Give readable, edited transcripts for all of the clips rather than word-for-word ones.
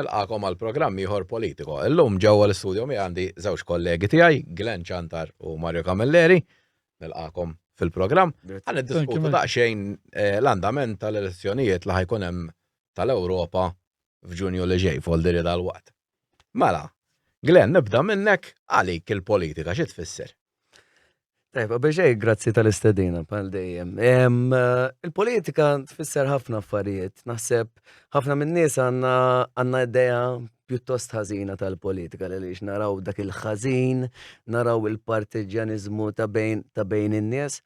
Nilqakom għal programm ieħor politiku. Illum ġewwa l-istudio mi għandi żewġ kollegi tiegħi, Glenn Ċantar u Mario Camilleri. Nilqakom fil-programm. Ħan niddiskutu daqsxejn l-andament tal-elezzjonijiet li ħajkun hemm tal-Ewropa f'Ġunju li ġej f'Oldiri dal-waqt. Mela, Glenn, nibda minnek għalik il-politika xi tfisser? Tajba, bieġej, grazzi tal-istedina, pal dejjem. Il-politika tfisser ħafna affarijiet. Naħseb ħafna minn nies għandna idea pjuttost ħażina tal-politika li naraw dak il-ħażin, naraw il-partiġjanizmu ta' bejn in-nies.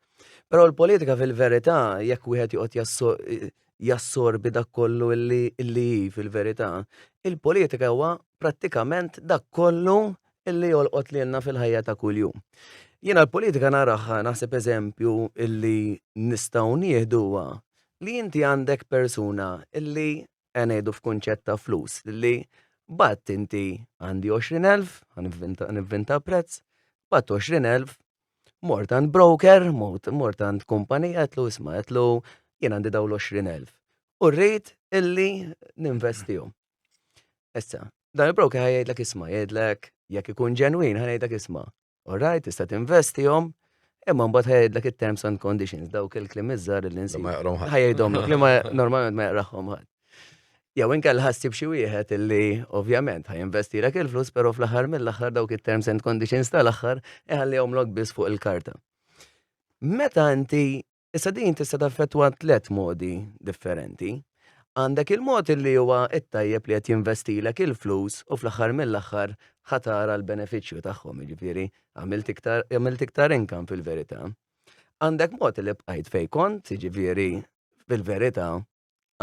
Però l-politika fil-verità jekk wieħed joqgħod jassorbi dak kollu illi fil-verità, il-politika huwa prattikament dak kollu illi jolqot lilna fil-ħajja ta' kuljum. Jiena l-politika naraħħa naħseb eżempju illi nistgħu nieħduha li inti għandek persuna illi ngħidu f'kunċett ta' flus illi batt inti għandi 20,000 nivvinta prezz, batt 20,000 mort għand broker, mort għand kumpanija qedlu isma' qedlu jien għandi dawn l-20,000 u rrid illi ninvestihom. Issa, dan il-broker ħajjgħidlek isma' jgħidlek jekk ikun ġenwin ħanejdlek isma'. Alright, tista' tinvestihom, imma mbagħad ħajdlek it-terms and conditions dawk il-kliem iż-żgħar li nsib. Ħajdhomlok li normalment ma jaqrahom ħadd. Jew inkella ħassib xi wieħed illi ovvjament ħajinvestilek il-flus, però fl-aħħar mill-aħħar dawk it-terms and conditions tal-aħħar iħallihomlok biss fuq il-karta. Meta inti issa din tista' taffettwa tliet modi differenti. Għandek il-mod illi huwa it-tajjeb li qed jinvestilek il-flus u fl-aħħar mill-aħħar ħatara l-benefiċċju tagħhom, jiġifieri għamilt iktar income fil-verità. Għandek mod li bqajt fejn kont, jiġifieri fil-verità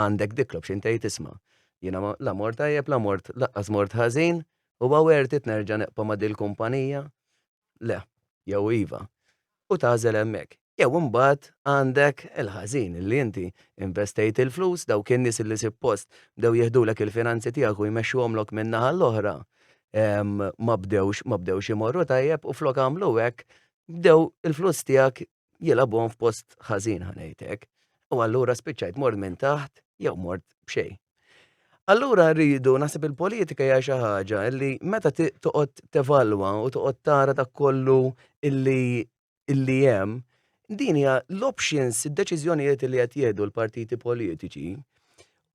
għandek dik l-option tgħid isma'. Jiena la mort tajjeb, la mort laqqas mort ħażin, u werti nerġa' neqpa' ma' dil-kumpanija? Le, jew iva. U tażel hemmhekk. Jew imbagħad għandek il-ħażin illi inti investejt il-flus dawk in-nies illi suppost bdew jieħdulek il-finanzi tiegħek u jmexxuhomlok minn naħa l-oħra. Ma bdewx imorru tajjeb u flok għamlu hekk bdew il-flus tiegħek jilagħbuhom f'post ħażin ħanejtek. U allura spiċċajt mort minn taħt jew mort b'xejn. Allura rridu naħseb il-politika hija xi ħaġa illi meta toqgħod tevalwa u toqgħod tara dak kollu illi hemm, din hija l-options, id-deċiżjonijiet li qed jieħdu l-partiti politiċi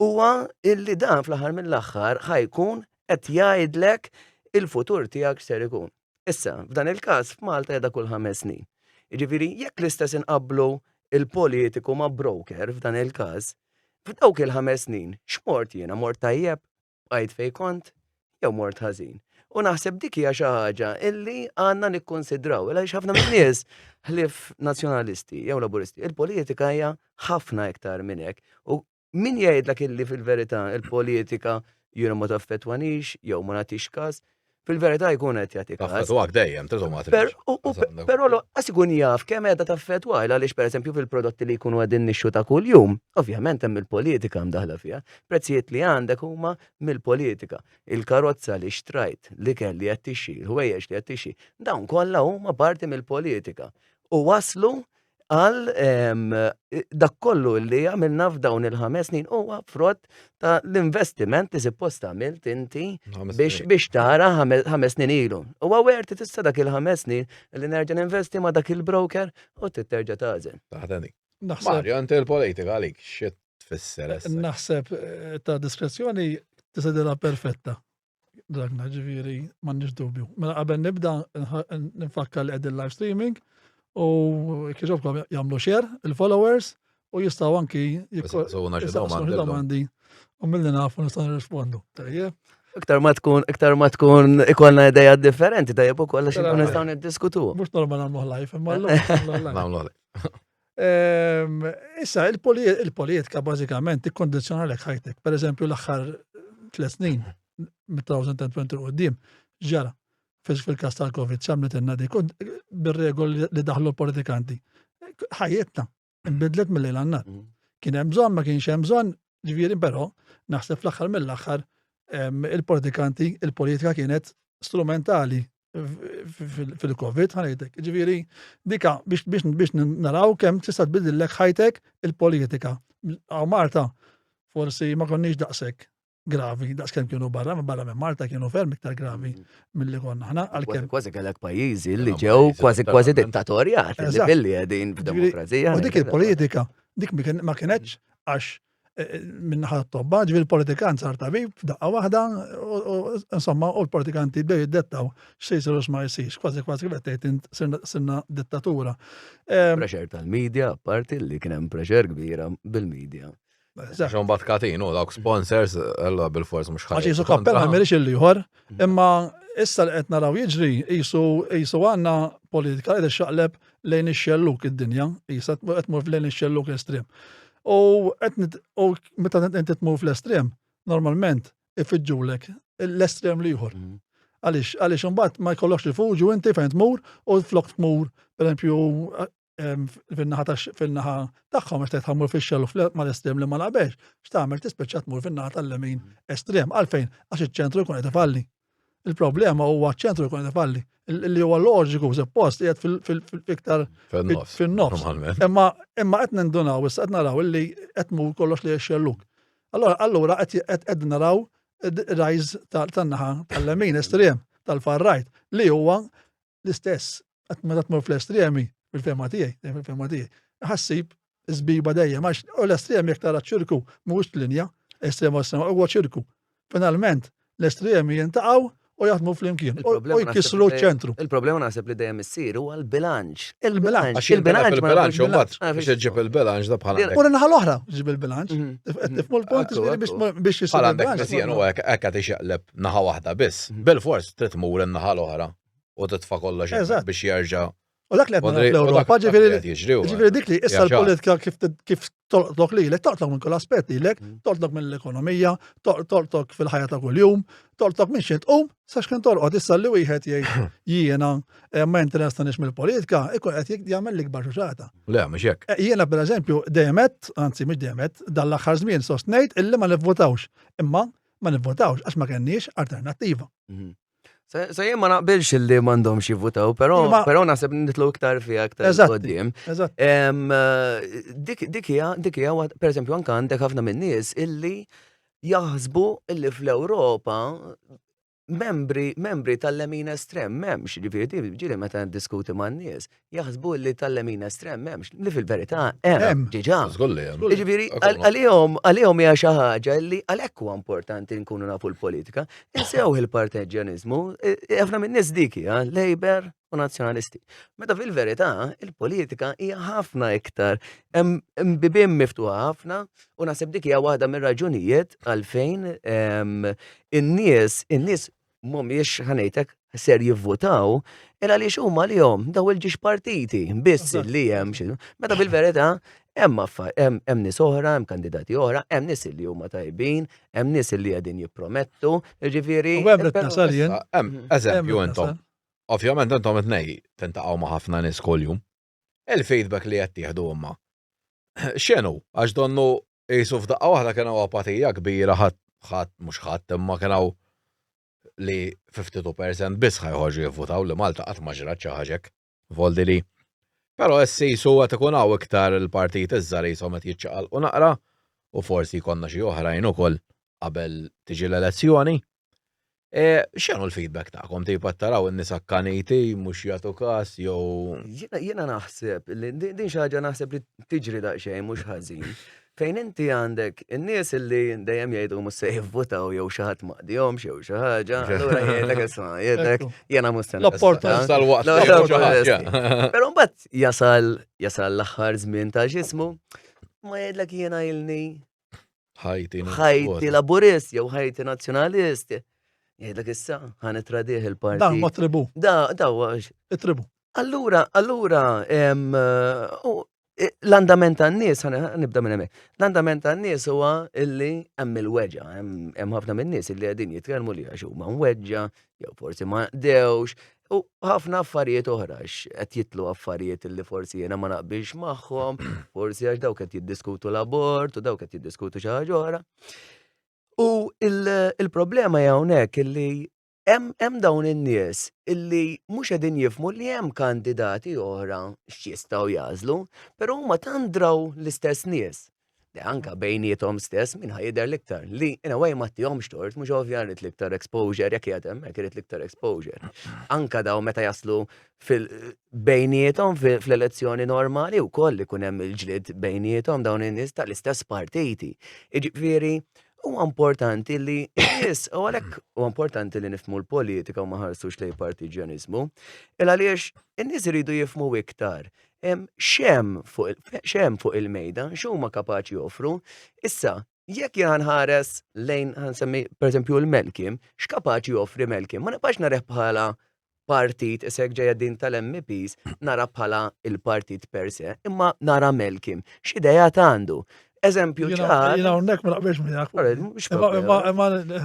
huwa illi dan fl-aħħar mill-aħħar ħajkun qed jgħidlek il-futur tiegħek ser ikun. Issa, f'dan il-każ f'Malta qiegħda kull 5 snin. Jiġifieri jekk l-istess inqabblu il-politiku ma' broker f'dan il-każ, f'dawk il-5 snin, x'mort jiena mort tajjeb, bqajt fejn kont, jew mort ħażin. U naħseb dik hija xi ħaġa illi għandna nikkonsidraw għaliex ħafna min-nies ħlief nazzjonalisti jew laburisti. Il-politika hija ħafna iktar minn hekk. U min jgħidlek illi fil-verità il-politika jiena ma taffettwanix jew ma nagħtix każ, fil-verità jkun qed jagħti każ. Taffettwak dejjem tridhom ma Però qas ikun jaf kemm qiegħda taffettwa għaliex pereżempju fil-prodotti li jkunu qegħdin nixxu ta' kuljum, ovvjament hemm il-politika mdaħla fiha. Prezzijiet li għandek huma mill-politika. Il-karozza li xtrajt, l-ikel li qed tixxi, il-ħwejjeġ li qed tixxi, dawn kollha huma parti mill-politika. U waslu għal dak kollu li għamilna f'dawn il-5 snin huwa frott ta' l-investiment li suppost għamilt inti biex tara 5 snin ilu. U għawerti tista' dak il-5 snin li nerġa' ninvesti ma' dak il-broker u titterġa' tażel. Taħdeni. Mario, inti l-politika għalik xi tfisser issa? Naħseb ta' diskrezzjoni tisidilha perfetta. Dak ġifieri m'għandniex dubju. Mela qabel nibda nfakkar li qegħdin live streaming u kieġobkom jagħmlu share il-followers u jistgħu anki domandi u milli nafu nistgħu nirrispondu. Tajjeb. Iktar ma tkun ikollna idea differenti tajjeb ukoll għax inkun nistgħu niddiskutu. Mhux normal nagħmluh live imma nagħmlu issa il-politika bażikament tikkondizzjonalek ħajtek. Pereżempju l-aħħar 3 snin mit-2020 qudiem ġara fil-każ tal-Covid x'għamlet in-nadi bir-regoli li daħlu l-politikanti. Ħajjetna inbidlet mill-lejl għan-nar. Kien hemm bżonn ma kienx hemm bżonn, ġifieri però naħseb fl-aħħar mill-aħħar il-politikanti, il-politika kienet strumentali fil-Covid ħanejtek. Ġifieri dika biex naraw kemm tista' tbidillek ħajtek il-politika. Marta forsi ma konniex daqshekk gravi, daqskemm kienu barra minn Malta kienu ferm iktar gravi milli konna aħna għalkemm. Kważi kellek pajjiżi li Kellhom ġew pajjiżi kważi totalment. dittatorjat, li Eżatt. billi qegħdin f'demokrazija. U dik il-politika, dik ma kienetx għax minnaħa t-tobba, ġifieri il-politikan sar tabib f'daqqa waħda, insomma, u l-politikanti bdew jiddettaw x'se jsir u x'ma jsirx, kważi kif qed tgħid sirna dittatura. Pressure tal-medja, apparti li kien hemm pressure kbira bil-medja. Xon bat katinu, dawk sponsors, għallu bil-fors mux Għax jisu kappella ħamirix il-liħor, imma issa li qed naraw jiġri jisu għanna politika qed ixxaqleb lejn ix-xelluk id-dinja, jisa qed tmur lejn ix-xelluk l-estrem. U meta inti tmur fl-estrem, normalment ifiġġulek l-estrem liħor. Għaliex imbagħad ma jkollokx rifuġju inti fejn tmur u flok tmur pereżempju fin-naħa tagħhom qed tħammur fix-xelluk mal-estrem li ma naqbex, x'tagħmel tispiċċa tmur fin-naħa tal-lemin estrem. Għalfejn għax iċ-ċentru jkun qed ifalli. Il-problema huwa ċ-ċentru jkun qed ifalli. Li huwa loġiku suppost qiegħed fil-iktar fin-nofs. Imma qed nindunaw issa qed naraw illi qed tmur kollox li x-xelluk. Allura qed naraw rajż tan-naħa tal-lemin estrem tal-far-right li huwa l-istess qed meta tmur fl-estremi fil-fema tiegħi, ħassib żbiba dejjem għax l-estrem jekk tara ċirku mhuwiex linja, estrem huwa ċirku. Finalment l-estremi jintaqgħu u jaħdmu flimkien u jkissru ċ-ċentru. Il-problema naħseb li dejjem issir huwa l-bilanċ. Għax il-bilanċ u mbagħad biex iġġib il-bilanċ da bħala. U naħa l-oħra ġib il-bilanċ. Tifmu l-punt biex jisir għandek misjen u hekk qed ixjaqleb naħa waħda biss. Bil-fors trid tmur in-naħa l-oħra u titfa' kollox biex jerġa'. U dak li għedna fl-Europa, ġifiri dik li issa l-politika kif tolqtok li l-ek, tolqtok minn kull aspett li l-ek, tolqtok minn l-ekonomija, tolqtok fil-ħajja ta' kull-jum, tolqtok minn xint sax kien tolqot issa li wieħed jgħid jiena ma interessanix mill-politika, ikun qed jagħmel l-ikbar xuxata. Le, mhux hekk. Jiena pereżempju demet, anzi mhux demet, dal-aħħar żmien sostnejt illi ma nivvotawx, imma ma nivvotawx għax ma kenniex alternattiva. Sa jien ma naqbilx li m'għandhomx jivvutaw, però naħseb nitlu iktar fija aktar qudiem. Dik hija pereżempju anke għandek ħafna min-nies illi jaħsbu illi fl-Ewropa membri tal-lemin estrem m'hemmx, ġifieri meta ndiskuti man-nies, jaħsbu li tal-lemin estrem m'hemmx, li fil-verità hemm diġà. Ġifieri għalihom hija xi ħaġa li għalhekk huwa importanti nkunu nafu l-politika, insew il-parteġjanizmu, ħafna min-nies dik hija Labour u nazzjonalisti. Meta fil-verità il-politika hija ħafna iktar hemm bibien miftuħa ħafna u naħseb dik hija waħda mir-raġunijiet għalfejn in-nies mhumiex ħanejtek ser jivvotaw illa li huma lihom daw il-ġiex partiti biss li hemm meta fil-verità hemm nies oħra, hemm kandidati oħra, hemm nies li huma tajbin, hemm nies li qegħdin jippromettu, jiġifieri. Eżempju intom. Ovvjament intom it-tnej tintaqgħu ma' ħafna nies kuljum. Il-feedback li qed tieħdu huma. X'inhu għax donnu qisu f'daqqa waħda kienu apatija kbira ħadd mhux ħadd imma kienu li 52% biss ħajħorġu jivvutaw li Malta qatt ma ġrat xi ħaġek. Voldi li. Però issa jisu qed ikun hawn iktar il-partit iż-żar jisom qed jiċċaqalqu naqra u forsi jkollna xi oħrajn ukoll qabel tiġi l-elezzjoni. X'inhu l-feedback tagħkom tipa taraw in-nies akkaniti mhux jagħtu każ jew. Jiena naħseb li din xi ħaġa naħseb li tiġri daqsxejn mhux ħażin. Fejn inti għandek in-nies illi dejjem jgħidu mhux se jivvotaw jew xi ħadd m'għadihomx jew xi ħaġa, allura jgħidlek isma' jgħidlek jiena mhux se Però mbagħad jasal l-aħħar żmien ta' x'ismu ma jgħidlek jiena ilni ħajti laburist jew ħajti nazzjonalist. Jgħidlek issa ħanitradih il-partit. Dan ma tribu. Da it-tribu. Allura l-andament tan-nies, nibda minn hemmhekk. L-andament tan-nies huwa illi hemm il-weġġa, hemm ħafna min-nies illi qegħdin jitkellmu li għax huma mweġġa, jew forsi ma dewx, u ħafna affarijiet oħra qed jitlu affarijiet illi forsi jiena ma naqbilx magħhom, forsi għax dawk qed jiddiskutu l-abort u dawk qed jiddiskutu xi ħaġa oħra. U il-problema hija hawnhekk illi hemm dawn in-nies illi mhux qegħdin jifhmu li hemm kandidati oħra x'jistgħu jażlu, però huma tandraw l-istess nies. Anka bejnietom stess minn ħajder l-iktar li in a way ma tihomx tort, mhux ovvjament l-iktar exposure jekk jagħtem hekk irid l-iktar exposure. Anka daw meta jaslu bejnietom fl-elezzjoni normali wkoll ikun hemm il-ġlied bejnietom dawn in-nies tal-istess partiti. Jiġifieri huwa importanti li nies u għalhekk huwa importanti li nifhmu l-politika u ma ħarsux lejn partiġjanizmu, il għaliex in-nies iridu jifhmu iktar. Xem fuq il-mejda, x'huma kapaċi joffru. Issa, jekk jien ħares lejn ħansemmi pereżempju l-Melkim, x'kapaċi joffri Melkim? Ma nibqax nareh bħala partit isek ġejja din tal-MPs, nara bħala il-partit per se, imma nara Melkim. X'idejat għandu? Eżempju ċar. Jina unnek ma naqbex miegħek.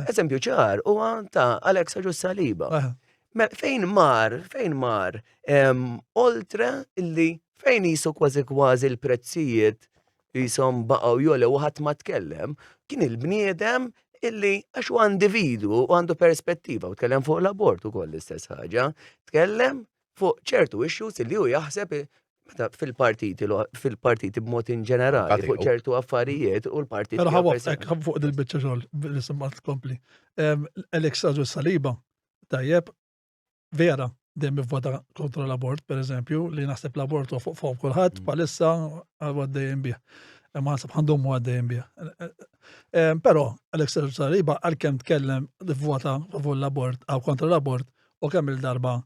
Eżempju ċar, huwa ta' Alex Agius Saliba. Fejn mar, oltre illi fejn jisu kważi l-prezzijiet jisom baqaw jole u ħadd ma tkellem, kien il-bniedem illi għax u individu u għandu perspettiva u tkellem fuq l-abort ukoll l-istess ħaġa, tkellem fuq ċertu issues illi hu jaħseb fil-partiti b'mod in ġenerali, fuq ċertu affarijiet u l-partiti. Pero ħawaq fuq dil-bicċa xogħol bil-isma tkompli. Alex Agius Saliba tajjeb vera dem vota kontra l-abort, per eżempju, li naħseb l-abort u fuq kulħadd palissa għaddejjem bih. Ma naħseb għandhom għaddejjem bih. Però Alex Agius Saliba għalkemm tkellem vota fuq l-abort aw kontra l-abort u kemm il-darba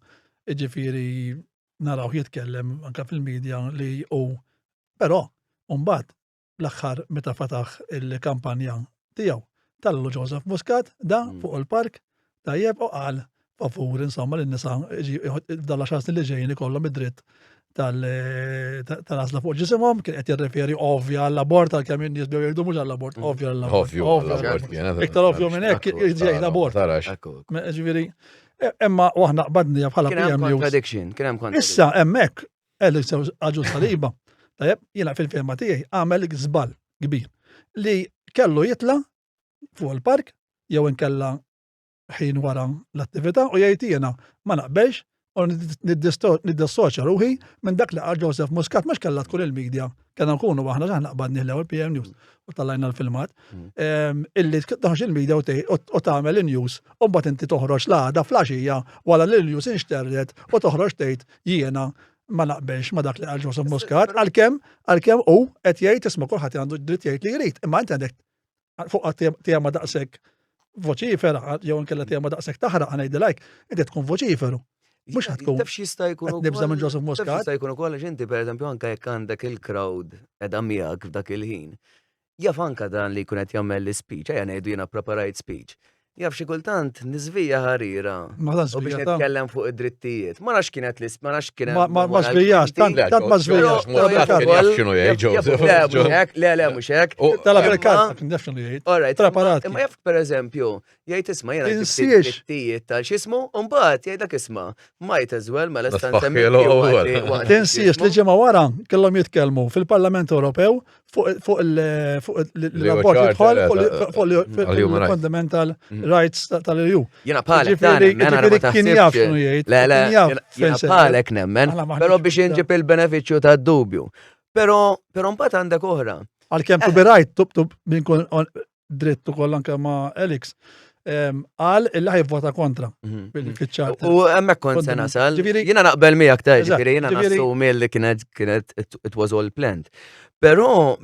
ġifieri naraw jitkellem anke fil-medja li però mbagħad l-aħħar meta fataħ il-kampanja tiegħu tallu Joseph Muscat da fuq il-park tajjeb u qal favur insomma l-nisa dal-10 li ġejjin ikollhom id-dritt tal-għażla fuq ġisimhom, kien qed jirreferi ovvja għall-abort għalkemm in-nies bdew jgħidu mhux għall-abort, ovvja għall-abort. Iktar ovvju minn hekk ġej l-abort. Ġifieri, imma aħna qbadni bħala PM News. Kien hemm contradiction. Issa hemmhekk Alex Agius Saliba, tajjeb jiena fil-firma tiegħi għamel żball kbir li kellu jitla' fuq il-park jew inkella ħin wara l-attività u jgħid jiena ma naqbelx u niddissoċja ruħi minn dak li qal Joseph Muscat mhux kellha tkun il-medja kellna nkunu aħna ġaħna qbadni l-ewwel PM News u tallajna l-filmat illi taħx il-medja u tagħmel in-news u mbagħad inti toħroġ l-għada flaxija wara li l-news inxterret u toħroġ tgħid jiena ma naqbelx ma dak li qal Joseph Muscat għalkemm hu qed jgħid isma' kulħadd għandu dritt jgħid li jrid imma inti għandek fuq tiegħek ma daqshekk voċifera, jew nkella tiegħek ma daqshekk taħraq ngħidilek, inti tkun voċiferu. Mhux ħadd tkun. Taf x'jista' jkun ukoll. Nibża minn Joseph Muscat. Jista' jkun ukoll inti pereżempju anke jekk għandek il-crowd qiegħda miegħek f'dak il-ħin. Jaf anke dan li jkun qed jagħmel l-speech, ejja ngħidu jiena preparajt speech. Jaf xi kultant niżvija ħarira. U biex nitkellem fuq id-drittijiet. Ma nafx kienet ma nafx kien hemm. Ma żvijax, tant ma żvijax. Le mhux hekk. Talab il-każ kien nafx x'inhu jgħid. Preparat. Imma jaf pereżempju jgħid isma' jiena id-drittijiet tal-x'ismu u mbagħad jgħidlek isma' might as well mela stantemmi. Tinsiex li ġimgħa wara kellhom jitkellmu fil-Parlament Ewropew fuq il-rapport jidħol fuq il-fundamental rights tal-EU. Jena bħalek kien jaf x'inhu jgħid. Jena bħalek nemmen, però biex inġib il-benefiċċju tad-dubju. Però mbagħad għandek oħra. Għalkemm tu birajt tub min kun dritt ukoll anke ma' Alex qal illi ħajvota kontra bil-fiċċat. U hemmhekk kont se nasal. Jiena naqbel miegħek ta' ġifieri jiena nassumi li kienet it was all planned. Però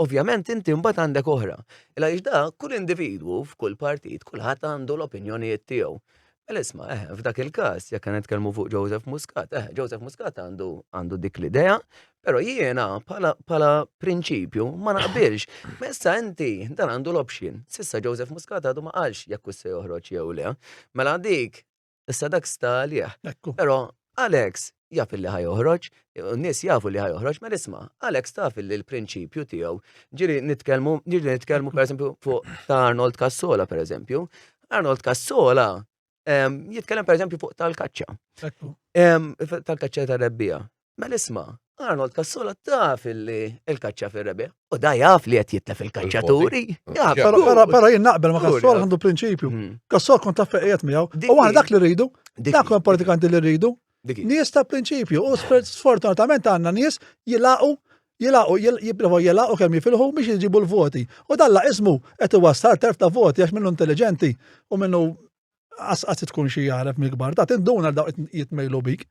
ovvjament inti mbagħad għandek oħra. Għaliex da kull individwu f'kull partit kulħadd għandu l-opinjonijiet tiegħu. Mela isma' f'dak il-każ jekk nitkellmu fuq Joseph Muscat, Joseph Muscat għandu dik l-idea, però jiena bħala prinċipju ma naqbilx. Messa inti dan għandu l-option. Sissa Joseph Muscat għadu ma qalx jekk se joħroġ jew le. Mela dik issa dak sta għalih. Però Alex jaf li ħajoħroġ, n-nies jafu li ħajoħroġ, ma nisma' Alex taf li l-prinċipju tiegħu. Ġiri nitkellmu pereżempju fuq ta' Arnold Cassola pereżempju. Arnold Cassola jitkellem pereżempju fuq tal-kaċċa. Tal-kaċċa tar-rebbija. Ma nisma' Arnold Cassola taf li l-kaċċa fir-rebbija. U da jaf li qed jitlef il-kaċċaturi. Però jien naqbel ma' Cassola għandu prinċipju. Cassola kont taf qiegħed miegħu. U għana dak li rridu, dak politikanti li rridu. Nies ta' prinċipju, u sfortunatament għandna nies jilaqu jibprovaw jelaqgħu kemm jifilħu biex jiġibu l-voti. U dalla ismu qed iwassal terf ta' voti għax minnu intelligenti u minnu qas tkun xi jaref mill-kbar. Ta' tinduna daw jitmejlu bik.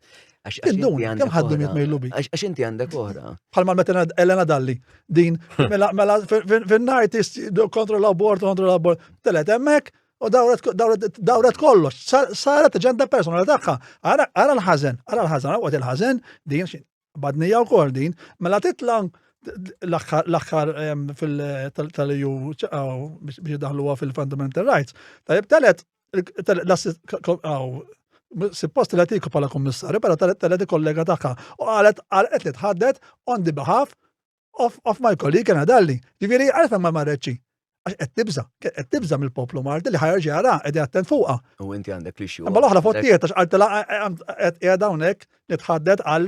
Tinduna, kemm ħaddum jitmejlu bik. Għax inti għandek oħra. Bħalma meta Elena Dalli din mela fin-najt kontra l-abort, telet hemmhekk u dawret kollox. Saret ġenda personali tagħha. Ara l-ħażen, waqt il-ħażen din badnija wkoll din, mela titla' l-aħħar tal-EU biex jidaħluha fil-fundamental rights. Tajjeb telet suppost li għatiku pala kommissarju, pero tal-għati kollega taħħa. U għalet li tħaddet on the behalf of my colleague Elena Dalli. Ġifiri, għalfem ma marreċi. Għax qed tibża mill-poplu Malti li ħajrġi għara, qed jattent fuqha. U inti għandek li xju. Imma l-oħra fottijiet għax għaltela qed qiegħda hawnhekk li tħaddet għal.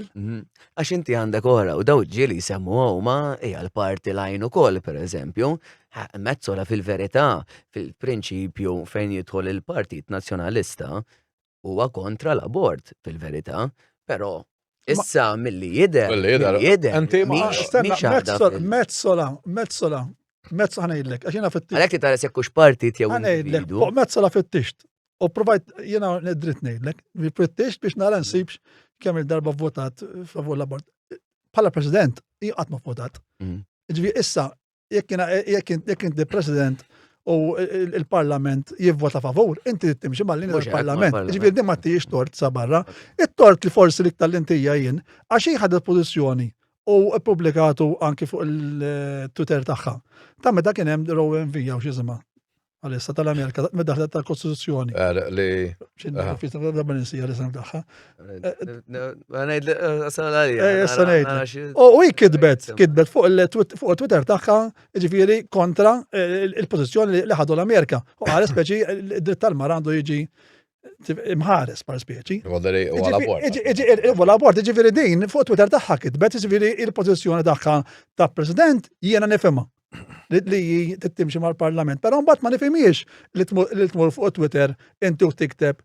Għax inti għandek oħra u daw ġieli jsemmu huma hija l-party line ukoll pereżempju. Mezzola fil-verità, fil-prinċipju fejn jidħol il-Partit Nazzjonalista huwa kontra l-abort fil-verità, però issa milli jidher Mezzola ħanejdlek, għax jena fit-tixt. Għalhekk tara sekkux partit jew individu. Fuq mezzola fit-tixt. U provajt jena dritt ngħidlek, fit-tixt biex nara nsibx kemm il-darba votat favur l-abort. Bħala President, qatt ma votat. Ġifieri issa jekk inti President u il-Parlament jivvota favur, inti timxi mal-linja tal-Parlament. Ġifieri din ma tijiex tort sa barra. It-tort li forsi li tal-intija jien, għax ħadet pożizzjoni u publikatu anki fuq il-Twitter tagħha. Ta' meta kien hemm Rowan V jew xi żima. Għalissa tal-Amerika, meta tal-Kostituzzjoni. Li U kitbet fuq il-Twitter tagħha ġifieri kontra il-pożizzjoni li ħadu l-Amerika. U għal speċi id-dritt tal-mara għandu jiġi imħares par speċi. L-abort, ġifieri din fuq Twitter tagħha kitbet ġifieri il-pożizzjoni tagħha ta' President jiena nifhimha li tittimxi mal-Parlament. Però mbagħad ma nifhimiex li tmur fuq Twitter inti u tikteb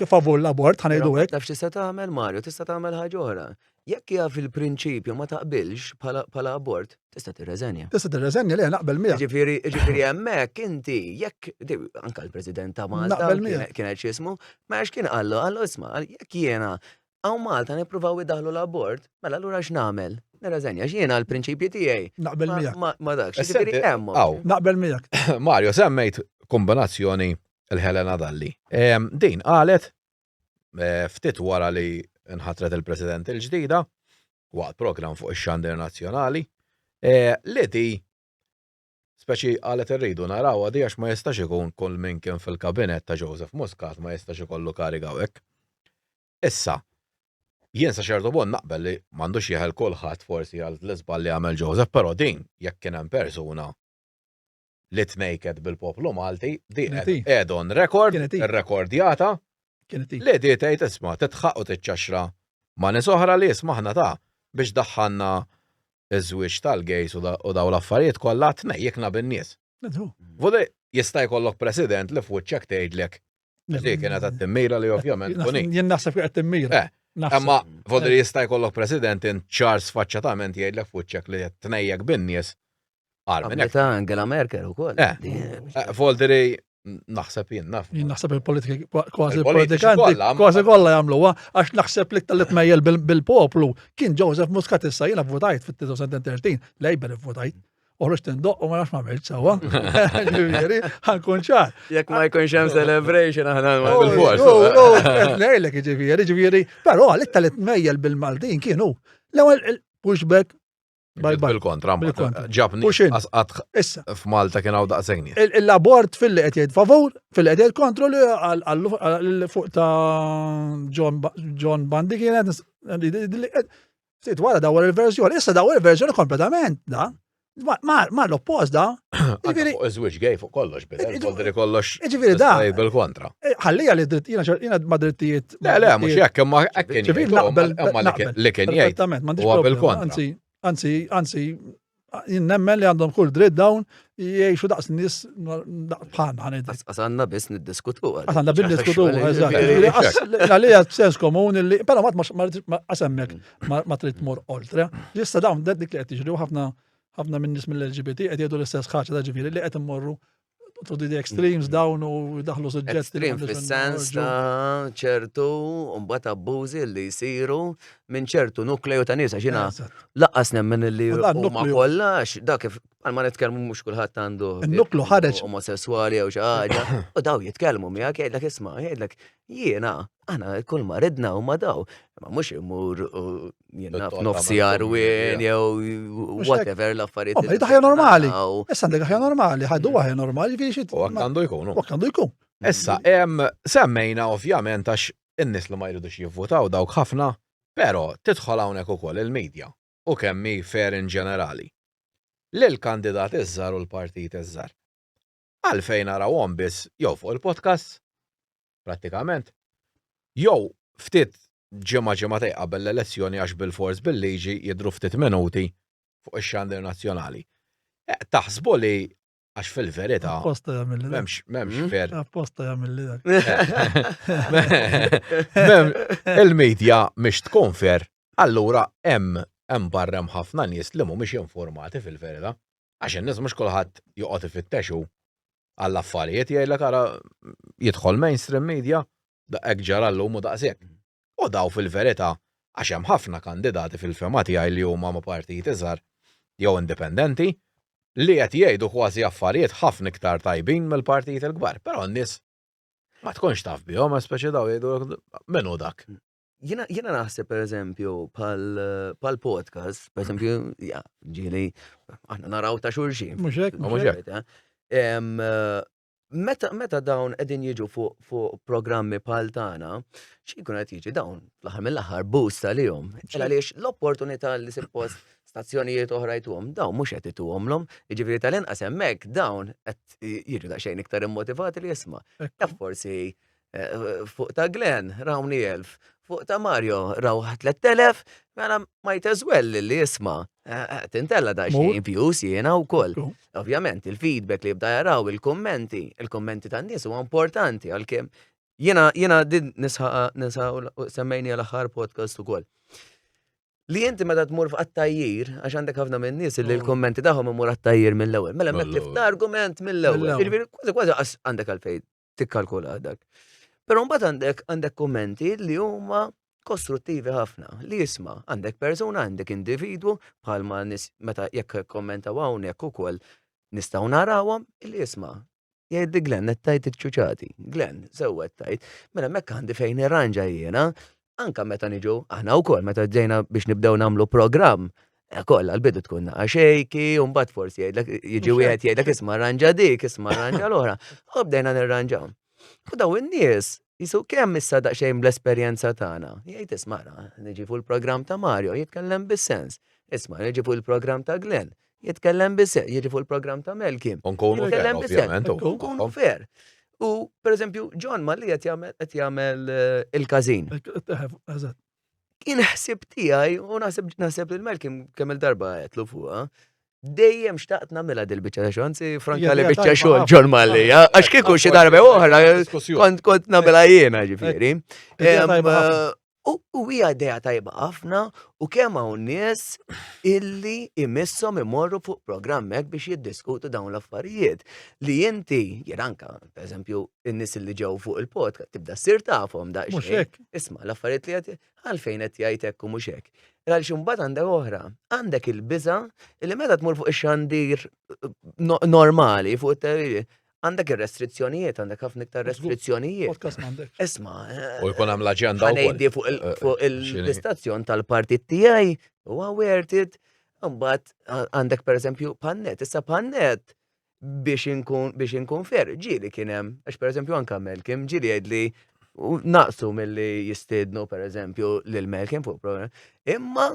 favur l-abort ħanejdu hekk. Taf x'tista' tagħmel Mario, tista' tagħmel ħaġa oħra. Jekk hija fil-prinċipju ma taqbilx bħala abort, tista' tirreżenja. Tista' tirreżenja li naqbel miegħek. Ġifieri hemmhekk inti jekk anke l-President ta' Malta kienet x'ismu, ma kien qallu isma' jekk jiena hawn Malta nippruvaw idaħlu l-abort, mela allura x'nagħmel? Nirreżenja x'jiena l-prinċipji tiegħi. Naqbel miegħek. Ma dakx, ġifieri hemm. Naqbel miegħek. Mario, semmejt kombinazzjoni l-Elena Dalli. Din qalet ftit wara li nħatret il-President il-ġdida waqt program fuq ix-Xandir Nazzjonali li di speċi qalet irridu naraw għadi għax ma jistax ikun kull min kien fil-kabinet ta' Joseph Muscat ma jistax ikollu kariga hekk. Issa, jien sa ċertu punt naqbel li m'għandux jeħel kulħadd forsi għal l-iżbal li għamel Joseph, però din jekk kien hemm persuna li tnejked bil-poplu Malti, di qed on record, irrekordjata li di tgħid isma' titħaq u tiċċaxra ma' nies oħra li ismaħna ta' biex daħħalna iż-żwieġ tal-gejs u daw l-affarijiet kollha tnejjekna bin-nies. Vodi jista' jkollok President li f'wiċċek tgħidlek li kienet qed timmira li ovvjament tkun jien naħseb qed timmira. Imma vodi jista' jkollok President ċar sfaċċatament jgħidlek f'wiċċek li tnejjek bin-nies. Meta Angela Merkel ukoll. Volderi naħseb jien naf. Jien naħseb il-politika kważi politikanti kważi kollha jagħmluha għax naħseb li tal tmejjel bil-poplu kien Joseph Muscat issa jiena votajt fit-2013 Labour votajt. Uħroġ tindoq u ma nafx m'għamilx sewwa. Ġifieri ħankun ċar. Jekk ma jkunx hemm celebration aħna bil-fors. Ngħidlek ġifieri, però għalik tal tmejjel bil-Maltin kienu l-ewwel pushback bil-kontra, ġabni issa f'Malta kien hawn daqshekk. Il-abort fil-li qed jgħid favur, fil-li qed jgħid kontru li għal fuq ta' John Bundy kienet sit wara dawar il-verżjoni, issa dawar il-verżjoni kompletament da. Ma l-oppost da. Iż-żwieġ gej fuq kollox bidel, kollox. Ġifieri da. Bil-kontra. Ħallija li dritt jiena ma drittijiet. Le, mhux hekk imma hekk kien jgħid li kien jgħid huwa bil-kontra. Anzi, nemmen li għandhom kull dritt dawn jgħixu daqs nies bħalna ħanid. Għasanna bis niddiskutu. Għasanna bil-diskutu, għalija sens komun li, pero ma għasemmek ma trid mor oltre. Ġissa dawn, dik li għed tiġri, ħafna minn nis mill-LGBT għed jgħidu l-istess ħaċa da ġifiri li għed immorru to the extremes dawn u daħlu suġġetti. Extreme fis-sens ta' ċertu mbagħad abbużi li jsiru minn ċertu nukleu ta' nies għax jiena laqqas nemmen li huma kollax dak kif ma nitkellmu mhux kulħadd għandu in-nuklu ħareġ omosessuali jew xi ħaġa u daw jitkellmu miegħek jgħidlek isma' jgħidlek jiena aħna kull ma ridna huma daw ma mhux imur jiena f'nofsjar wien jew whatever l-affarijiet. Id ħajja normali. Issa għandek ħajja normali, ħaddu ħajja normali u għandu jkunu. U għandu jkun. Issa, semmejna ovvjament għax in-nies li ma jridux jivvotaw dawk ħafna, però tidħol hawnhekk ukoll il-medja u kemm hi fair in ġenerali. Lill-kandidat iżżar u l-partit iżżar. Għalfejn narawhom biss jew fuq il-podcast, prattikament, jew ftit ġimgħatej qabel l-elezzjoni għax bil-fors bil-liġi jidru ftit minuti fuq ix-xandir nazzjonali. Taħsbu li għax fil-verità m'hemmx fair. Apposta jagħmilli dak. Il-medja mhix tkun fair, allura hemm barra ħafna nies li mhumiex informati fil-verità. Għax in-nies mhux kulħadd joqgħod ifittexu għall-affarijiet jgħidlek ara jidħol mainstream media hekk ġara llum u daqshekk. U daw fil-verità għax hemm ħafna kandidati fil-fema tiegħi li huma ma' partijiet iżgħar jew indipendenti li qed jgħidu kważi affarijiet ħafna iktar tajbin mill-partijiet il-kbar, però n-nies ma tkunx taf bihom speċi daw jgħidu minnu dak. Jiena naħseb pereżempju pal podcast, pereżempju, ġieli aħna naraw ta' xulxin. Mhux hekk. Meta dawn qegħdin jiġu fuq programmi bħal tagħna, x'jkun qed jiġi dawn fl-aħħar mill-aħħar boost għalihom. Għaliex l-opportunità li suppost stazzjonijiet oħra jtuhom dawn mhux qed ituhomlhom, jiġifieri tal-inqas hemmhekk dawn qed jiġu daqsxejn iktar immotivati li jisma'. Jaf forsi fuq ta' Glenn rawni 1000, fuq ta' Mario raw 3000, mela might as well li jisma' tintella daqsxejn views jiena wkoll. Ovvjament il-feedback li jibda jaraw il-kummenti tan-nies huwa importanti għalkemm jiena din nisħaq semmejni l-aħħar podcast ukoll. Li inti meta tmur f'qattajjir għax għandek ħafna minn nies li l-kummenti tagħhom imur għattajjir mill-ewwel. Mela hemmhekk tifta argument mill-ewwel. Kważi għandek għalfejn tikkalkula dak. Però mbagħad għandek kummenti li huma kostruttivi ħafna. Li jisma' għandek persuna, għandek individwu bħalma nies meta jekk kommentaw hawnhekk ukoll nistgħu narawhom li jisma' jgħid Glenn qed tajt iċ-ċuċati. Glenn sewwa tajt. Mela hemmhekk għandi fejn irranġa jiena anke meta niġu aħna wkoll meta ġejna biex nibdew nagħmlu programm. Kollha l-bidu tkun xejki, u mbagħad forsi jgħidlek jiġi wieħed jgħidlek isma' arranġa dik, isma' arranġa l-oħra. U bdejna nirranġaw. U daw in-nies jisu kemm issa daqsxejn bl-esperjenza tagħna. Jgħid isma' niġi fuq il-programm ta' Mario, jitkellem bis-sens. Isma' niġi fuq il-programm ta' Glenn, jitkellem bis-sens, jiġi fuq il-programm ta' Melkim. Unkunu fair, ovvjament. Unkunu fair. U pereżempju John Malli qed jagħmel il-każin. Kien ħsib tiegħi u naħseb lil Melkim kemm il-darba qedlu fuqha. Dejjem xtaqt nagħmilha dil-biċċa ta' xogħol, anzi franka li biċċa xogħol John Malli, għax kieku xi darba oħra kont nagħmilha jiena ġifieri. U hija idea tajba ħafna u kemm hawn nies illi imisshom imorru fuq programm hekk biex jiddiskutu dawn l-affarijiet. Li inti jien anke pereżempju in-nies illi ġew fuq il-podcast tibda ssir tafhom daqsxejn. Isma' l-affarijiet li qed għalfejn qed jgħid hekk u mhux hekk. Għaliex imbagħad għandek oħra, għandek il-biża' illi meta tmur fuq ix-xandir normali fuq it-televizjoni għandek ir-restrizzjonijiet, għandek ħafna iktar restrizzjonijiet. Podcast m'għandek. Isma' U jkun hemm l-aġenda wkoll. ngħidi fuq l-istazzjon tal-partit tiegħi huwa worth it. Imbagħad għandek pereżempju Pannet, issa Pannet biex inkun fair, ġieli kien hemm, għax pereżempju anke Melkim ġieli jgħidli naqsu milli jistiednu pereżempju lil Melkim fuq program. Imma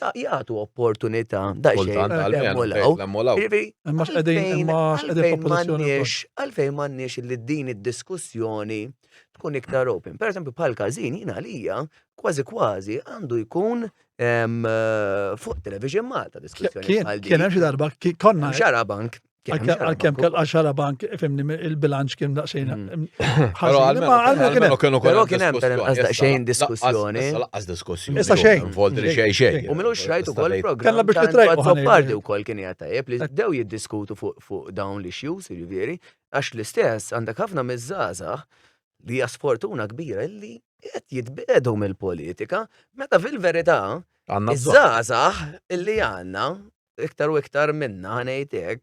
jagħtu opportunità Kultant għal-menu, l-emmolaw. Imma x'qegħdin f'oppożizzjoni wkoll. Għalfejn m'għandniex li din id-diskussjoni tkun iktar open. Per eżempju, bħal każin jiena għalija kważi għandu jkun fuq television Malta diskussjoni. Kien hemm xi darba konna Xarabank. għal-kem Xarabank ifimni il-bilanċ kien daqsxejn. Però għalmenu kienu Però kien hemm daqsxejn diskussjoni. Laqqas diskussjoni. Issa xejn. Involti li xejn. U minnu xrajtu kol Kellna program biex ta' titrejqu WhatsApp ħanej. party u kol kien jgħatajab li dew jiddiskutu fuq dawn l-issues, jiġifieri, għax l-istess għandek ħafna miż-żgħażagħ li hija sfortuna kbira li qed jitbedu mill-politika, meta fil-verità iż-żgħażagħ illi għandna iktar u iktar minna ħanejtek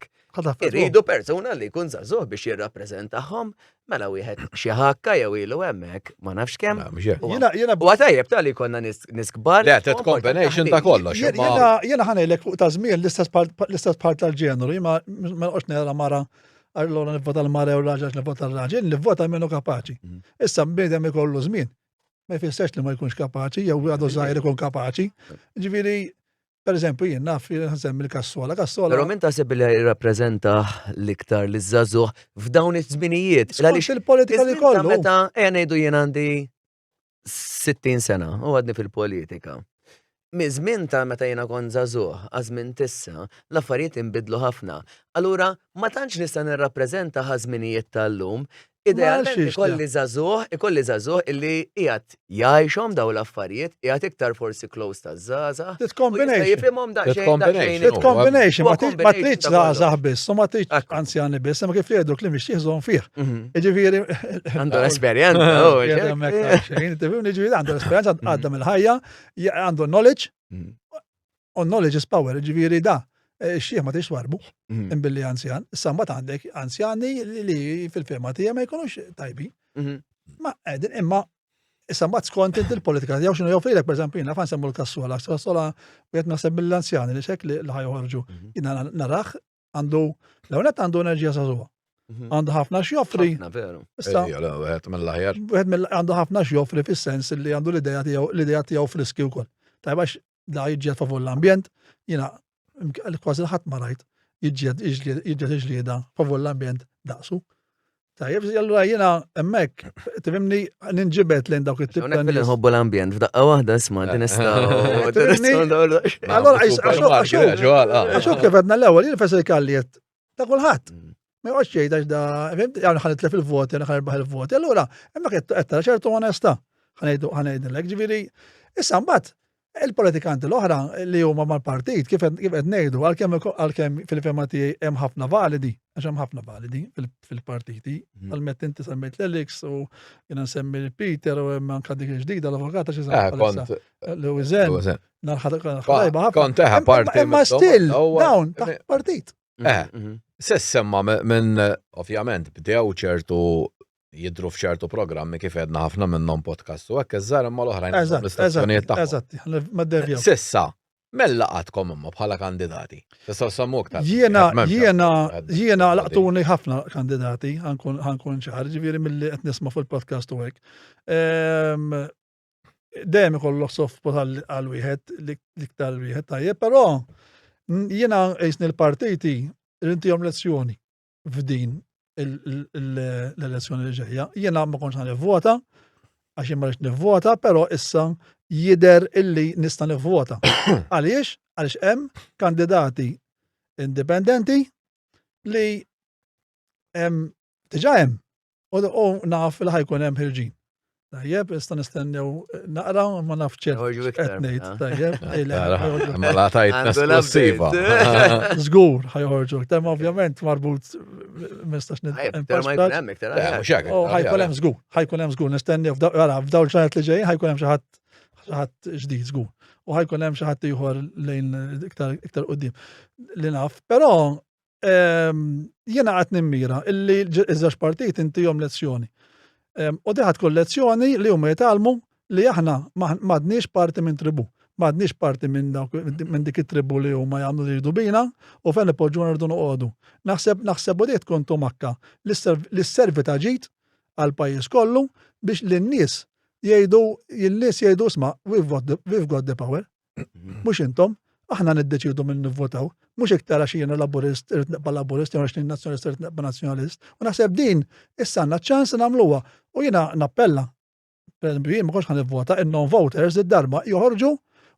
irridu persuna li jkun żagħżugħ biex jirrappreżentahom mela wieħed xi ħakka jew ilu hemmhekk ma nafx kemm. Jiena U għatajjeb tali konna nis kbar. Le, tet combination ta' kollox. Jiena ħanejlek fuq ta' żmien l-istess part tal-ġeneri, ma nqgħodx nara mara allora nivvota l-mara u raġel nivvota l-raġel, nivvota minnu kapaċi. Issa bniedem ikollu żmien. Ma jfissirx li ma jkunx kapaċi, jew għadu żgħir ikun kapaċi. Ġifieri, per eżempju, jien naf nsemmi l-Kassola. Però min taħseb li jirrappreżenta l-iktar li żagħżugħ f'dawn iż-żminijiet. Il-politika li kollu. Meta ngħidu jien għandi 60 sena u għadni fil-politika. Mizmin ta' meta jena kon żagħżugħ, għażmin tissa, l-affarijiet inbidlu ħafna. Allura ma tantx nista' nirrappreżenta ħażminijiet tal-lum, idealment ikolli żagħżugħ illi qiegħed jgħixhom daw l-affarijiet, qiegħed iktar forsi close taż-żgħażagħ. Jifhimhom Combination, ma tridx żgħażagħ biss, u ma tridx anzjani biss, ma kif jgħidu klim ixtieħżhom fih. Jiġifieri għandu l-esperjenza. Għandu l-esperjenza, għadda mill-ħajja, għandu knowledge, u knowledge is power, ġifieri da. Xieħ ma tix warbu, imbilli anzjan, sambat għandek anzjani li fil-firma tija ma jkunux tajbi. Ma għedin imma sambat skontent il-politika tijaw xinu joffrilek, per eżempju, jina fan semmu l-Kassola, Kassola u jett naħseb mill-anzjani li xek li ħajħorġu. Jina narax għandu, l-għonet għandu enerġija sażuwa. Għandu ħafna xjoffri. Għandu ħafna xjoffri fil-sens li għandu l-ideja tijaw friski u koll. Tajbax da jġiet favur l-ambjent, jina kważi ħadd ma rajt jiġġiet iġlieda favur l-ambjent daqsu. Tajjeb, allura jiena hemmhekk tifhimni ninġibet lejn dawk it-tip ta' nies. Nħobbu l-ambjent f'daqqa waħda isma' din Allora għaxu kif għedna l-ewwel jien fesel kalliet ta' kulħadd. Ma jgħodx jgħid għax da għan ħanitlef il-voti, għan ħanirbaħ il-voti. Allura hemmhekk qed tara ċertu onesta. Ħanejdilek, ġifieri issa mbagħad il-politikanti l-oħra li huma mal-partit kif qed ngħidu għalkemm fil-fema tiegħi hemm ħafna validi, għax hemm ħafna validi fil-partiti, għal-mett inti semmejt l-Elix u jiena nsemmi Peter u hemm anke dik ġdida l-avukata xi Lewizen. Kont teħa parti. Imma still dawn taħt partit. Sessemma minn ovvjament bdew ċertu jidru f'ċertu programmi kif edna ħafna minnhom podcast u hekk iż-żar imma l-oħrajn l-istazzjonijiet tagħhom. Eżatt, Sissa, mella qatkom imma bħala kandidati. Tistgħu semmu aktar. Jiena laqtuni ħafna kandidati ħankun ċar, ġifieri milli qed nisma' fil-podcast u hekk. Dejjem ikollok soft għal wieħed l-iktar wieħed tajjeb, però jiena qisni l-partiti rintihom lezzjoni f'din l-elezzjoni li ġejja. Jiena ma konx nivvota, għax jien ma rridx nivvota, però issa jidher illi nista' nivvota. Għaliex? Għaliex hemm kandidati indipendenti li hemm diġà hemm u naf li ħajkun hemm ħirġin. Tajjeb, issa nistennew naqra ma naf ċert qed ngħid. Tajjeb. Ma la tajt esklusiva. Żgur ħajħorġu iktar, ovvjament marbut mistax ħajkun hemm żgur, nistennew f'dawl ġranet li ġejjin ħajkun hemm xi ħadd ġdid żgur. U ħajkun hemm xi ħadd ieħor lejn iktar quddiem li naf. Però jiena qed nimmira illi iż-żewġ partit intihom lezzjoni. U diħat kollezzjoni li huma jitalmu li aħna m'għadniex parti minn tribu, m'għadniex parti minn dik it-tribu li huma jagħmlu li jridu bina u fejn ipoġġuna rridu noqogħdu. Naħseb u diet kontu makka li s-servi ta' ġid għal pajjiż kollu biex lin-nies jgħidu isma' we've got the power, Mhux intom, aħna niddeċidu minn nivvotaw, mhux iktar għax jiena laburist, irid nibqa' laburist, jew għax jien nazzjonalist irid nibqa' nazzjonalist. U naħseb din issa għandna ċans nagħmluha. U jiena nappella, pereżempju jien ma konx ħanivvota, in-non voters id-darba joħorġu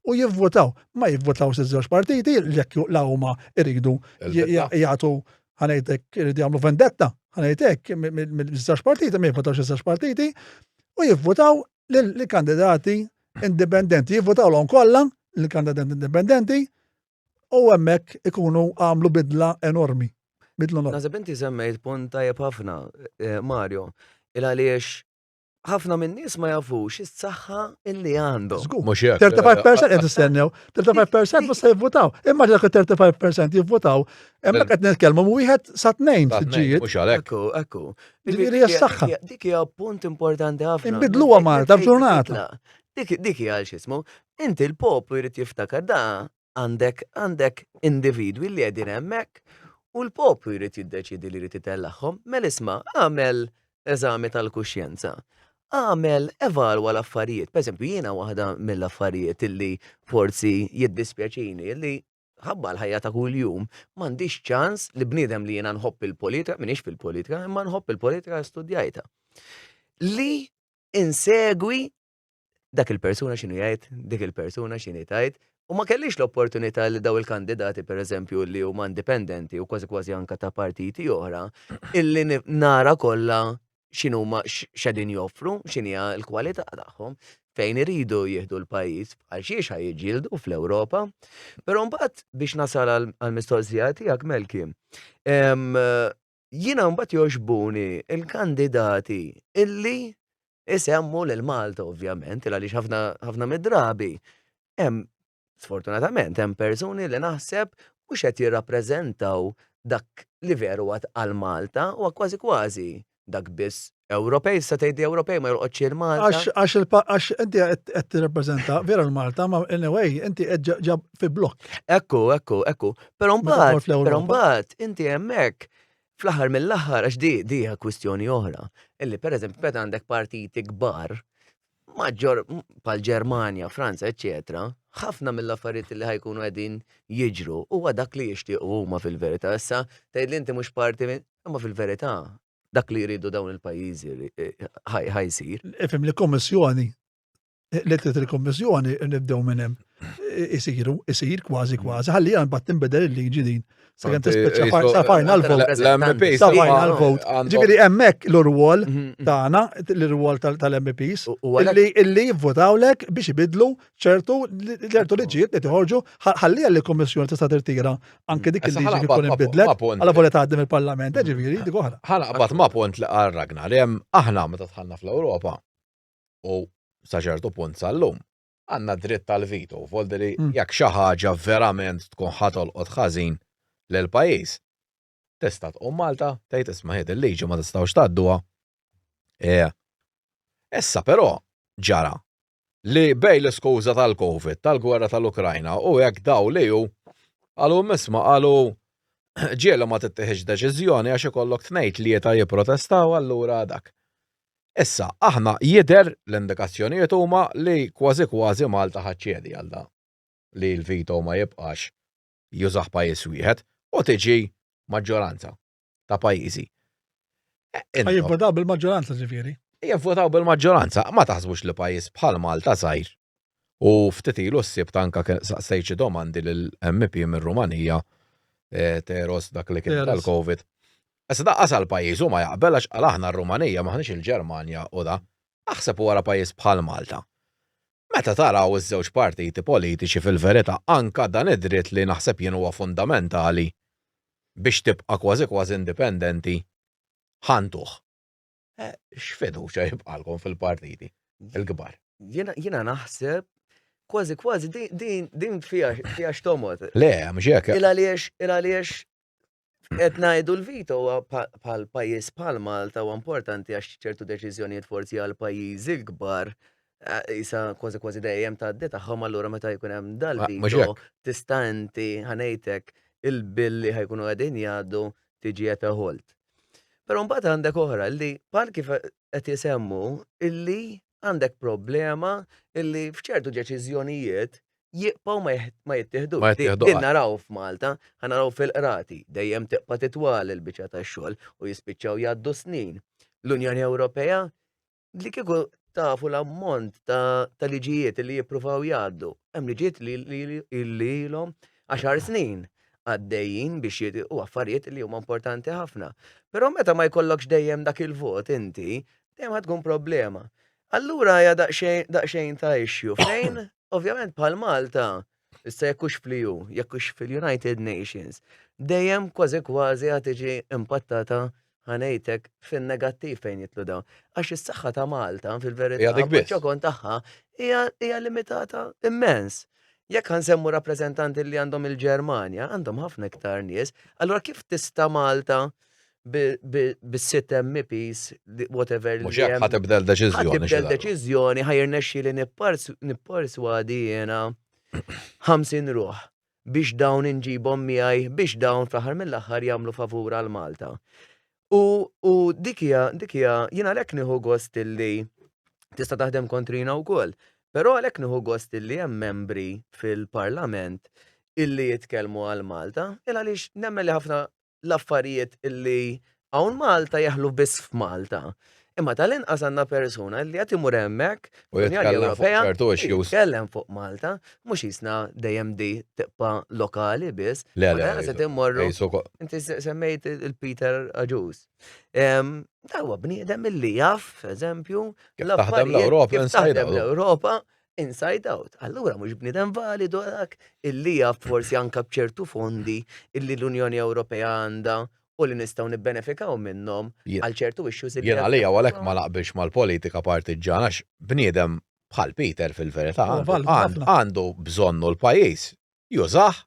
u jivvotaw. Ma jivvotawx iż-żewġ partiti li jekk huma iridu jagħtu ħanejtek irid jagħmlu vendetta, ħanejtek mill-żewġ partiti ma jivvotawx iż-żewġ partiti u jivvotaw lill-kandidati indipendenti, jivvotawlhom kollha l-kandidati indipendenti u hemmhekk ikunu għamlu bidla enormi. Bidla enormi. Naħseb inti semmejt punt tajjeb ħafna, Mario, il-għaliex ħafna minn nies ma jafux is-saħħa illi għandhom. Mhux hekk. 35% qed istennew, 35% mhux se jivvotaw. Imma dak 35% jivvotaw, hemmhekk qed nitkellmu wieħed sa tnejn fil-ġijiet. Mhux għalhekk. Ekku. Ġifieri hija s-saħħa. Dik hija punt importanti ħafna. Inbidluha Malta f'ġurnata. Dik hija għal x'ismu. Inti l-poplu jrid jiftakar da għandek individwi li qegħdin hemmhekk u l-poplu jrid jiddeċidi li jrid itellaħħom. Mela isma' għamel eżami tal-kuxjenza. Għamel evalwa l-affarijiet. Pereżempju jiena waħda mill-affarijiet illi forsi jiddispjaċini illi ħabba l-ħajja ta' kuljum m'għandix ċans li bniedem li jiena nħobb il-politika, m'iniex fil-politika, imma nħobb il-politika studjajta. Li insegwi dak il-persuna x'inhu jgħid, dik il-persuna x'inhi tgħid, u ma kellix l-opportunità li daw il-kandidati pereżempju li huma indipendenti u kważi anke ta' partiti oħra, illi nara kollha x'inhuma x'qegħdin joffru, x'inhi l-kwalità tagħhom, fejn iridu jieħdu l-pajjiż għal xiex ħajjiġġieldu fl-Ewropa. Però mbagħad biex nasal għall-mistoqsija tiegħek Melki, jiena mbagħad jogħġbuni il-kandidati illi isemmu lil Malta ovvjament, għaliex ħafna mid-drabi hemm sfortunatament hemm persuni li naħseb mhux qed jirrappreżentaw dak li veru għal Malta u kważi dak biss Ewropej, sa tgħidi Ewropej ma jolqodx il-Malta. Għax inti qed tirrappreżenta vera l-Malta, ma anyway inti qed ġab fi blokk. Ekku. Però mbagħad inti hemmhekk fl-aħħar mill-aħħar għax di hija kwistjoni oħra. Illi pereżempju meta għandek partiti kbar maġġor bħal-Ġermanja, Franza, eċetera, ħafna mill-affarijiet li ħajkunu qegħdin jiġru huwa dak li jixtiequ huma fil-verità. Issa tgħidli inti mhux parti imma fil-verità dak li jridu dawn il-pajjiżi ħajsir. Ifhem li kommissjoni il-kommissjoni nibdew minn hemm isir kważi ħalli mbagħad tinbedel il-liġi din. Sakemm tispeċċa sa final vote. Sa final vote. Ġifieri hemmhekk l-urwol tagħna, l-urwol tal-MPs illi jivvotawlek biex ibidlu ċertu liġijiet li toħorġu ħalli l-Kommissjoni tista' tirtira anke dik il-liġi kif tkun inbidlet għal voli tgħaddim il-Parlament, ġifieri dik oħra. Ħanaqbad ma' punt li qal Ragnar, hemm aħna meta dħalna fl-Ewropa u sa ċertu punt sal-lum għandna dritt tal-vito, volderi jekk xi ħaġa verament tkun ħatolqod ħażin l-pajjiż. Tista' tqum Malta, tgħid isma' ħed il-liġi ma tistgħux tgħadduha. Issa però ġara li bej l-iskuża tal-Covid, tal-gwerra tal-Ukrajna u hekk daw li hu qalu misma' qalu ġielu ma tittieħiġ deċiżjoni għax ikollok tnejn tlieta jipprotestaw allura dak. Issa aħna jidher l-indikazzjonijiet huma li kważi Malta ħaċċedi għal da li l-vito ma jibqax jużaħ pajjiż wieħed u tiġi maġġoranza ta' pajjiżi. Jivvotaw bil-maġġoranza ġifieri. Jivvotaw bil-maġġoranza, ma taħsbux li pajjiż bħal Malta żgħir. U ftit ilu ssibt anke saqsejt domandi lill-MP mir-Rumanija Teros dak li kien tal-Covid. Issa daqqas għal pajjiż u ma jaqbel għax qal aħna r-Rumanija maħniex il-Ġermanja u da aħseb wara pajjiż bħal Malta. Meta taraw iż-żewġ partiti politiċi fil-verità anka dan id-dritt li naħseb jien huwa fundamentali biex tibqa' kważi indipendenti ħantuh. X'fiduċja jibqalkom fil-partiti il-kbar. Jiena naħseb kważi din fiha x'tomot. Le, mhux hekk. Il-għaliex qed ngħidu l-vito huwa bħal pajjiż bħal Malta huwa importanti għax ċertu deċiżjonijiet forsi għal pajjiżi l-kbar isa kważi dejjem tgħaddi tagħhom allura meta jkun hemm dal-vito tista' inti ħanejtek il-billi ħajkunu qegħdin jgħaddu tiġi qed hold. Però mbagħad għandek oħra li bħal kif qed jisemmu illi għandek problema illi f'ċertu deċiżjonijiet jiqpaw ma jittieħdux. Ma jittieħdu Din qatt. naraw f'Malta, ħanaraw fil-qrati, dejjem tiqpa' titwal il-biċċa tax-xogħol u jispiċċaw jgħaddu snin. L-Unjoni Ewropea li kieku tafu l-ammont ta' liġijiet li jippruvaw jgħaddu. Hemm liġijiet li ilhom 10 snin għaddejjin biex jitiqu affarijiet li huma importanti ħafna. Però meta ma jkollokx dejjem dak il-vot inti, dejjem tkun problema. Allura hija daqsxejn ta' issue fejn, ovvjament bħal Malta, issa jekkux fl-EU, jekkux fil-United Nations, dejjem kważi ħad tiġi impattata ħanejtek fin-negattiv fejn jitlu dawn. Għax is-saħħa ta' Malta fil-verità Hija dik biss. ċokon tagħha hija limitata immens. Jekk ħansemmu rappreżentanti li għandhom il-Ġermanja, għandhom ħafna iktar nies, allura kif tista' Malta bis-sitt MPs, whatever Mhux hekk ħatibda l-deċiżjoni. ħatibda l-deċiżjoni ħajrnexxi li nipperswadi jiena 50 ruħ biex dawn inġibhom miegħi biex dawn fl-aħħar mill-aħħar jagħmlu favur għal Malta. U dikija jiena għalhekk nieħu gost illi tista' taħdem kontrina wkoll. Però għalhekk nieħu gost illi hemm membri fil-Parlament illi jitkellmu għal Malta, għaliex nemmen li ħafna l-affarijiet illi hawn Malta jaħlu biss f'Malta. Imma tal-inqas għandna persuna li qed imur hemmhekk U jitkellem fuq ċertu issues. jitkellem fuq Malta, mhux jisna dejjem di tiqpa lokali biss. Le, Se timmorru. Ejsu Inti semmejt il-Peter Aġus. Dawa bniedem illi jaf, eżempju, Kif taħdem l-Ewropa kif inside taħdem out. l-Ewropa inside out. Allura mhux bniedem validu dak illi jaf forsi anka bċertu fondi illi l-Unjoni Ewropea għandha u li nistgħu nibbenefikaw minnhom Jien- għal ċertu issues illi Jien qed għalija jaffettwaw. għalhekk ma naqbilx mal-politika partiġġana għax bniedem bħal Peter fil-verità Huwa valid ħafna. għandu bżonnu l-pajjiż jużah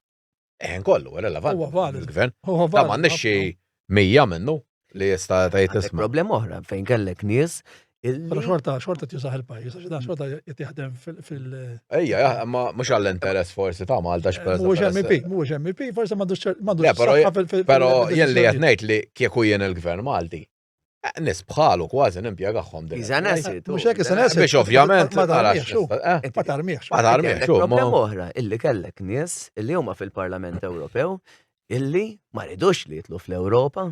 kollu relevanti. Huwa valid. Il-gvern. Huwa Ta' valid m'għandix ħafna. xi mija minnu li jista' tgħid Għandek isma'. problema oħra fejn kellek nies Però illi xorta tjużaħ il-pajjiż, għax dan xorta jitjaħdem fil- Ejja, ma mhux għall-interess forsi ta' Malta Mhuwiex MP, mhux MP, forsi m'għandux Le, però saħħa fil- Però jien li qed fil- ngħid li kieku jien il-gvern Malti. Nis bħalu kważi nimpjegahom din. Iżan esit. Mhux hekk issa nesit. Biex ovvjament Ma tara tarmiex, xu. Ma tarmiex. Ma tarmiex, Kellek xu, problema ma- oħra illi kellek nies illi huma fil-Parlament Ewropew illi ma ridux li jitlu fl-Ewropa.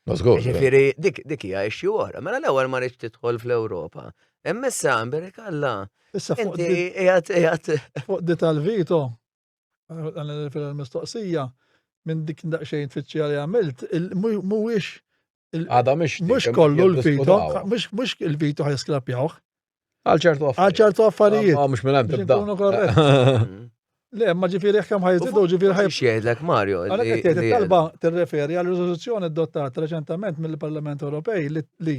Żgur. Ġifieri dik hija issue oħra. Mela l-ewwel ma rridx tidħol fl-Ewropa. Imma issa Amerika alla. Issa fuq Inti qiegħed di tal-vito, fil-mistoqsija, minn dik daqxejn tfittxija li għamilt, mhuwiex Għada mhix mhux kollu l-vito, mhux il-vito ħajsklapjawh, Għal ċertu għal ċertu affarijiet. Ma mhux minn hemm Biex tibda. nkunu korretti. Le, ma ġifieri jekk hemm ħajżidu, ġifieri ħaj. Xieħdlek Mario. Għalhekk qed tgħid talba tirreferi għal riżoluzzjoni adottata reċentament mill-Parlament Ewropej li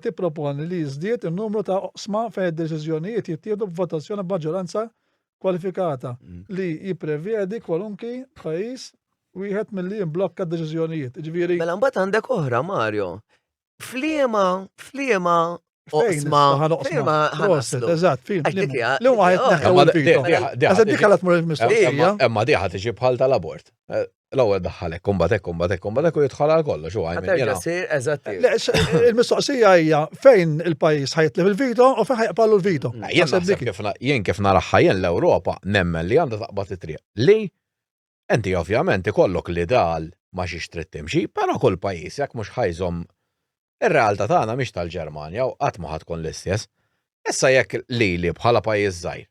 tipproponi li jiżdied in-numru ta' oqsma fejn id-deċiżjonijiet jittieħdu b'votazzjoni b'maġġoranza kwalifikata li jipprevjedi kwalunki pajjiż wieħed milli jimblokka d-deċiżjonijiet. Ġifieri Mela mbagħad għandek oħra Mario. Fliema fejn oqsma oqsma ħanaslu. eżatt, fin. Għax dik hija- Li huma ħajtneħħew il-vito. Għażed dik għalat mur il-mistoqsija. Emma diħa tiġi bħal tal-abort. L-ewwel daħħalek kumbatek u jidħol għal kollox u Ħaterġa' għajmin. sir eżatt. Le, il-mistoqsija hija fejn il-pajjiż ħajtlef il-vito u fejn ħajqbalu l-vito. Jien Naħseb dik. jien kif naraħħa jien l-Ewropa nemmen li għandha taqbad it-triq. Li enti ovvjament ikollok li dal ma xiex trid timxi, però kull pajjiż jekk mhux ħajżhom ir-realtà tagħna mhix tal-Ġermanja u qatt ma ħadkun l-istess. Issa jekk li bħala pajjiż żgħir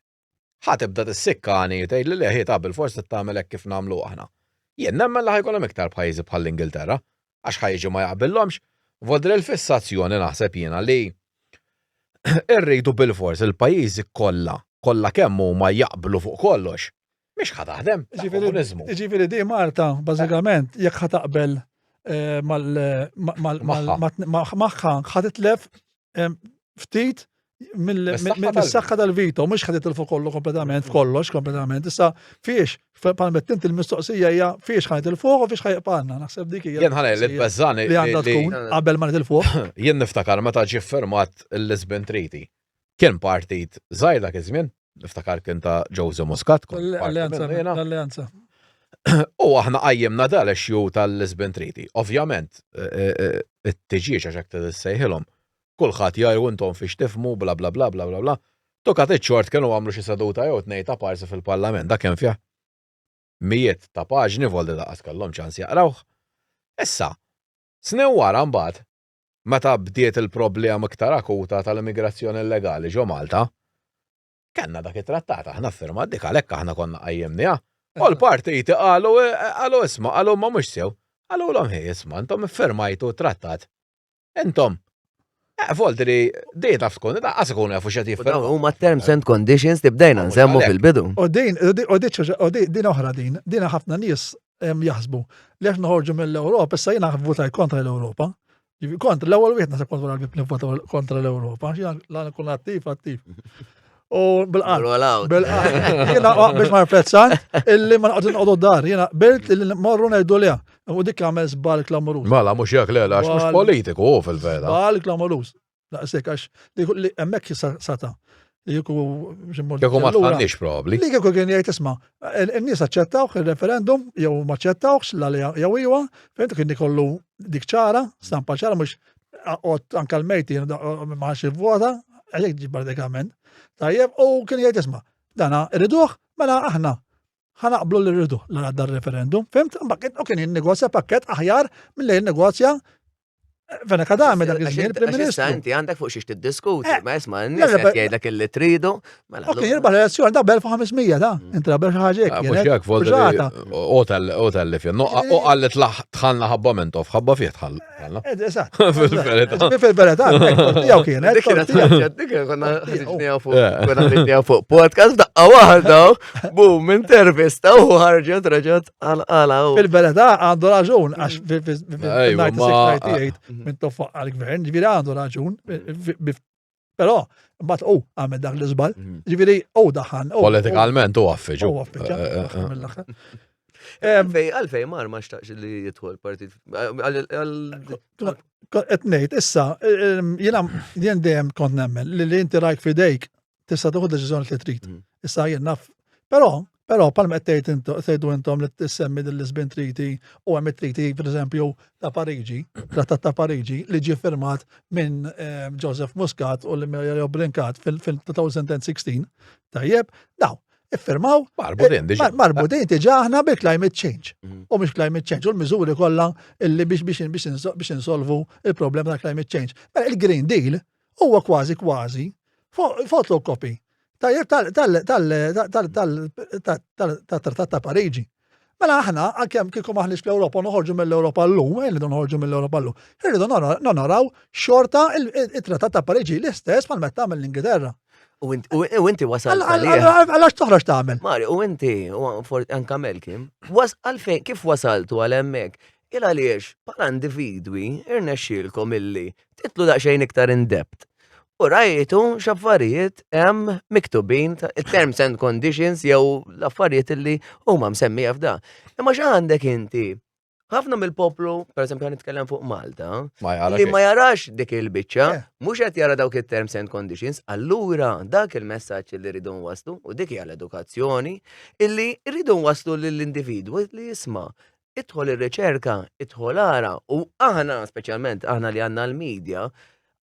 ħatibda tissikkani u tgħid li leħi bil forsi tagħmel hekk kif nagħmlu aħna. Jien nemmen li ħajkollhom iktar pajjiżi bħal Ingilterra għax ħajġu ma jaqbillhomx vodri l-fissazzjoni naħseb jiena li irridu bil-fors il-pajjiżi kollha kemm huma jaqblu fuq kollox. Mhix ħataħdem. Ġifieri di Marta, bażikament, jekk ħataqbel magħha ħatitlef ftit mill-saħħa tal-vito, mhux ħatitlfu kollu kompletament, f'kollox kompletament. Issa fiex, palmet inti l-mistoqsija hija fiex ħanitilfuh u fiex ħajqpanna. Naħseb dik hija Jien ħanel li tbeżżani li għandha tkun qabel ma nitilfuh. Jien niftakar meta ġie firmat il-Lisbon Treaty. Kien partit żgħir dak iż-żmien, niftakar kien ta' Jose Muscat. L-alleanza. U aħna qajjimna dal-ixju tal-Lisbon Treaty. Ovvjament, it-tiġiex għax hekk tissejħilhom. Kulħadd jgħidu intom fiex tifmu bla bla bla bla bla bla. Tukat iċ-ċort kienu għamlu xi seduta jew tnej ta' parsi fil-Parlament, dak kemm fih mijiet ta' paġni voldi daqqas kellhom ċans jaqrawh. Issa, snin wara mbagħad, meta bdiet il-problema iktar akuta tal-immigrazzjoni illegali ġo Malta, kellna dak it-trattat aħna firma dik għalhekk aħna konna qajjimniha. U l-partiti qalu isma' qalu ma mhux sew. Qalu l-hom isma' intom iffirmajtu trattat. Intom Voltri, dejta f'tkun, għas ikun jafu xed jiffirmaw. Huma terms and conditions tibdejna nsemmu fil-bidu. U din oħra din ħafna nies jaħsbu li għax noħorġu mill-Ewropa, issa jiena votaj kontra l-Ewropa. Kontra l-ewwel wieħed nasa kontra l-vota kontra l-Ewropa, jiena nkun attiv. U bil-qal. Jiena biex ma riflezzan, illi ma nqogħdu nqogħdu dar, jiena bilt illi morru ngħidu liha. U dik għamel żbal klamorus. Mela mhux jekk le għax mhux politiku fil-vera. Żbal klamorus. Daqshekk għax li hemmhekk sata. Kieku ma tħannix probabli. Li kieku kien jgħid isma' in-nies aċċettawh ir-referendum jew ma aċċettawx jew iwa, fejn kien ikollu dik ċara, stampa ċara mhux anke l-mejti ma ivvota, għalhekk ġib pratikament. Tajjeb, u kien jgħid isma' dana irriduh mela aħna ħanaqblu li rridu l referendum, fimt? U kien jinnegozja pakket aħjar mill-li jinnegozja Fena kadami dak iż-żmien Prim Ministru. Inti għandek fuq xiex tiddiskuti, ma isma' n-nies qed jgħidlek illi tridu. Kien jirbaħ l-elezzjoni da b'1500 da. Inti rabel xi ħaġa hekk. Mhux jekk volta hotel li fien. U qallet tħallna ħabba mentof, ħabba fih tħallna. Eżatt. Fil-verità. Fil-verità, tiegħu kienet. Konna ħridniha fuq podcast daqqa waħda, bum, intervista u ħarġet raġet għala. Fil-verità għandu raġun għax fil-96 minn tofaq għal-gvern, ġiviri għandu raġun, pero, bat għamed dak l-izbal, ġiviri daħan. Politikalment għaffiġu. Għalfej mar ma xtaqx li jidħol partit. Etnejt, issa, jien dejjem kont nemmen li inti rajk fidejk tista' tieħu deċiżjoni li trid. Issa jien naf. Però palma tgħidu intom li tissemmi dil-Lisbon Treaty u hemm it-treaty pereżempju ta' Pariġi, Trattat ta' Pariġi li ġie firmat minn Joseph Muscat u Leo Brincat fil-2016. Tajjeb, daw, iffirmaw marbutin diġà aħna bil-climate change. U mhux climate change, u l-miżuri kollha illi biex insolvu il-problema ta' climate change. Mela il-Green Deal huwa kważi fotokopi tajjeb tal-Trattat ta' Pariġi. Mela aħna, għalkemm kieku maħniex fl-Ewropa noħorġu mill-Ewropa llum, irridu noħorġu mill-Ewropa llum, irridu naraw xorta il-Trattat ta' Pariġi l-istess bħal meta tagħmel l-Ingilterra. U inti wasalt għalax toħroġ tagħmel. Mari, u inti, anka Melkim, kif wasaltu għal hemmhekk? Il għaliex bħala individwi irnexxielkom illi titlu daqsxejn iktar in-depth. U rajtu x'affarijiet hemm miktubin terms and conditions jew l-affarijiet illi huma msemmija f'da. Imma x'għandek inti? Ħafna mill-poplu, pereżempju nitkellem fuq Malta, li ma jarax dik il-biċċa, mhux qed jara dawk it-terms and conditions, allura dak il-messaġġ li rridu nwasslu u dik hija l-edukazzjoni illi rridu nwasslu lill-individwu li jisma' idħol ir-riċerka, idħol ara u aħna speċjalment aħna li għandna l-medja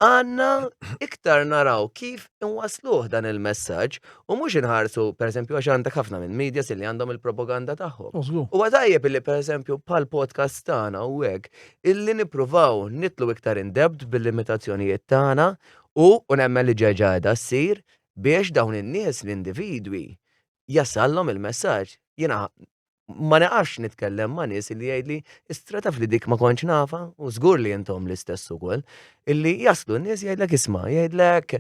għanna iktar naraw kif nwasluh dan il-messaġġ u mhux inħarsu pereżempju għax għandek ħafna minn medias li għandhom il-propaganda tagħhom. U għadajjeb illi pereżempju bħal podcast tagħna u hekk illi nippruvaw nitlu iktar in-depth bil-limitazzjonijiet tagħna u nemmen li ġeġada ssir biex dawn in-nies l-individwi jasallhom il-messaġġ. Jiena ma naqax nitkellem ma' nies li jgħidli istrataf li dik ma kontx nafa u żgur li intom l-istess ukoll illi jaslu n-nies jgħidlek isma' jgħidlek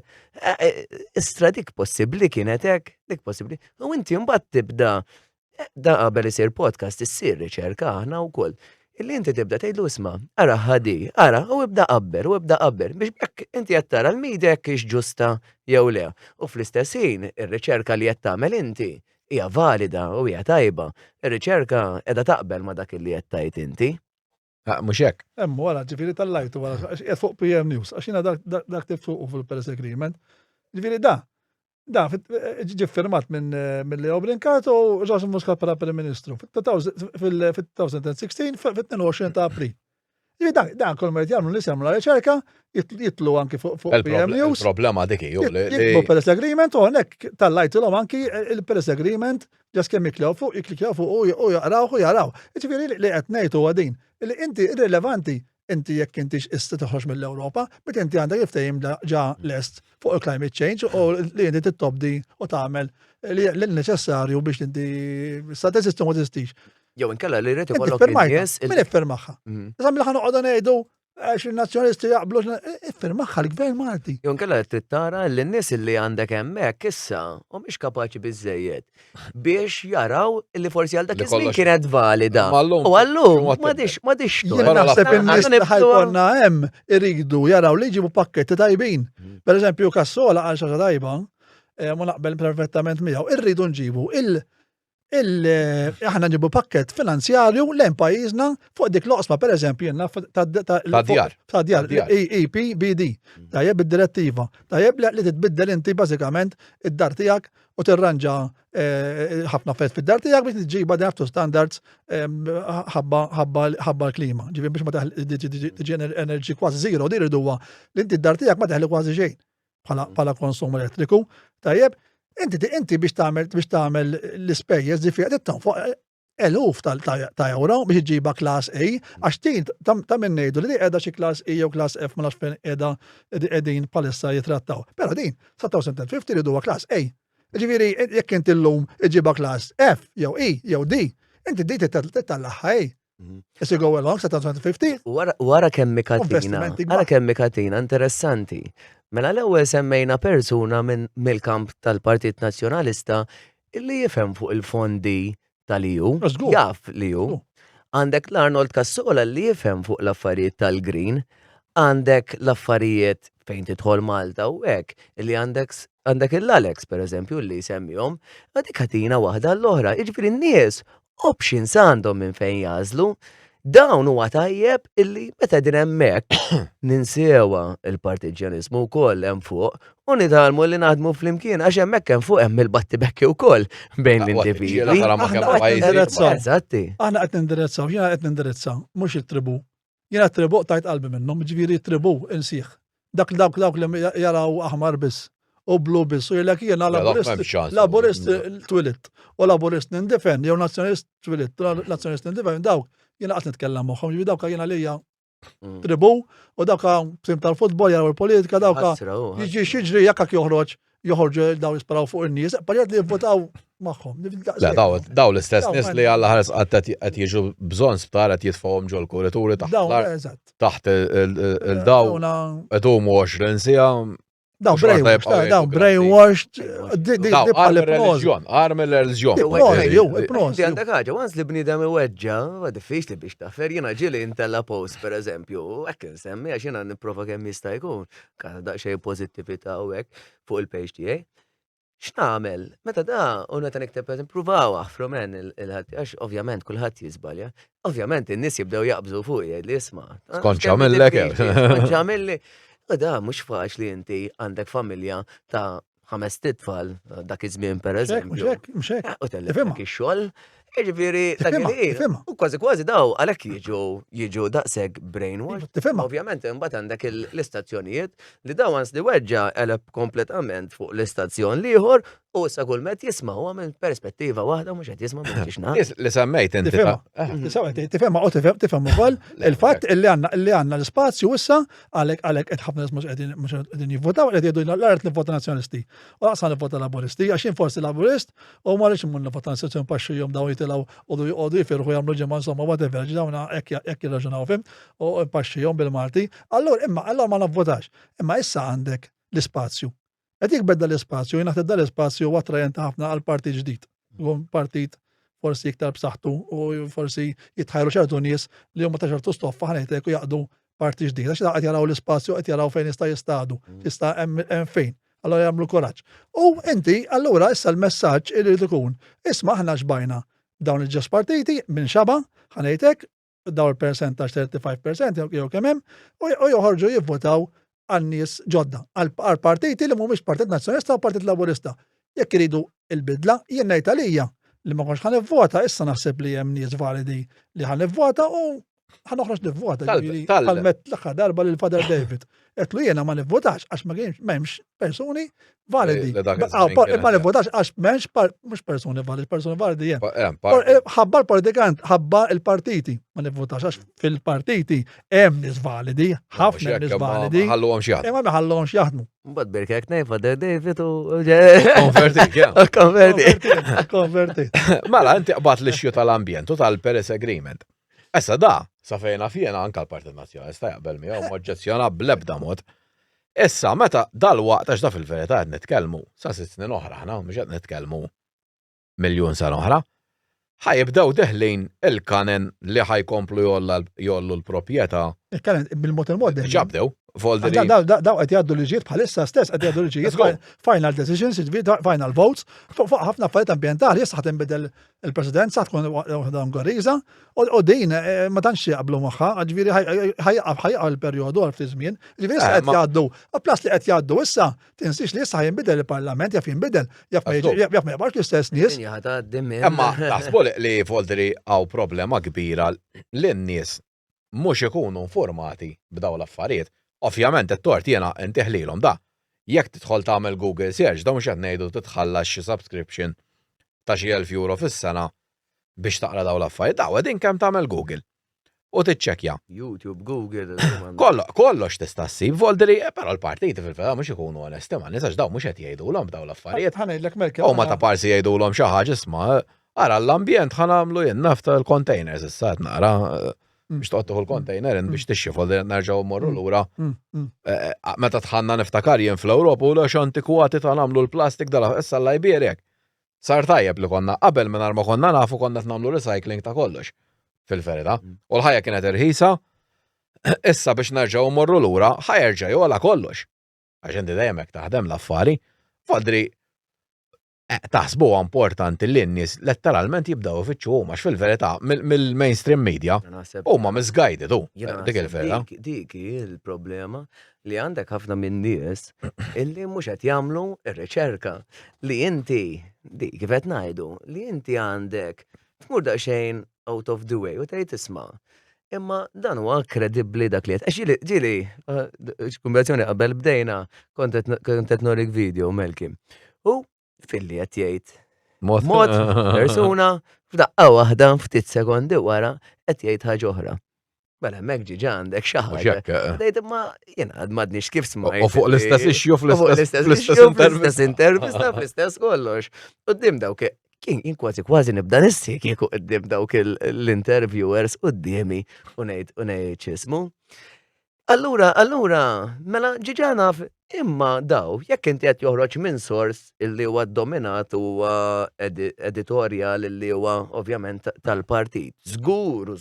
istra dik possibbli kienet hekk, dik possibbli. U inti mbagħad tibda da qabel isir podcast issir riċerka aħna wkoll. Illi inti tibda tgħidlu isma' ara ħadi, ara u ibda qabber biex bekk inti qed tara l-midja jekk hix ġusta jew le. U fl-istess ħin ir-riċerka li qed tagħmel inti hija valida u hija tajba. Ir-riċerka qiegħda taqbel ma' dak li qed tgħid inti. Mhux hekk. Hemm wara ġifieri tal-lajtu wara qed fuq PM News għax jiena dak tiftuqu fil-Paris Agreement. Ġifieri da ġie firmat minn Leo Brincat u Joseph Muscat bħala Prim Ministru fil-2016 fit-22 ta' April. Dan kol ma jagħmlu nies jagħmlu riċerka, jitlu anki fuq PM News. Il-problema dik hi Jikbu Paris Agreement u hekk tal-lajtilhom anki il-Paris Agreement ġas kemm jiklew fuq u jaraw. Ġifieri li qed ngħid huwa din li inti irrilevanti inti jekk intix issa toħroġ mill-Ewropa, meta inti għandek jiftehim ġa lest fuq il-climate change u li inti tittobdi u tagħmel l-neċessarju biex inti sa teżisti ma teżistix. Jew inkella li rrid Inti ikollok in-nies min iffirmaħħa. Iżda mill noqogħdu ngħidu għax il-nazzjonisti jaqblu iffirmaħħa l-Gvern Malti. jew inkella trid tara li n-nies li għandek hemmhekk issa mhumiex kapaċi biżejjed biex jaraw li forsi għal dak iż-żmien kienet valida. U allum m'għadix Jien naħseb in-nies li ħajkonna hemm iridu jaraw li jġibu pakketti tajbin. Pereżempju Kassola għal xi tajba, ma naqbel perfettament miegħu, irridu nġibu aħna nġibu pakket finanzjarju lejn pajjiżna fuq dik l-oqsma pereżempju jenna ta' djar EPBD. Tajjeb id-direttiva. Tajjeb li titbiddel inti bażikament id-dar tiegħek u tirranġa ħafna fett fid-dar tiegħek biex tiġiba after standards ħabba l-klima. Ġifieri biex ma tiġi enerġi kważi zero dir huwa li inti d-dar tiegħek ma teħli kważi xejn bħala konsum elettriku. Tajjeb, inti biex tagħmel l-ispejjeż ġifieri tittan fuq eluf ta' euro biex iġiba class A, għax tin ta' minn ngħidu li qiegħda xi class E jew class F ma nafx fejn qiegħda qegħdin bħalissa jitrattaw. Però din sa 2050 ridu class A. Ġifieri jekk inti llum iġiba class F jew E jew D, inti di titallaqha A. As you go along sa 2050. Wara kemm katina interessanti. Mela l-ewwel semmejna persuna mill-kamp tal-Partit Nazzjonalista illi jifhem fuq il-fondi tal-EU, jaf li hu. Għandek l-Arnold Kassola li jifhem fuq l-affarijiet tal-Green, għandek l-affarijiet fejn tidħol Malta u hekk, illi għandek il-Alex pereżempju li jsemmihom, għadik katina waħda l-oħra, jiġifieri n-nies options għandhom minn fejn jażlu. Dawn huwa tajjeb illi meta din hemmhekk ninsewa il-partiġjanizmu wkoll hemm fuq u nitalmu li naħdmu flimkien għax hemmhekk hemm fuq hemm il-battibekki wkoll bejn l-individwi. Eżatti. Aħna qed nindirizzaw, jiena qed nindirizza, mhux it-tribu. Jiena t-tribu tajt qalbi minnhom, ġifieri t-tribu insih. Dawk li jaraw aħmar biss u blu biss u jgħidlek jiena laburist twilit u laburist nindifen jew nazzjonist twilit, nazzjonist nindifen dawk. Jena għat nitkellem moħħom, ġivi dawka jena lija tribu, u dawka sim tal-futbol, jaraw il-politika, dawka jiġi xieġri jakkak joħorġu daw jisparaw fuq il-nies, parjat li jivvotaw maħħom. Daw l-istess nis li għalla ħares għat jiġu bżon sptar għat jitfawom ġol kurituri taħt il-daw għedumu 20 sija. Daw brainwashed, arme l-reġjon. Di għandek ħaġa, għans li bnidem iweġġa, diffiċ li biex taħfer, jena ġili intella post, per eżempju, għek nsemmi, għax jena niprofa kemm jista' jkun, kada daqxej pozittivita u għek fuq il-page tiegħi. X'nagħmel? Meta da, uneta nikteb nippruvaw aħfromen il-ħadd, għax ovvjament kulħadd jiżbalja. Ovvjament in-nies jibdew jaqbżu fuq jgħid li isma'. Skonċ Da, mux faċ li inti għandek familja ta' 5 titfal dak iż-żmien pereżempju. Mxek. U tellek ix-xogħol, jiġifieri u kważi daw għalhekk jiġu daqshekk brainwash. Ovvjament imbagħad għandek l-istazzjonijiet li daw għans li weġġa qeleb kompletament fuq l-istazzjon ieħor u issa kull met jisma' minn perspettiva waħda mhux qed jisma' biex nagħmel. Li semmejt inti. Tifhem ukoll il-fatt illi għandna l-ispazju issa għalhekk qed ħafna nies mhux qegħdin jivvotaw qed jgħidu l-art nivvota nazzjonalisti. U laqsa nivvota laburisti għax jien forsi laburist u ma rridx immur nivvota nazzjonalisti mpaxxihom dawn jitilgħu u jqogħdu jifirħu jagħmlu ġimgħa insomma whatever dawna hekk jirraġunaw fim u mpaxxihom bil-Malti. Allura ma nivvotax. Imma issa għandek l-ispazju. Qed jikbedda l-ispazju, jien naħseb l-ispazju huwa attrajenti ħafna għal partit ġdid. Partit forsi iktar b'saħħtu u forsi jitħajru ċertu nies li huma ta' ċertu stoffa ħanejtek u jaqdu parti ġdid. Għax qed jaraw l-ispazju, qed jaraw fejn jista' jistadu, jista' hemm fejn. Allora jagħmlu kuraġġ. U inti allura issa l-messaġġ irid ikun isma' aħna xbajna dawn il-ġes partiti minn xaba ħanejtek daw il-percentaġġ 35% jew kemm hemm u joħorġu jivvotaw għan-nies ġodda, għal-partiti li mhumiex Partit Nazzjonalista u Partit Laburista. Jekk iridu il-bidla, jien ngħid għalija li ma konx ħanivvota, issa naħseb li hemm nies validi li ħanivvota u ħanoħroġ nivvota. Tal-met l-aħħar darba lil Father David. Qedlu jiena ma nivvotax għax m'hemmx persuni validi. Ma nivvotax għax m'hemmx mhux persuni validi, persuni validi jien. Ħabba l-politikant, ħabba l-partiti. Ma nivvotax għax fil-partiti hemm nies validi, ħafna nies validi. ħalluhom xi jaħdmu. Imma ma ħalluhomx jaħdmu. Mbagħad birkek nej Father David u Konvertit. Mela, inti qbad l-ixju tal-ambjent u tal-Paris Agreement. Issa da, sa fejna fjena anka l-Partit Nazzjonalista jaqbel miegħu moġġezzjona bl-ebda mod. Issa meta dal-waqt għax da fil-verità qed nitkellmu sa 6 snin oħra ħna mhux qed nitkellmu miljun sena oħra. Ħajibdew deħlin il-kanen li ħajkomplu jollu l-proprjetà. Il-kanen bil-mod ġabdew. Volderi. Daw qed jgħaddu liġijiet bħalissa stess qed jgħaddu liġijiet final decisions, final votes, fuq ħafna affarijiet ambjentali issa ħadd inbidel il-President sa tkun waħda Ungariża u din ma tantx jaqblu magħha, ġifieri ħajqa l-perjodu għal ftit żmien, ġifieri issa qed jgħaddu, plas li qed jgħaddu issa tinsix li issa ħinbidel il-Parlament jaf jinbidel, jaf ma jibqax l-istess nies. Imma taħsbu li Volderi hawn problema kbira lin-nies mhux ikunu informati b'dawn l-affarijiet. Ovvjament, it-tort jena intiħlilhom da. Jekk tidħol tagħmel Google search, da mhux qed ngħidu titħallas xi subscription ta' xi €1000 fis-sena biex taqra dawn l-affarijiet, daw qegħdin kemm tagħmel Google. U tiċċekkja. YouTube, Google. Kollox tista' ssib Volderi, però l-partiti fil-feda mhux ikunu onesti ma' nies għax dawn mhux qed jgħidulhom dawn l-affarijiet. Ħanejdlek Merkel. U ma ta' parsi jgħidulhom xi ħaġa isma' ara l-ambjent ħanamlu jien nafta l-containers issa qed nara biex toqtuħu l-container biex tixxi Volderi nerġgħu mmorru lura. Meta tħanna niftakar jien fl-Ewropa u l-għax antikwati ta' nagħmlu l-plastik dal issa l-Liberek. Sar tajjeb li konna qabel mingħajr ma konna nafu konna qed nagħmlu recycling ta' kollox fil-verità. U l-ħajja kienet irħisa, issa biex nerġgħu mmorru lura ħajerġa' jola kollox. Għax inti dejjem hekk taħdem l-affari. Volderi taħsbu importanti li n-nies letteralment jibdaw ifittxu huma fil-verità mill-mainstream media huma misguided dik il-vera. Dik il-problema li għandek ħafna minn nies illi mhux qed jagħmlu r-riċerka li inti dik kif qed ngħidu li inti għandek tmur daqsxejn out of the way u tgħid isma' imma dan huwa kredibbli dak li qed. Ġieli kombinazzjoni qabel bdejna kont qed norik video Melkim. U fil-li qed jgħid mod persuna f'daqqa waħda ftit sekondi wara qed jgħid ħaġa oħra. Mela hemmhekk ġiġa għandek xi ħaġa. Tgħid imma jiena m'għadniex kif smajt. U fuq l-istess issue fl-istess intervista fl-istess kollox. Quddiem dawk kien kważi nibda nissi kieku qudiem dawk l-interviewers quddiemi u ngħid x'ismu. Allura, mela ġiġa naf imma daw, jekk inti qed joħroġ minn sors illi huwa dominat huwa editorial illi huwa ovvjament tal-partit. Żgur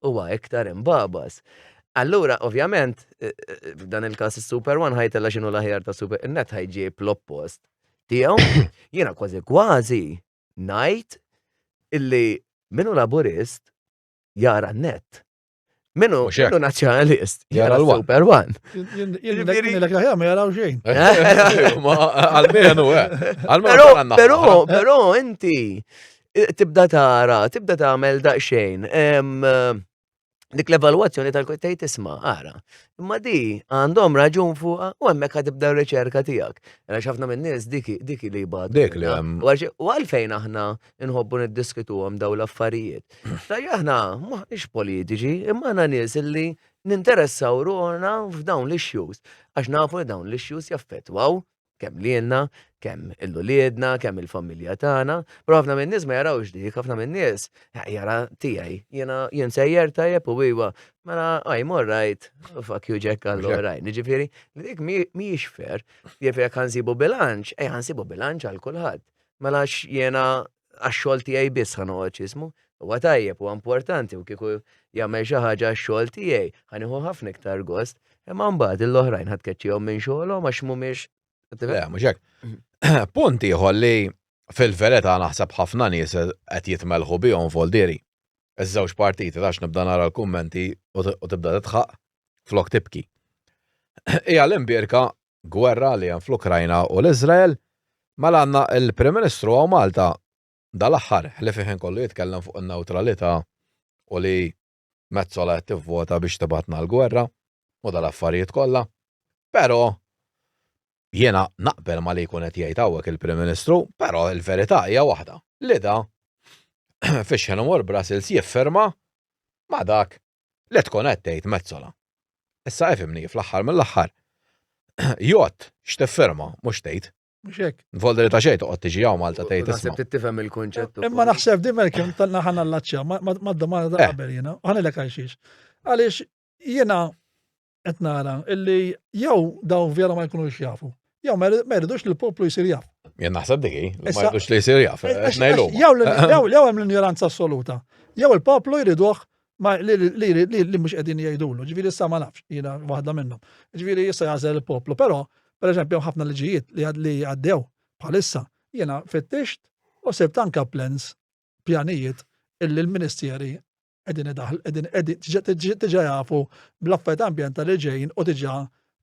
huwa iktar imbabas. Allura, ovvjament, f'dan il-każ is-Super One ħajtella x'inhu l-aħjar ta' Super Net ħajġieb l-oppost tiegħu. Jiena kważi ngħid illi minnu laburist jara n-net. Minnu nazzjonalist jara Super One. Jien ma jaraw xejn. Però inti tibda tagħmel daqsxejn. Dik l-evalwazzjoni tal-kottajt tisma' ara. Imma di għandhom raġun fuqha u hemmhekk ħatibda r-riċerka tiegħek. Xafna minn nies dik li jbad. Dik li hemm. U għalfejn aħna nħobbu niddiskutuhom daw l-affarijiet. Aħna mhux politiċi, imma għandna nies illi ninteressaw ruħna f'dawn l-issues. Għax nafu li dawn l-issues jaffettwaw kemm lielna, kemm il-uliedna, kemm il-familja tagħna, però ħafna minn nies ma jarawx dik, ħafna minn nies jara tiegħi, jien sejjer tajjeb u iwa, mela I'm all right, fuck you Jack all right. Niġifieri, dik mhijiex fair, jiġifieri jekk ħansibu bilanċ, ħansibu bilanċ għal kulħadd. Mela jiena għax-xogħol tiegħi biss ħanoqgħod x'ismu, huwa tajjeb huwa importanti u kieku jagħmel xi ħaġa għax-xogħol tiegħi ħanieħu ħafna iktar gost, imma mbagħad l-oħrajn ħadkeċċihom minn xogħolhom għax mhumiex. Le, mhux hekk. Punt ieħor li fil-verità naħseb ħafna nies qed jitmelħu bihom Volderi. Iż-żewġ partiti għax nibda nara l-kummenti u tibda titħaq flok tibki. Hija l-imbierka gwerra li hemm fl-Ukrajna u l-Iżrael mela għandna il-Prim Ministru għaw Malta dal-aħħar ħlif kollu jitkellem fuq in-newtralità u li Mezzola qed tivvota biex tibatna l-gwerra u dal-affarijiet kollha. Però jiena naqbel ma li jkun qed jgħid hawnhekk il-Prim Ministru, però l-verità hija waħda. Li da fix Mor Brussels jifferma ma dak li tkun qed tgħid Mezzola. Issa efimni fl-aħħar mill-aħħar. Jgħod x'tifferma mhux tgħid. Mhux hekk. Voldri ta' xejn toqgħod tiġi hawn Malta tgħid Naħseb isma'. tittifhem il-kunċett. Imma naħseb dimel kien tanna ħana l-laċċja, ma d-domanda ta' qabel jiena, u ħanilek għalxiex. Għaliex jiena qed nara illi jew daw vera ma jkunux jafu, jew ma jridux li l-poplu jsir jaf. Jien naħseb dik ma Issa- jridux li jsir jaf. Ngħidlu. Jew hemm l-ignoranza assoluta, jew il-poplu jriduh ma li mhux qegħdin jgħidulu, ġifieri issa ma nafx, jiena waħda minnhom. Ġifieri issa jażel il-poplu, però pereżempju ħafna liġijiet li għaddew bħalissa jiena fittixt u sibt anke plans pjanijiet illi l-ministeri qegħdin tiġa jafu bl-affarijiet ambjentali ġejjin u tiġa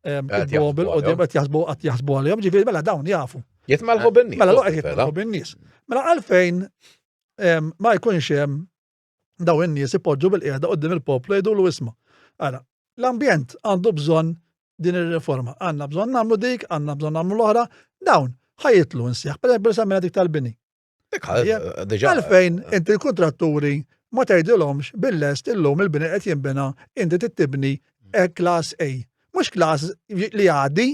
id-dobil u qed jaħsbu għalihom, ġifieri mela dawn jafu. Jitmalħu bin-nies. Mela loqgħet jitmalħu bin-nies. Mela għalfejn ma jkunx hemm daw in-nies ipoġġu bil-qiegħda qudiem il-poplu jgħidulu isma'. Ara, l-ambjent għandu bżonn din ir-riforma. Għandna bżonn nagħmlu dik, għandna bżonn nagħmlu l-oħra, dawn ħajitlu nsieħ, pereżempju semmejna dik tal-bini. Għalfejn inti l-kontratturi ma tgħidilhomx bil-lest illum il-bini qed jinbena inti tittibni class A. Mhux class li għaddi,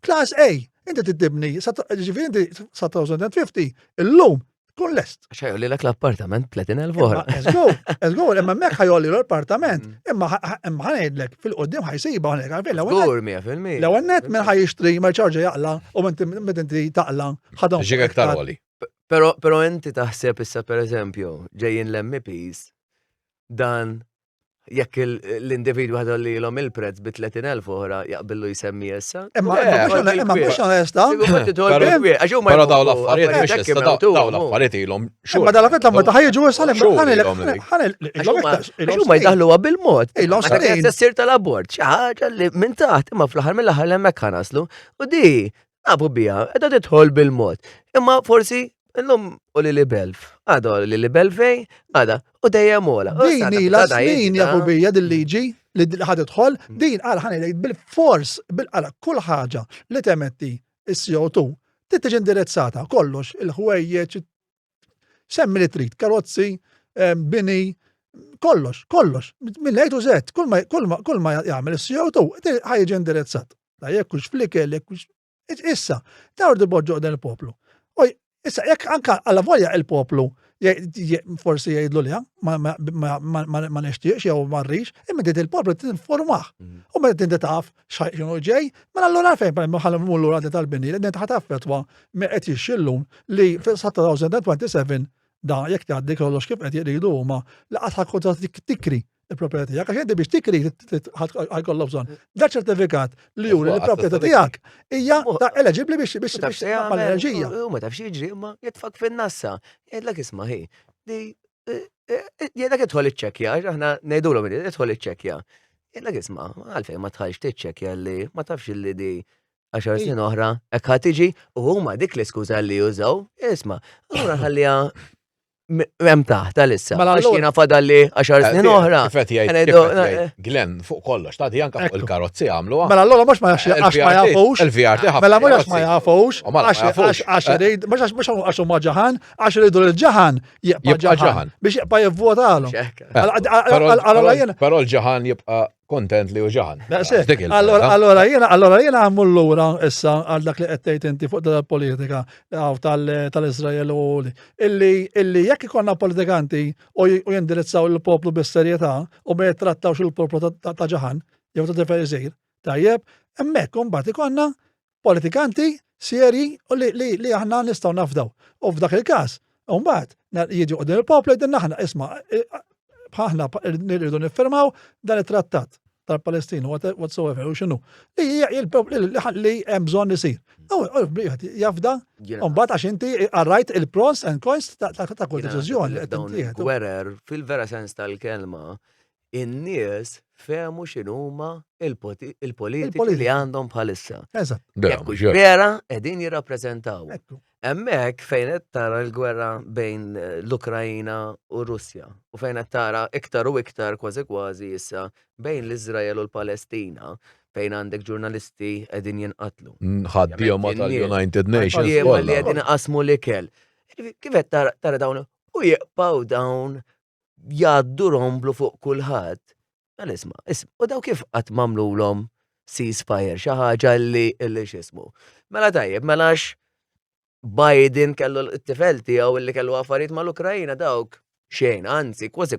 class A. Inti tittibni ġifieri inti sa 2050 illum tkun lest. Xajju li l-appartament 30,000 oħra. Eżgur, imma mek ħajolli l-appartament, imma ħanejdlek fil-qoddim ħajsiba ħanek għalfejn Żgur 100%. l-ewwel net minn ħajixtri ma ċarġa jaqla u meta inti taqla ħadhom. Ġik aktar għoli. Pero inti taħseb issa pereżempju ġejjin l-MPs dan jekk l-individwu ħadu li l-om il-prezz bi 30,000 oħra jaqbillu jisemmi issa. Imma mhux onesta. Però daw l-affarijiet biex issa daw l-affarijiet ilhom xhur. Imma dal-waqt lamma ta' ħajġu salem Għaxu ma jdaħluha bil-mod. Ilhom Ma dak snin. s-sir tal-abort, xi ħaġa li minn taħt imma fl-aħħar mill-aħħar l-hemmhekk ħanaslu u di nabu biha qiegħda tidħol bil-mod. Imma forsi illum u li belf. Għada u li belfej, għada u dejjem ola. Dini la snin jafu bija dil-liġi li ħadidħol, din għal ħanilek bil-fors, bil-għala kull ħaġa li temetti is-CO2 tittiġi indirizzata kollox il-ħwejjeġ semmi li trid, karozzi, bini, kollox, mill-lejt u zet, kull ma jgħamil is-CO2 ħajġi indirizzat. Da jekkux flikel, jekkux issa, dawr diboġġu għdan il-poplu. Issa, jekk anka għalla volja il-poplu forsi jgħidlu li ma nixtieqx jew ma rrix, imma dit il-poplu tinformaħ. U meta tinti taf x'inhu ġej, mela allura fejn bħal ħallu mmullu radi tal-bini li inti ħataffetwa me qed jixxillum li fis-2027 da jekk tgħaddi kollox kif qed jridu huma laqas ħakku tikri il-proprjetà tiegħek għax inti biex tikri ħajkollok bżonn. Da ċertifikat li juri li l-proprjetà tiegħek hija eligibbli biex tagħmel enerġija. U ma tafx jiġri imma jitfak fin-nassa. Jgħidlek isma' ħi. Jgħidlek idħol iċċekkja, aħna ngħidulhom idħol iċċekkja. Jgħidlek isma' għalfejn ma tħallx tiċċekkja li ma tafx li di 10 snin oħra hekk ħadd tiġi u huma dik l-iskuża li jużaw. Isma' allura ħallija Mem taħt tal-issa. Għax jiena fadalli 10 snin oħra. Kifet jgħid Glenn fuq kollox, tagħti anke fuq il-karozzi għamluha. Mela allura mhux ma jafux. Il-VRT Mela mhux ma jafux. Għax irid mhux għax huma ġaħan, għax iridu l-ġaħan jibqa' ġaħan biex jibqa' jivvotalhom. Però l-ġaħan jibqa' kontent li u ġaħan. Allora jiena għammur lura issa għal dak li qed tgħid inti fuq tal-politika tal-Iżrael u illi jekk ikonna politikanti u jindirizzaw il-poplu bis-serjetà u ma jittrattawx il-poplu ta' ġaħan jew ta' tefer iżgħir, tajjeb, hemmhekk imbagħad ikonna politikanti serji u li aħna nistgħu nafdaw. U f'dak il-każ, mbagħad jiġu qudiem il-poplu jgħidilna aħna isma' aħna nirridu niffirmaw dan it-trattat tal-Palestina whatsoever u x'inhu li hemm bżonn isir. Jafda, mbagħad għax inti għarrajt il-pros and cons ta' kull deċiżjoni li qed tieħed. Gwerer fil-vera sens tal-kelma in-nies fehmu x'inhuma il-politiki li għandhom bħalissa. Eżatt. Jekk vera qegħdin jirrappreżentaw. Emmek fejn qed tara l-gwerra bejn l-Ukrajina u Russja. U fejn qed tara iktar u iktar kważi issa bejn l-Iżrael u l-Palestina fejn għandek ġurnalisti qegħdin jinqatlu. Ħaddiema tal-United Nations Jiema li kollha. qegħdin qasmu l-ikel. Kif qed tara dawn u jibqgħu dawn jgħaddu romblu fuq kulħadd. Mela isma', u daw kif qatt mamlulhom ceasefire xi ħaġa li x'ismu. Mela tajjeb, melax Biden kellu l-tifel tiegħu illi kellu affarijiet mal-Ukrajina dawk xejn, anzi kważi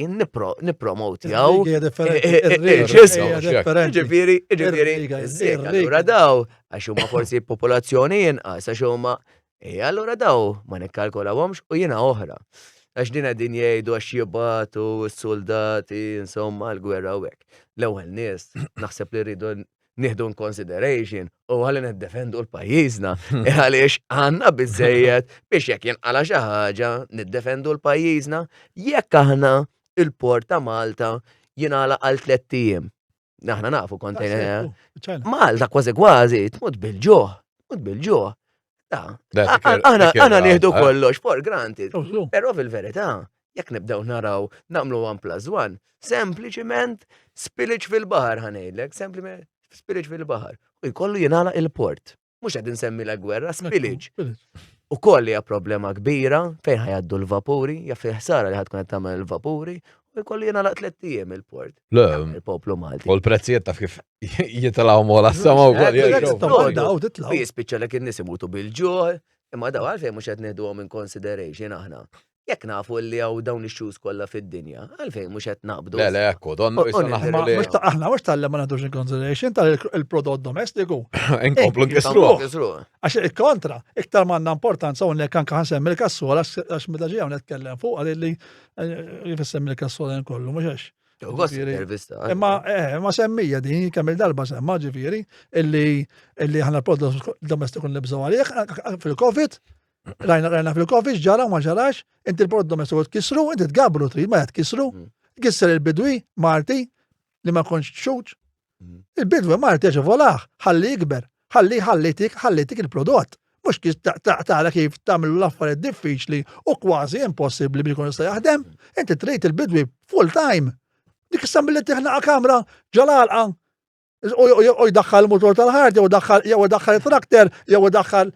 nippromotjaw. Ġifieri, allura daw għax huma forsi popolazzjoni jinqas għax huma allura daw ma nikkalkulawhomx u jiena oħra. Għax din qegħdin jgħidu għax jibgħatu s-soldati insomma l-gwerra u hekk. L-ewwel nies naħseb li rridu nieħdu in consideration u ħalli niddefendu l-pajjiżna għaliex għandna biżejjed biex jekk jinqala xi ħaġa niddefendu l-pajjiżna jekk aħna il-port ta' Malta jingħalaq għal 3 ijiem. Aħna nafu kontejner. Malta kważi tmut bil-ġuħ. Aħna nieħdu kollox for granted. Però fil-verità jekk nibdew naraw nagħmlu 1+1, sempliċiment spillage fil-baħar ħanejdlek, sempliċement spillage fil-baħar. U jkollu jingħalaq il-port. Mhux qed insemmi l-gwerra, spillage. U kolli hija problema kbira fejn ħajaddu l-vapuri, jaffi ħsara li ħadkun qed tagħmel il-vapuri, u jkollu jingħalaq 3 ijiem il-port. Il-poplu Malti. U l-prezzijiet taf kif jitilgħu mola s-sama wkoll. U jispiċċa lek in-nies imutu bil-ġuħ, imma daw għalfejn mhux qed nieħduhom in consideration aħna. Jekk nafu li hawn dawn ix-xus kollha fid-dinja, għalfejn mhux qed naqbdu. Le, ekku, donnu issa naħdmu li. Aħna mhux tal-li ma nagħtux in consideration tal-prodott domestiku. Inkomplu nkisruh. Għax il-kontra, iktar manna importanza hawnhekk anke ħansemmi l-kassola għax meta ġej hawn nitkellem fuq għalli jifissemmi l-kassola kollu mhux hekk. Imma semmija din kemm il-darba semma ġifieri illi ħana l-prodott domestiku nibżgħu għalih fil-Covid. Rajna fil-Covid ġara ma ġarax, inti l-prodott domestiku tkissru, inti tgabru trid ma tkissru. Kisser il-bidwi Marti li ma konx txuċ. Il-bidwi Marti ġevolaħ, ħalli jikber, ħallitik il-prodott. Mhux kif tara kif tagħmlu l-affarijiet diffiċli u kważi impossibbli biex ikun jista' jaħdem. Inti trid il-bidwi full time. Dik issa milli tiħnaqa kamra ġalalqa. U jdaħħal il-motor tal-ħart, jew daħħal il-trakter, jew daħħal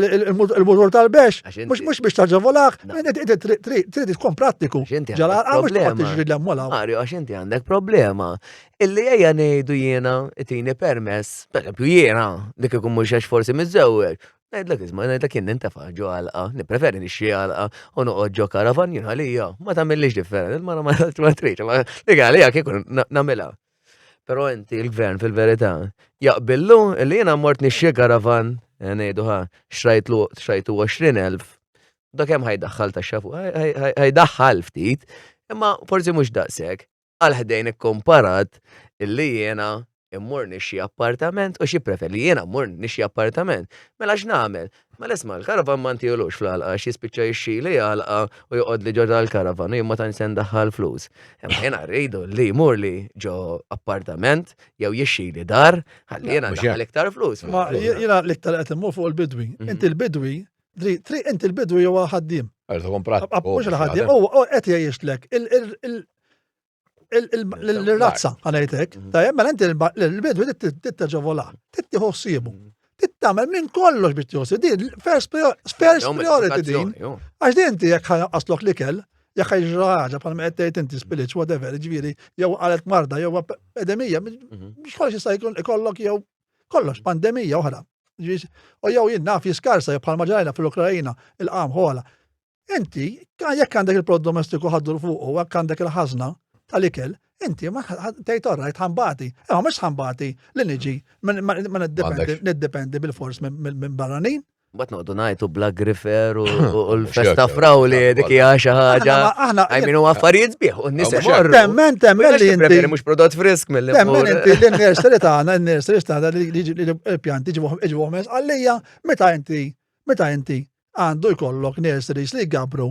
il-motor tal-bex. Mhux biex taġevolaħ, trid tkun prattiku. Ġalalqa mhux toqgħod tiġri l-ammola. Mario, għax inti għandek problema. Illi ejja ngħidu jiena tini permess, pereżempju jiena dik ikun mhux għax forsi miżewweġ. Ngħidlek isma' ngħidlek jien nintefa' ġo għalqa, nippreferi nixxi għalqa u noqgħod ġo karavan jien għalija, ma tagħmilx differenti, ma tridx, ma dik għalija kieku nagħmilha. Però inti l-gvern fil-verità jaqbillu li jiena mort nixxi karavan ngħidu xrajtu 20,000. Dak hemm ħajdaħħal tax-xafu, ħajdaħħal ftit, imma forsi mhux daqshekk. Għal ħdejn ikkomparat illi jiena immur nixxi appartament u xi preferi jiena mmur nixxi appartament. Mela x'nagħmel? Mela isma' l-karavan ma ntihulux fl-għalqa xi spiċċa jixxili għalqa u joqgħod li ġo tal-karavan u jien ma tantx se ndaħħal flus. Imma jiena rridu li jmur li ġo appartament jew jixxili dar ħalli jiena ndaħħal iktar flus. Ma jiena l-iktar qed immur fuq il-bidwi. Inti l-bidwi huwa ħaddiem. Mhux il-ħaddiem, u qed jgħixlek il-razza għanajtek, mela inti l-bidwi tittaġavola, tittiħossibu, tittamel minn kollox biex tiħossib, di first priority din, għax di inti jek għaslok likel, jek ħajġra ħaġa, bħal ma għettejt inti spillage, whatever, ġviri, jew għalet marda, jew epidemija, biex kollox jista' jkollok jew kollox, pandemija oħra, u jew jien naf jiskarsa, bħal ma ġrajna fil-Ukrajina, il-qam ħola. Inti, jekk għandek il-prodott domestiku ħaddu l-fuq, u jekk għandek il-ħazna, tal-ikel, inti ma tgħid orrajt ħambati. Mhux ħambati li niġi ma niddependi bil-fors minn barranin. Bat noqdu ngħidu bl-agrifer u l-festa frawli dik hija xi ħaġa. Għajmin huwa affarijiet sbieħ u n-nies imorru. Temmen li inti mhux prodott frisk mill temmen inti l-nursery tagħna, li l-pjanti ġibuhom għalija meta inti għandu jkollok nurseries li jgabru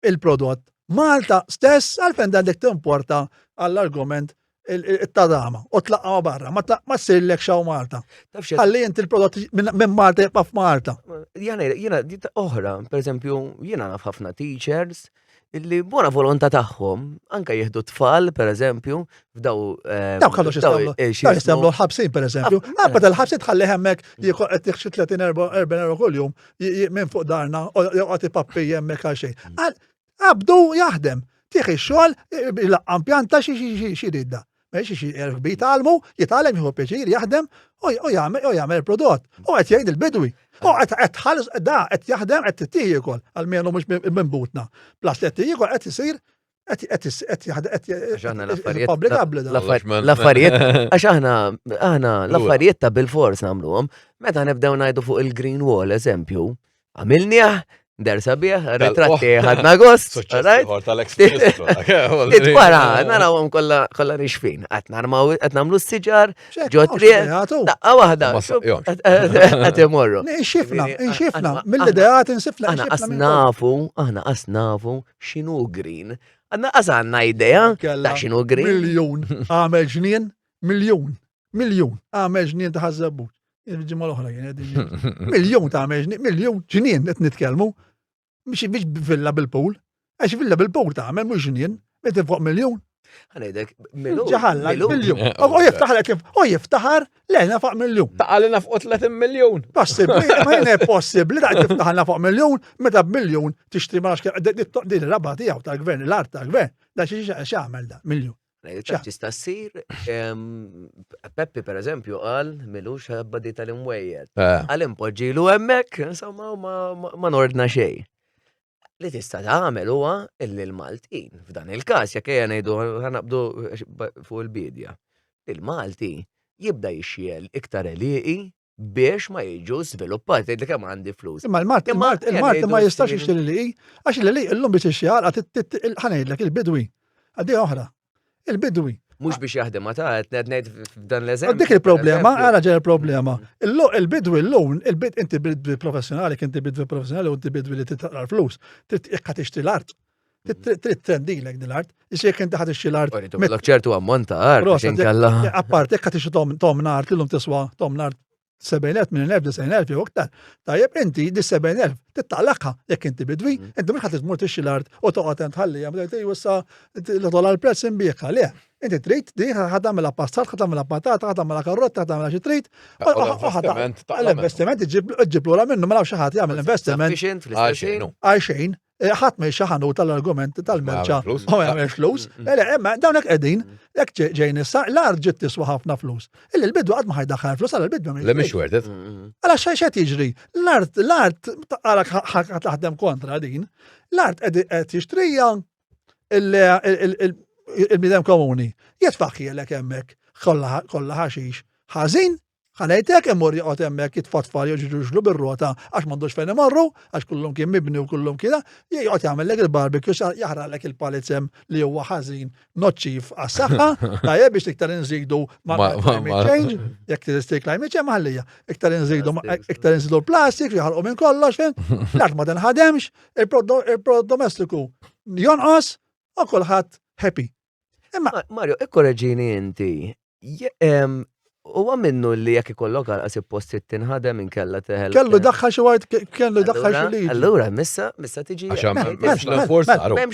il-prodott Malta stess għalfejn għandek timporta għall-argument it-tadama u tlaqqa barra, ma ssirlek xaw Malta. Taf xed, Ħalli inti l-prodott minn Malta jibqa' f'Malta. jena, oħra, per eżempju, jena naf ħafna teachers illi bona volontà tagħhom anka jieħdu tfal, per eżempju, f'daw. Daw kallu xistamlu l-ħabsin, per eżempju. Għabba tal-ħabsin tħalli hemmek jikol qed tiħxi 30-40 euro kull-jum minn fuq darna u joqgħod ipappi hemmhekk għal xejn. Għabdu jaħdem. Tieħi x-xogħol, il-laqqam pjanta xi ridda. Meċi xi erf jitalmu, jitalem jieħu pjaċir, jaħdem u jagħmel il-prodott. U qed jgħid il-bidwi. U qed ħalles qed jaħdem qed tittieħi wkoll għalmenu mhux minn butna. Plas li qed tittieħi wkoll qed isir qed l-affarijiet, għax aħna l-affarijiet ta' bil-fors nagħmluhom, meta nibdew ngħidu fuq il-green wall eżempju, għamilnieh, dersa bieħ, ritratti ħadna gost, It-wara, narawhom kollha nixfin. Qed nagħmlu s-siġar, ġotri, daqqa waħda. Qed imorru. Xifna, mill-ideat insifna. Aħna qas nafu x'inhu green. Għandna idea ta' x'inhu green. Miljun għamel ġnien, miljun għamel ġnien ta' ħażabbut. Il-ġimgħa l-oħra kien miljun ta' għamel ġnien, miljun ġnien qed nitkellmu. Biex villa bil-pool, għax villa bil-pool ta' għamel mux ġnien, meti fuq miljon. Għanajdek, ġaħalla, miljon. U jiftaħar, leħna fuq miljon. Taqalina fuq 30 miljon. Possibli, ma jene possibli, da' tiftaħalna fuq miljon, meta b'miljon tixtri marax din il-rabba tijaw tal-gvern, l-art tal-gvern, da' xaħmel da, miljon. Tista' ssir, Peppi per eżempju qal milux ħabbadi tal-imwejjed. Għal impoġġilu hemmhekk, insomma ma nordna xejn. Li tista' tagħmel huwa illi l-Maltin, f'dan il-każ jekk ejja ngħidu ħanabdu fuq il-bidja. Il-Malti jibda jixxiel iktar elieqi biex ma jiġu sviluppati li kemm għandi flus. Imma il-Malti ma jistax jixxiel elieqi, għax il-elieq illum biex ixxiel ħanejdlek il-bidwi. Għaddi oħra. Il-bidwi. Mhux biex jaħdem ta' qed ngħid f'dan l-eżempju. Dik il-problema, għala ġej il-problema. Il-bidwi l-lum, inti bidwi professjonali, inti bidwi professjonali u inti bidwi li titaqra flus. Jekk tixtri l-art. Trid trendilek din l-art. Ixek inti ħad tixtri l-art. Tollok ċertu ammont ta' art. Appart, jekk tixtri tom art, l-lum tiswa tom art 70,000 minn 90,000 jew aktar. Tajjeb inti di 70,000 tittaqlaqha jekk inti bidwi, inti mhux ħadd tmur tixxi l-art u toqgħod tħalli jagħmel wissa l-prezz inbieħha le. Inti trid di ħad tagħmilha pastat, ħad tagħmilha patata, ħad tagħmilha karotta, ħad tagħmilha xi trid. L-investiment iġib lura minnu ma nafx ħadd jagħmel investiment għal ħadd ma jxaħanu tal-argument tal-merċa u ma jagħmel flus. Imma dawnek qegħdin jekk ġejn issa l-art ġiet tiswa ħafna flus. Illi l-bidwa qatt ma ħajdaħħal flus għal il-bidwa. Le mhix werdet. Għala xejn jiġri. L-art għalek taħdem kontra din. L-art qed jixtrija il-bidem komuni. Jitfaħħielek hemmhekk kollha ħaxix ħażin. ħanajtek immur joqgħod hemmhekk jitfatfar jiġruġlu bir-rota għax m'għandux fejn imorru, għax kullhom kien mibni u kullhom kieda, joqgħod jagħmellek il-barbecue jaħraqlek il-palizzem li huwa ħażin noċċif għas-saħħa, tajjeb biex iktar inżidu ma' climate change, jekk tistej climate change ħallija, iktar inżidu l-plastik jaħarqu minn kollox fejn, l-art ma tinħademx, il-prodott domestiku jonqos u kulħadd happy. Mario, ikkoreġini inti. U għamennu li jekk ikollok għal posti tinħadem minn kella teħel. Kellu daħħal xi wajt, kellu daħħal xi liġi. Allura, missa tiġi. Memx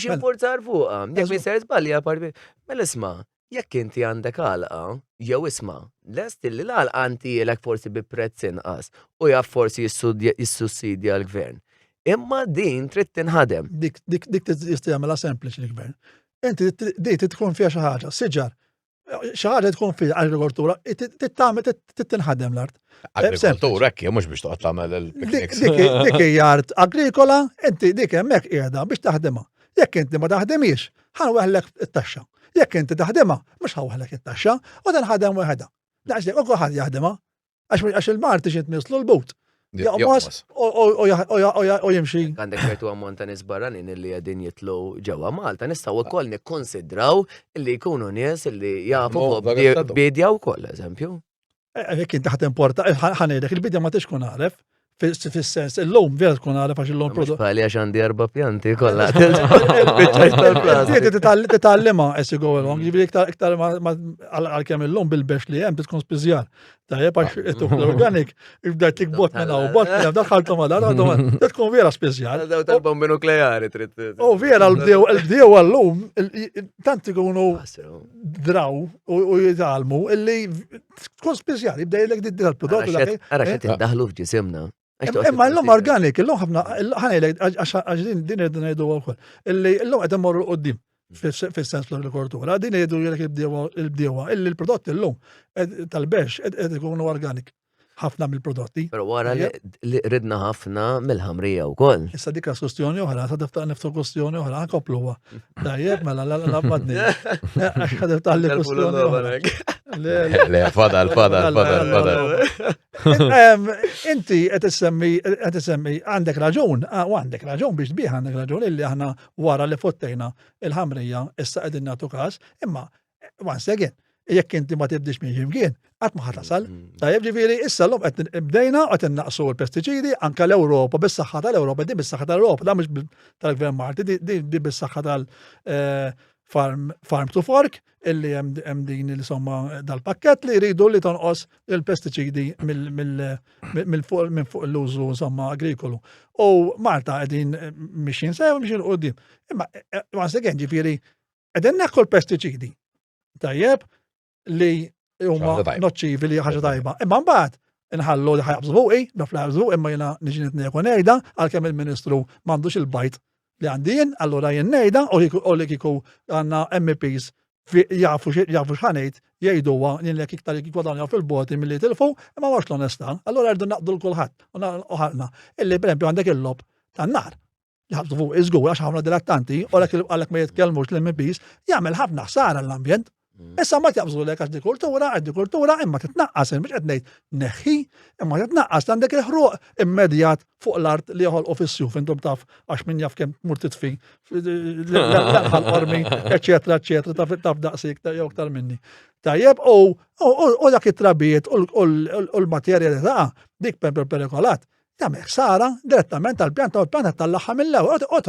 infurzar fuqha. Jekk mi ser żbalja parbi. Mela isma', jekk inti għandek għalqa, jew isma', lest li l-għalqa anti jelek forsi bi prezz inqas u jaff forsi jissussidja l-gvern. Imma din trid tinħadem. Dik tista' jagħmilha sempliċi l-gvern. Inti dik tkun fiha xi ħaġa, siġar. Xaħġa tkun fi agrikoltura, tinħadem l-art. Agrikoltura, ekki, mux biex toqgħod tagħmel il-pikniks. Dik hija art agrikola, inti dik hemmhekk qiegħda biex taħdimha. Jekk inti ma taħdimix, ħanweħlek it-taxxa. Jekk inti taħdimha, mhux ħawweħlek it-taxxa, u tinħadem weħda. Daqslik u kulħadd jaħdimha, għax il-marti xi tmisslu l-but. Jaqbos u jimxi. Għandek ċertu ammont ta' nies barranin illi qegħdin jitlu ġewwa Malta, nistgħu wkoll nikkonsidraw illi jkunu nies illi jafu bidja wkoll eżempju. Jekk inti ħadd importa, ħanejdek il-bidja ma tix tkun għaref, fis-sens, il-lum vera tkun għaraf għax il-lum Mux pali għax għandi 4 pjanti kollha. Il-biċċa tal-plastik. Titallima as you go along, ġifieri iktar għal-kemm il-lum bil-bex li hemm tkun spiżjar. Tajjeb għax l-organik ibda tikbot minn hawn bot minn daħħaltu ma dar tkun vera spiżjar. Daw tal-bombi nukleari trid. U vera l-bdew għallum tant ikunu draw u jitalmu illi tkun spiżjar jibda jgħidlek did-prodott. Ara xed indaħlu f'ġisimna. Imma l-lum organik, l-lum ħafna, ħanajlek, għax din id ngħidu għal illi l-lum qed immorru qoddim fis-sens l-agrikoltura, din jgħidu jgħidlek il-bdiewa, illi l-prodotti l-lum tal-bex qed ikunu organik. Ħafna mill-prodotti. Però wara li ridna ħafna mill-ħamrija wkoll. Issa dik kwestjoni oħra, sa tifta' niftu kwestjoni oħra, nkompluha. Tajjeb, mela l-abmadni. Għax tifta' li kwestjoni oħra. Le, fadal. Inti qed issemmi għandek raġun, u għandek raġun biex tbieħ għandek raġun illi aħna wara li fottejna il-ħamrija issa qegħdin nagħtu każ, imma once again, jekk inti ma tibdix minn ximkien, qatt ma ħatasal. Tajjeb ġifieri issa llum qed bdejna qed innaqsu l-pestiċidi anke l-Ewropa bis-saħħa tal-Ewropa, din bis-saħħa tal-Ewropa, da mhux tal-Gvern Malti, di bis-saħħa tal-Farm to Fork, illi hemm din insomma dal-pakkett li jridu li tonqos il-pestiċidi minn fuq l-użu insomma agrikolu. U Malta qegħdin mixin sew mixin qudiem. Imma once again ġifieri qegħdin neħħu l-pestiċidi. Tajjeb li huma noċċivi li ħaġa tajba. Imma mbagħad inħallu li ħajabżu fuqi, naflaħżu imma jiena niġi nitnieku ngħidha għalkemm il-Ministru m'għandux il-bajt li għandien, allura jien ngħidha u li kieku għandna MEPs jafu x'ħanejt jgħiduha jien li iktar jikwadanja fil-boti milli tilfu, imma mhux l-onestà. Allura rridu naqdu l-kulħadd u ħalna. Illi pereżempju għandek il-lob tan-nar. Jħabsu fuq iżgur għax ħafna dilettanti, u għalhekk ma jitkellmux l-MEPs, jagħmel ħafna ħsara l-ambjent. Issa ma tjaqbżu lek għax kultura imma titnaqqas, mhux qed ngħid neħħi, imma titnaqqas għandek il-ħruq immedjat fuq l-art li joħolqu fis-sjuf intom taf għax min jaf kemm tmur titfi l-qormi, eċetera, taf daqsik jew aktar minni. Tajjeb u dak it-trabiet u l-materja li taqa' dik perikolat. Tamek sara direttament tal-pjanta u l-pjanta tal-laħħa mill-ewwel u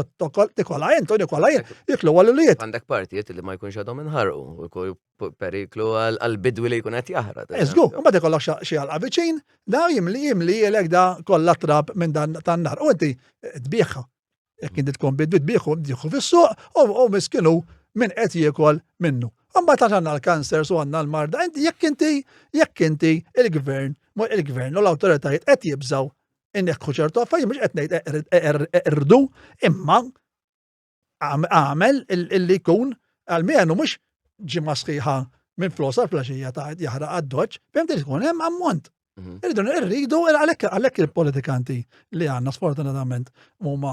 tikola jent u nikola jent jiklu għal-ulijiet. Għandek partijiet li ma jkunx għadhom inħarqu u periklu għal-bidwi li jkun qed jaħrad. Eżgu, u ma tikollok xi għalqa viċin, da jimli jelek da kollha trab minn dan tan-nar. U inti tbieħħa. Jekk inti tkun bidwi tbieħu fis-suq u miskinu min qed jiekol minnu. Umma ta' għandna l-kanser u għandna l-marda, jekk inti il-gvern u l-awtoritajiet qed jibżaw inneħħu ċertu affarijiet mhux qed ngħid erdu imma għamel illi jkun għalmenu mhux ġimgħa sħiħa minn flosar flaxija ta' jaħraq għad-doġġ, fehmt li tkun hemm ammont. Irridu għalhekk il-politikanti li għandna sfortunatament huma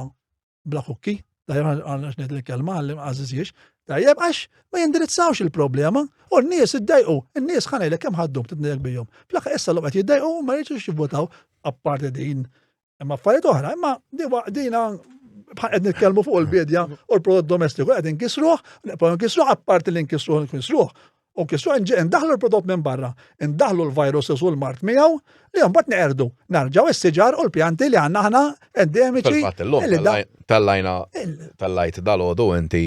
bla ħukki, tajjeb għandna x'ngħid il-kelma għalli għażiżiex, tajjeb għax ma jindirizzawx il-problema u n-nies iddejqu, n-nies ħanejlek kemm ħaddum titnejlek bihom. Fl-aħħar issa l qed jiddejqu ma jridux jivvotaw apparti din imma affarijiet oħra, imma dina qed nitkellmu fuq il-bidja u l-prodott domestiku qed inkisruh apparti li nkisruh. U nkisruh indaħlu l-prodott minn barra, indaħlu l-viruses u l-mart miegħu li mbagħad neqerdu narġgħu is-siġar u l-pjanti li għandna aħna endemiċi. Tal-lajt dal-għodu inti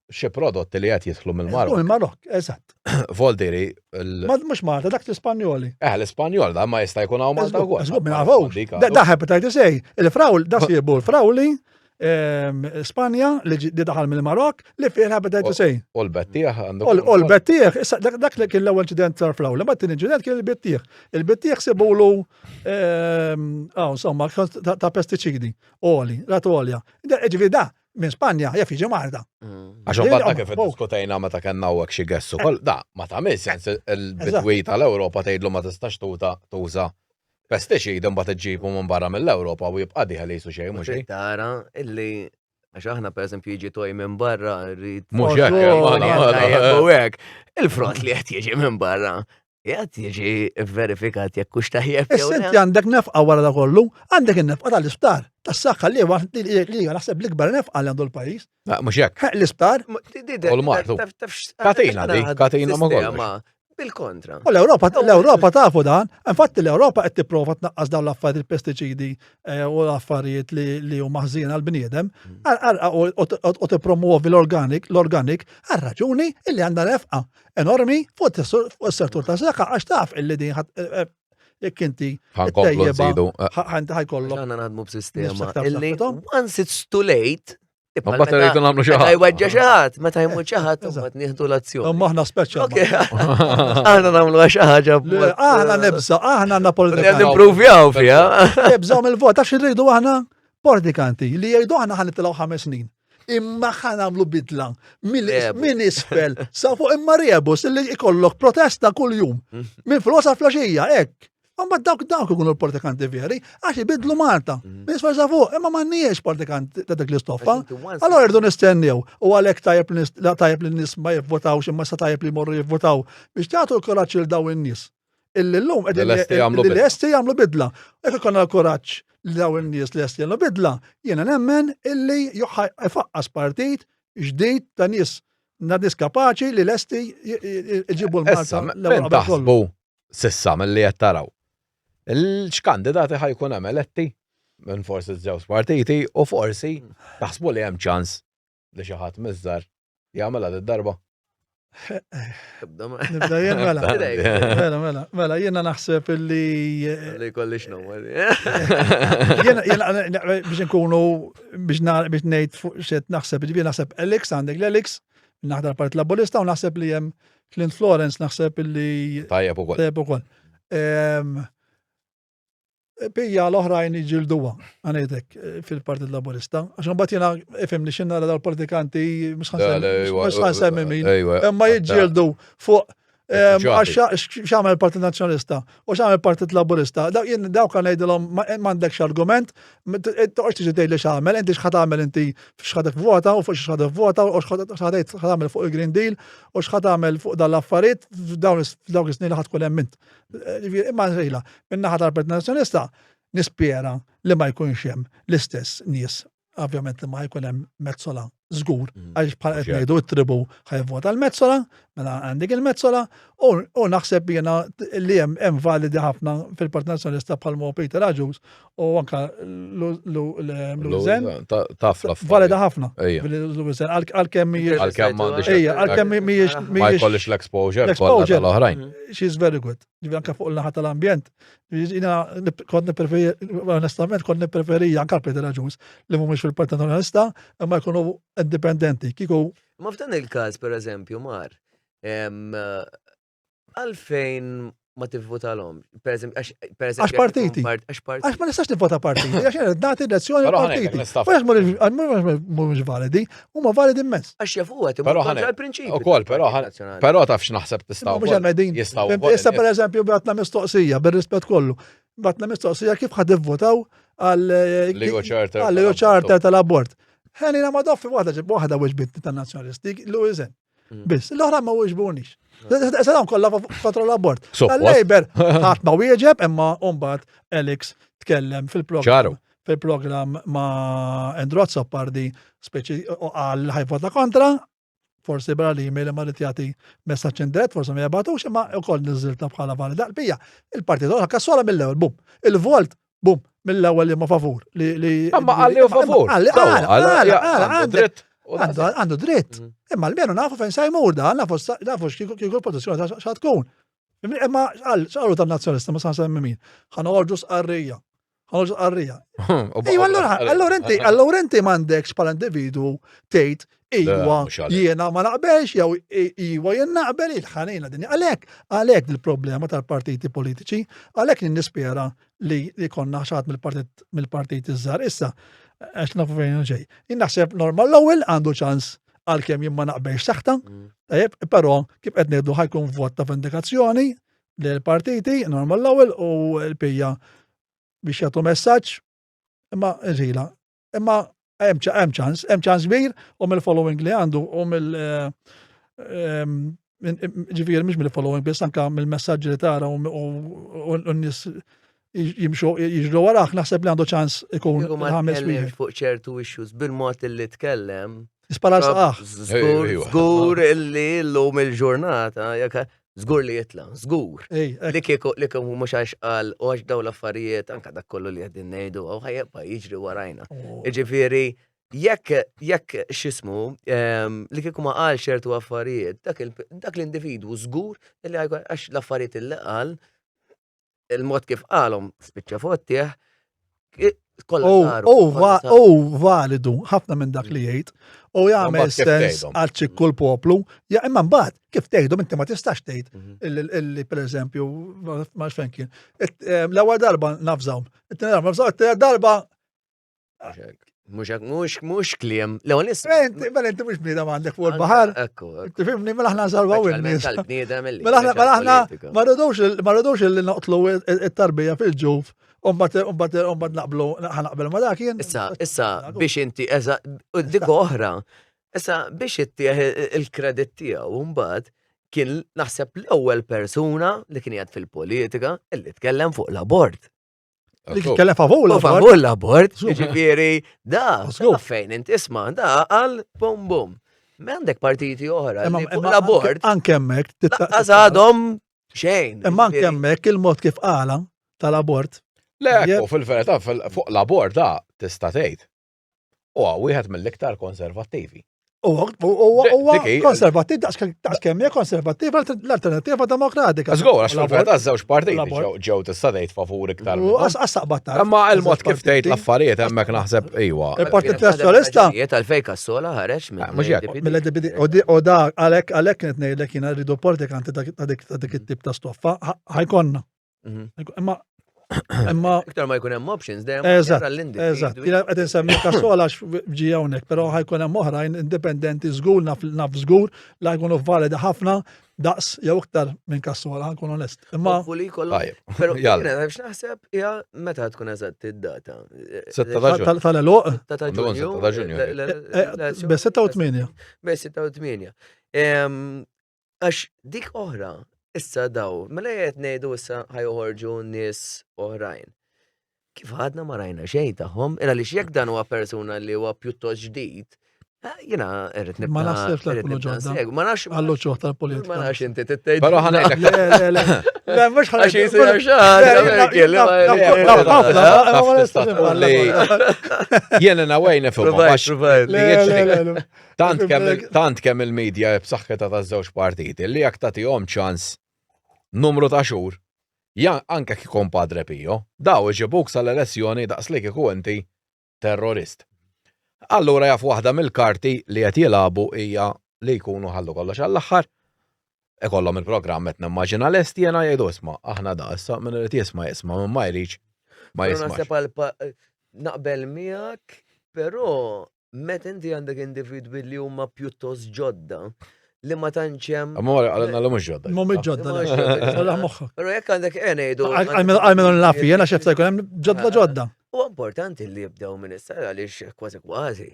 xi prodotti li qed jidħlu mill-Marok. Mill-Marok, eżatt. Voldiri. Mhux Malta, dak l-Ispanjoli. L-Ispanjol da ma jista' jkun hawn Malta wkoll. Żgub minn għafux. Da hepatitis A. Il-frawl da siebu l-frawli Spanja li daħal mill-Marok li fih hepatitis A. U l-bettieħ għandu. U l-bettieħ, dak li kien l-ewwel inċident tal-frawli, ma t-tieni inċident kien il-bettieħ. Il-bettieħ sibulu insomma ta' pestiċidi, oli, rat olja. Ġifieri da minn Spanja jaf jiġi Malta. Għax imbagħad kif iddiskutejna meta kellna hawnhekk xi gessu koll, da ma tagħmel sens il-bidwi tal-Ewropa tgħidlu ma tistax tuża pestiċidi imbagħad iġġibu minn barra mill-Ewropa u jibqa' diħ li jsu xejn mhux hekk. Tara illi għax aħna pereżempju jiġi toj minn barra rrid. Mhux hekk. Il-frott li qed jiġi minn barra. Jgħat jiġi verifikat jekk kux taħjeb. Inti għandek nefqa wara da kollu, għandek il-nefqa tal-isptar. Tas-saħħa li naħseb l-ikbar nefqa li għandu l-pajjiż. Mhux hekk. L-isptar. U l-martu. Katina di, katina ma kollox. Bil-kontra. U l-Ewropa tafu dan, infatti l-Ewropa qed tipprova tnaqqas dawn l-affarijiet il-pestiċidi u l-affarijiet li huma ħżien għall-bniedem u tippromuovi l-organik għar-raġuni illi għandha nefqa enormi fuq is-settur tas-saħħa għax taf illi din jekk inti ħankomplu nżidu. ħajkollok. Għanna naħdmu b'sistema Niftakar illi b'saħħithom. once it's too late, Ma rridu nagħmlu xi meta ħaġa. jweġġa xi ħadd, meta jmut xi ħadd, mbagħad nieħdu l-azzjoni. Maħna speċjal. Ok, aħna nagħmlu xi ħaġa Aħna nebsa, aħna għandna Għan politikanti. improvjaw fiha. Nebżaw mill-vot, għax irridu aħna politikanti li jgħidu aħna ħanitilgħu 5 snin. Imma ħanamlu bidla min isfel sa fuq imma rebus illi ikollok protesta kull jum. Min flosa flaxija, hekk. Amma dawk ikunu l-politikanti veri, għax ibidlu Malta. Min isfel sa fuq, imma m'għandniex politikanti ta' dik l-istoffa. Allora irdu nistennew u għalhekk tajjeb li n-nies ma jivvotawx imma sa tajjeb li jmorru jivvotaw biex tagħtu l-kuraġġ il daw in-nies. Illi llum qegħdin lesti jagħmlu bidla. Jekk ikollna l-kuraġġ li daw in-nies lesti jagħmlu bidla, jiena nemmen illi jfaqqas partit ġdid ta' nies nadis kapaċi li lesti jġibu Issa, l-Malta men taħsbu sissa mill-li qed taraw. Il-x'kandidati ħajkun hemm eletti minn forsi żewġ partiti u forsi taħsbu li hemm ċans li xi ħadd miżżar jagħmilha d-darba. Nibda jien mela jiena naħseb illi Li kolli x'nu. jiena biex nkunu biex ngħid fuq xed naħseb jiena naħseb Alex għandek l-Alex naħdar Partit Laburista u naħseb li hemm Clint Florence naħseb illi Tajjeb ukoll. tajjeb ukoll. Pija l-oħrajn iġilduwa, għanejdek, fil-Partit Laburista. Għax mbagħad jiena ifhem li xinna dal-politikanti mhux ħansemmi min. Imma jiġġieldu fuq x'għamel il-Partit Nazzjonalista u x'għamel il-Partit Laburista. Dawk kan ngħidilhom m'għandekx argument, toqgħodx tiġi tgħid li x'għamel, inti x'ħatamel inti x'ħadek vota u fuq x'ħadek vota u x'ħatamel fuq il-Green Deal u x'ħatamel fuq dan l-affarijiet f'dawk is-snin li ħadkun hemm int. Imma nsejla, min-naħa tal-Partit Nazzjonalista nispjera li ma jkunx hemm l-istess nies, ovvjament li ma jkun hemm mezzola żgur, għax bħal qed ngħidu t-tribu ħajvota l-mezzola, mela għandek il-mezzola u naħseb jiena li hemm validi ħafna fil-Partit Nazzjonalista bħal mo Peter Aġus u anke Luzen valida ħafna. Luzen għalkemm mhijiex Ma jkollix l-exposure kollha tal-oħrajn. She's very good. Ġifieri anke fuq il-naħa tal-ambjent. Jiena kont onestament kont nippreferija anke Peter Aġus li mhumiex fil-Partit Nazzjonalista imma jkunu indipendenti. Kieku Ma f'dan il-każ pereżempju Mar, għalfejn ma tivvotalhom? Għax partiti. Għax ma nistax nivvota partiti, għax jena nagħti elezzjoni partiti. Mhumiex validi, huma validi immens. Għax jafu għat Però kontra l-prinċipju. Ukoll, però taf x'naħseb tistgħu. Mhux għal-medin. Issa pereżempju batna mistoqsija, bir-rispett kollu. Batna mistoqsija kif ħad ivvotaw għal-Leo Charter tal-abort. Ħenina ma doffi waħda weġbit tan-nazzjonalisti, Luizen. Biss, l-oħra ma weġbunix. Sadam kollha kontra l-abort. Għal-Labor ħadd ma wieġeb imma mbagħad Alex tkellem fil-programm ma' Andrew Soppardi speċi għal ħajvota kontra, forsi bra li email ma rrid jagħti messaġġ indirett, forsi ma jabgħatux imma wkoll niżilta bħala valida. Bija, il-partit oħra kassola mill-ewwel, bum. Il-volt, bum, mill-ewwel li ma favur. Amma għalli favur. Għandu dritt. Imma l-menu nafu fejn sajmur da, nafu x'kieku l-pozizjoni xa tkun. Imma x'għallu tan-nazzjonalista ma sansemmi min. Ħanoħorġu sqarrija. Allura inti m'għandekx bħala individu tgħid iwa jiena ma naqbelx jew iwa jien naqbel il-ħanina din. Għalhekk il-problema tal-partiti politiċi, għalhekk nispera li konna ħaxat mill-partiti żgħar issa għax nafu fejn ġej. Jien naħseb normal l-ewwel għandu ċans għalkemm jien ma naqbelx saħta, però kif qed ngħidu ħajkun vot ta' vendikazzjoni lill-partiti normal l-ewwel u l-pija biex jagħtu messaġġ imma ġila. Imma hemm ċans kbir u mill-following li għandu u ġifieri mhix mill-following biss anke mill-messaġġi li tara u n-nies jimxu jiġru waraħ naħseb li għandu ċans ikun ħames wieħed. Fuq ċertu issues bil-mod li tkellem. Ispara saħ. Żgur illi llum il-ġurnata Żgur li jitla, żgur. Ej, Li kieku mhux għax qal u għax daw l-affarijiet anke dak kollu li qegħdin ngħidu u ħajjebqa' jiġri warajna. Jiġifieri jekk x'ismu li kieku ma qal ċertu affarijiet, dak l-individwu żgur li għax l-affarijiet illi qal il-mod kif qalhom spiċċa fottieħ validu ħafna minn dak li jgħid u jagħmel sens għal ċikku l-poplu, imma mbagħad kif tgħidhom inti ma tistax tgħid illi pereżempju ma fejn kien. L-ewwel darba nafżawhom, it-tieni darba Mux kliem. L-ewwel inti mhux bniedem għandek fuq il-baħar. Ekku. Tifhimni mela aħna nsalvaw in-nies. Mela Mela aħna ma rridux li noqtlu it-tarbija fil-ġuf u mbagħad naqbel ma dak jien. Issa biex inti u dik oħra. Issa biex ittieħ il-kredit tiegħu mbagħad kien naħseb l-ewwel persuna li kien jgħid fil-politika illi tkellem fuq l-abort. Li kellem favur l-abort, ġifieri da fejn inti isma' da qal bum bum. M'għandek partiti oħra li fuq l-abort. Anke hemmhekk għadhom xejn. Imma anke hemmhekk il-mod kif qala tal-abort. Le, fil-verità fuq l-abort da tista' tgħid. Wieħed mill-iktar konservattivi. Konservativ, daqs kemm hija konservativ l-Alternattiva Demokratika. Żgur, għax fil-verità żewġ partiti ġew tista' tgħid favur iktar. Imma il-mod kif tgħid l-affarijiet hemmhekk naħseb iwa. Il-Partit Nazzjonalista għalfejn kassola ħareġ u da għalhekk qed ngħidlek jiena rridu politikanti ta' dik it-tip ta' stoffa ħajkonna. Imma iktar ma jkun hemm options dejjem eżatt. Jiena qed insemmi kassola ġi hawnhekk, però ħajkun hemm oħrajn indipendenti żgur naf żgur li jkunu validi ħafna daqs jew iktar minn kassola ħankun onest. Imma però jiena biex naħseb hija meta tkun eżatt id-data. Tal-eluq? Ta' Ġunju. Bes 6 Bes 6 għax dik oħra. Issa daw, mela jgħet ngħidu issa ħajħorġu nies oħrajn. Kif għadna ma rajna xejn tagħhom, għaliex jekk dan huwa persuna li huwa pjuttost ġdid, jiena rrid nibqa' ma naħsibx li jkunu ġodda. Ma nafx Għallu ċoħ tal-politika. ma nafx inti tittejd. Però ħanejlek. Le, mhux Għax jisir Jien nawejn tant kemm il-medja b'saħħitha taż-żewġ partiti li jekk tagħtihom ċans numru ta' xhur, anke kikun Padre Pio, daw iġibuk sal-elezzjoni daqs li kieku inti terrorist. Allura jaf waħda mill-karti li qed jilagħbu hija li jkunu ħallu kollox għall-aħħar. Ikollhom il-programm qed nimmaġina lest jiena jgħidu isma' aħna da issa min irid jisma' minn ma jridx ma jismax. Naqbel miegħek, però meta inti għandek individwi li huma pjuttost ġodda li ma tantx hemm. Ma għalna li mhux ġodda. Mhumiex ġodda. Però jekk għandek ngħidu. Għalmenu l-nafi, jena xefta jkun hemm ġodda. U importanti li jibdew minn issa għaliex kważi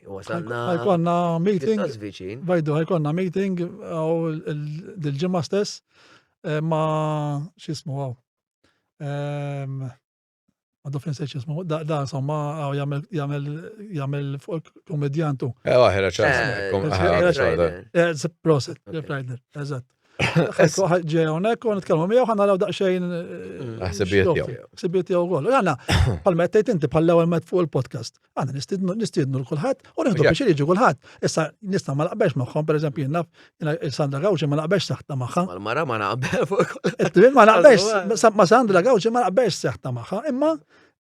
wasalna. Ħajkonna meeting. Ħajkonna meeting dil-ġimgħa stess ma x'ismu għadu fin sejċ jismu, da insomma jgħamil komedjantu. Għahira ċans. Proset, Friday, eżat. Ġeja unek, u nitkalmu miegħu ħanna law daqxejn. Sibiet jew għol. Għanna, palma għettajt inti bħal-ewwel met fuq il-podcast. Għanna nistidnu l-kulħadd u nħidu biex jiġu kulħadd. Issa nista ma laqbex magħhom, pereżempju jiena Sandra Gawġi ma laqbex saħta magħha. Mal-mara ma naqbel fuq. Ma laqbex, ma Sandra Gawġi ma laqbex saħta magħha, imma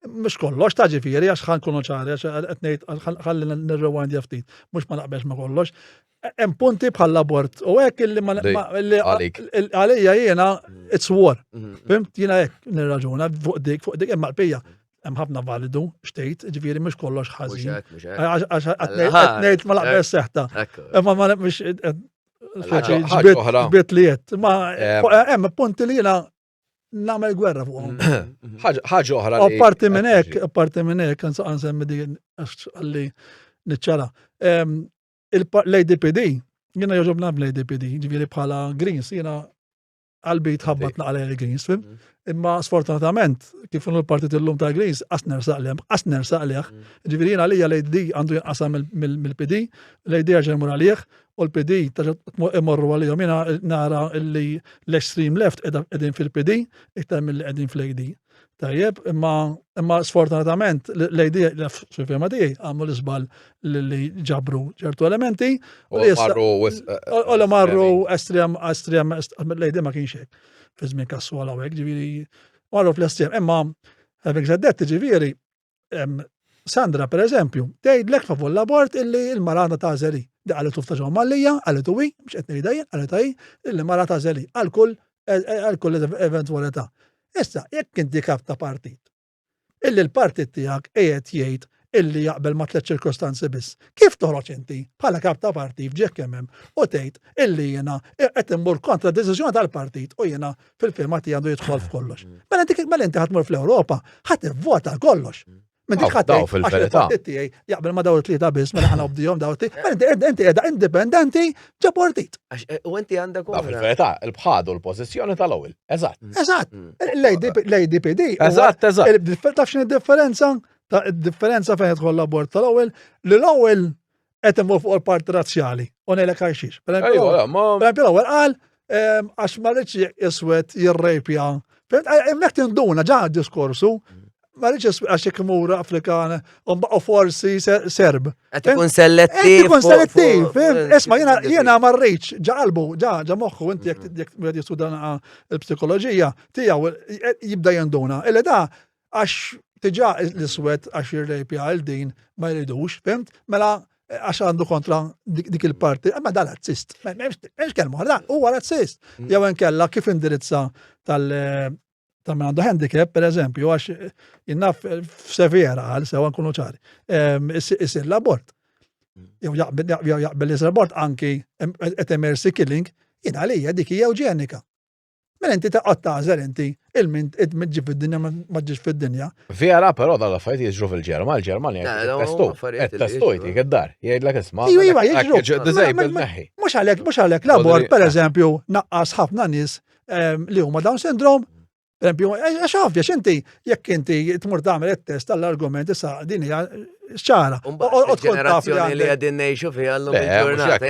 mux kollox ta' ġifieri għax ħan kunu ċari, għax għetnejt ħalli nirrewind jaftit, mux ma naqbex ma kollox. Hemm punti bħall-abort u hekk illi għalija jiena it's war. Fimt jiena hekk nirraġuna fuq dik hemm malpija. Hemm ħafna validu xtejt, ġifieri mhux kollox ħażin. Għax qed ma laqbex seħta. Imma ma mhux ġbiet li jett. Ma hemm punti li jiena nagħmel gwerra fuqhom. Ħaġa oħra. Apparti minn hekk nsemmi dik għalli niċċara. L-ADPD, jiena joġobna bl-ADPD, ġifieri bħala Greens, jiena qalbi tħabbatna għalej il-Greens, fim? Imma sfortunatament, kif l-partit il-lum ta' Greens, asner saqleħ, ġifieri jiena għalija l-ID għandu jinqasam mill-PD, l-ID ġemur għalih, u l-PD imorru għalihom, jiena nara li l-extreme left edin fil-PD, iktar mill-edin fil-ID. Tajjeb, imma sfortunatament l-ID fil-firma tiegħi għamlu l-isbal li ġabru ċertu elementi, u l-marru estrem, l-ID ma kienx hekk. Fizmin kassu għal għawek, ġiviri, marru fl-estrem. Imma, having said that, ġiviri, Sandra, per eżempju, tgħidlek favur l-abort illi il-marata ta' zeli. Di għalli tufta ġo mallija, għalli tuwi, biex etni dajjen, għalli taj, illi marata zeli, għal-kull eventualità. Issa, jekk inti kap ta' partit, illi l-partit tijak ejet jgħid illi jaqbel ma' tliet ċirkostanzi biss. Kif toħroġ inti bħala kap ta' partit f'ġek kemmem u tgħid illi jiena qed immur kontra d-deċiżjoni tal-partit u jiena fil-firma tiegħi għandu jidħol f'kollox. Mela inti ħadmur fl-Ewropa ħadd ivvota kollox. Daw fil-verità. Jaqbel ma daw it-tlieta biss mela ħana bdihom daw inti qiegħda indipendenti ġa partit. U inti għandek fil-verità, il-bħadu l-pożizzjoni tal-ewwel. Eżatt. L-ADPD. Eżatt. Taf x'inhi differenza? Differenza fejn jidħol l-abort tal-ewwel li l-ewwel qed imur fuq il-parti razzjali u ngħidlek għaxix. Pereżempju l-ewwel qal għax ma rridx iswed jirrejpja. Hemmhekk tinduna ġa diskorsu. Ma rridx għax jekk imur Afrikan u forsi Serb. Qed ikun selettiv. Ikun selettiv. Isma' jiena ma rridx ġa qalbu, ġa moħħu inti jekk wieħed jistudja l-psikoloġija tiegħu jibda jinduna. Illi da għax tiġa l-iswed għax jirrejpja għal-din ma jridux, fimt? Mela għax għandu kontra dik il-parti, ma da razzist. Mhux kelmu ħarda, huwa razzist. Jew inkella kif indirizza ta' minn għandu handicap, per eżempju, għax jinnaf f'severa għal, sewa nkunu ċari, isir l-abort. Jew jaqbel isir abort anki et emergency killing, jina għalija dik hija eugenika. Mela inti taqqattażel inti il-mint id-mġi fid-dinja ma ġġiex fid-dinja. Vera, però dal-affarijiet jiġru fil-Ġerma, l-Ġermani testujti id-dar, jgħidlek isma'. Iva, jiġru. Disabled neħi. Mhux għalhekk l-abort, pereżempju, naqqas ħafna nies li huma Down syndrome. Pereżempju, għax ovvja x'inti jekk inti tmur tagħmel it-test tal-argument issa din hija ċara. Ġenerazzjoni li għadin ngħixu fiha llum il-ġurnata.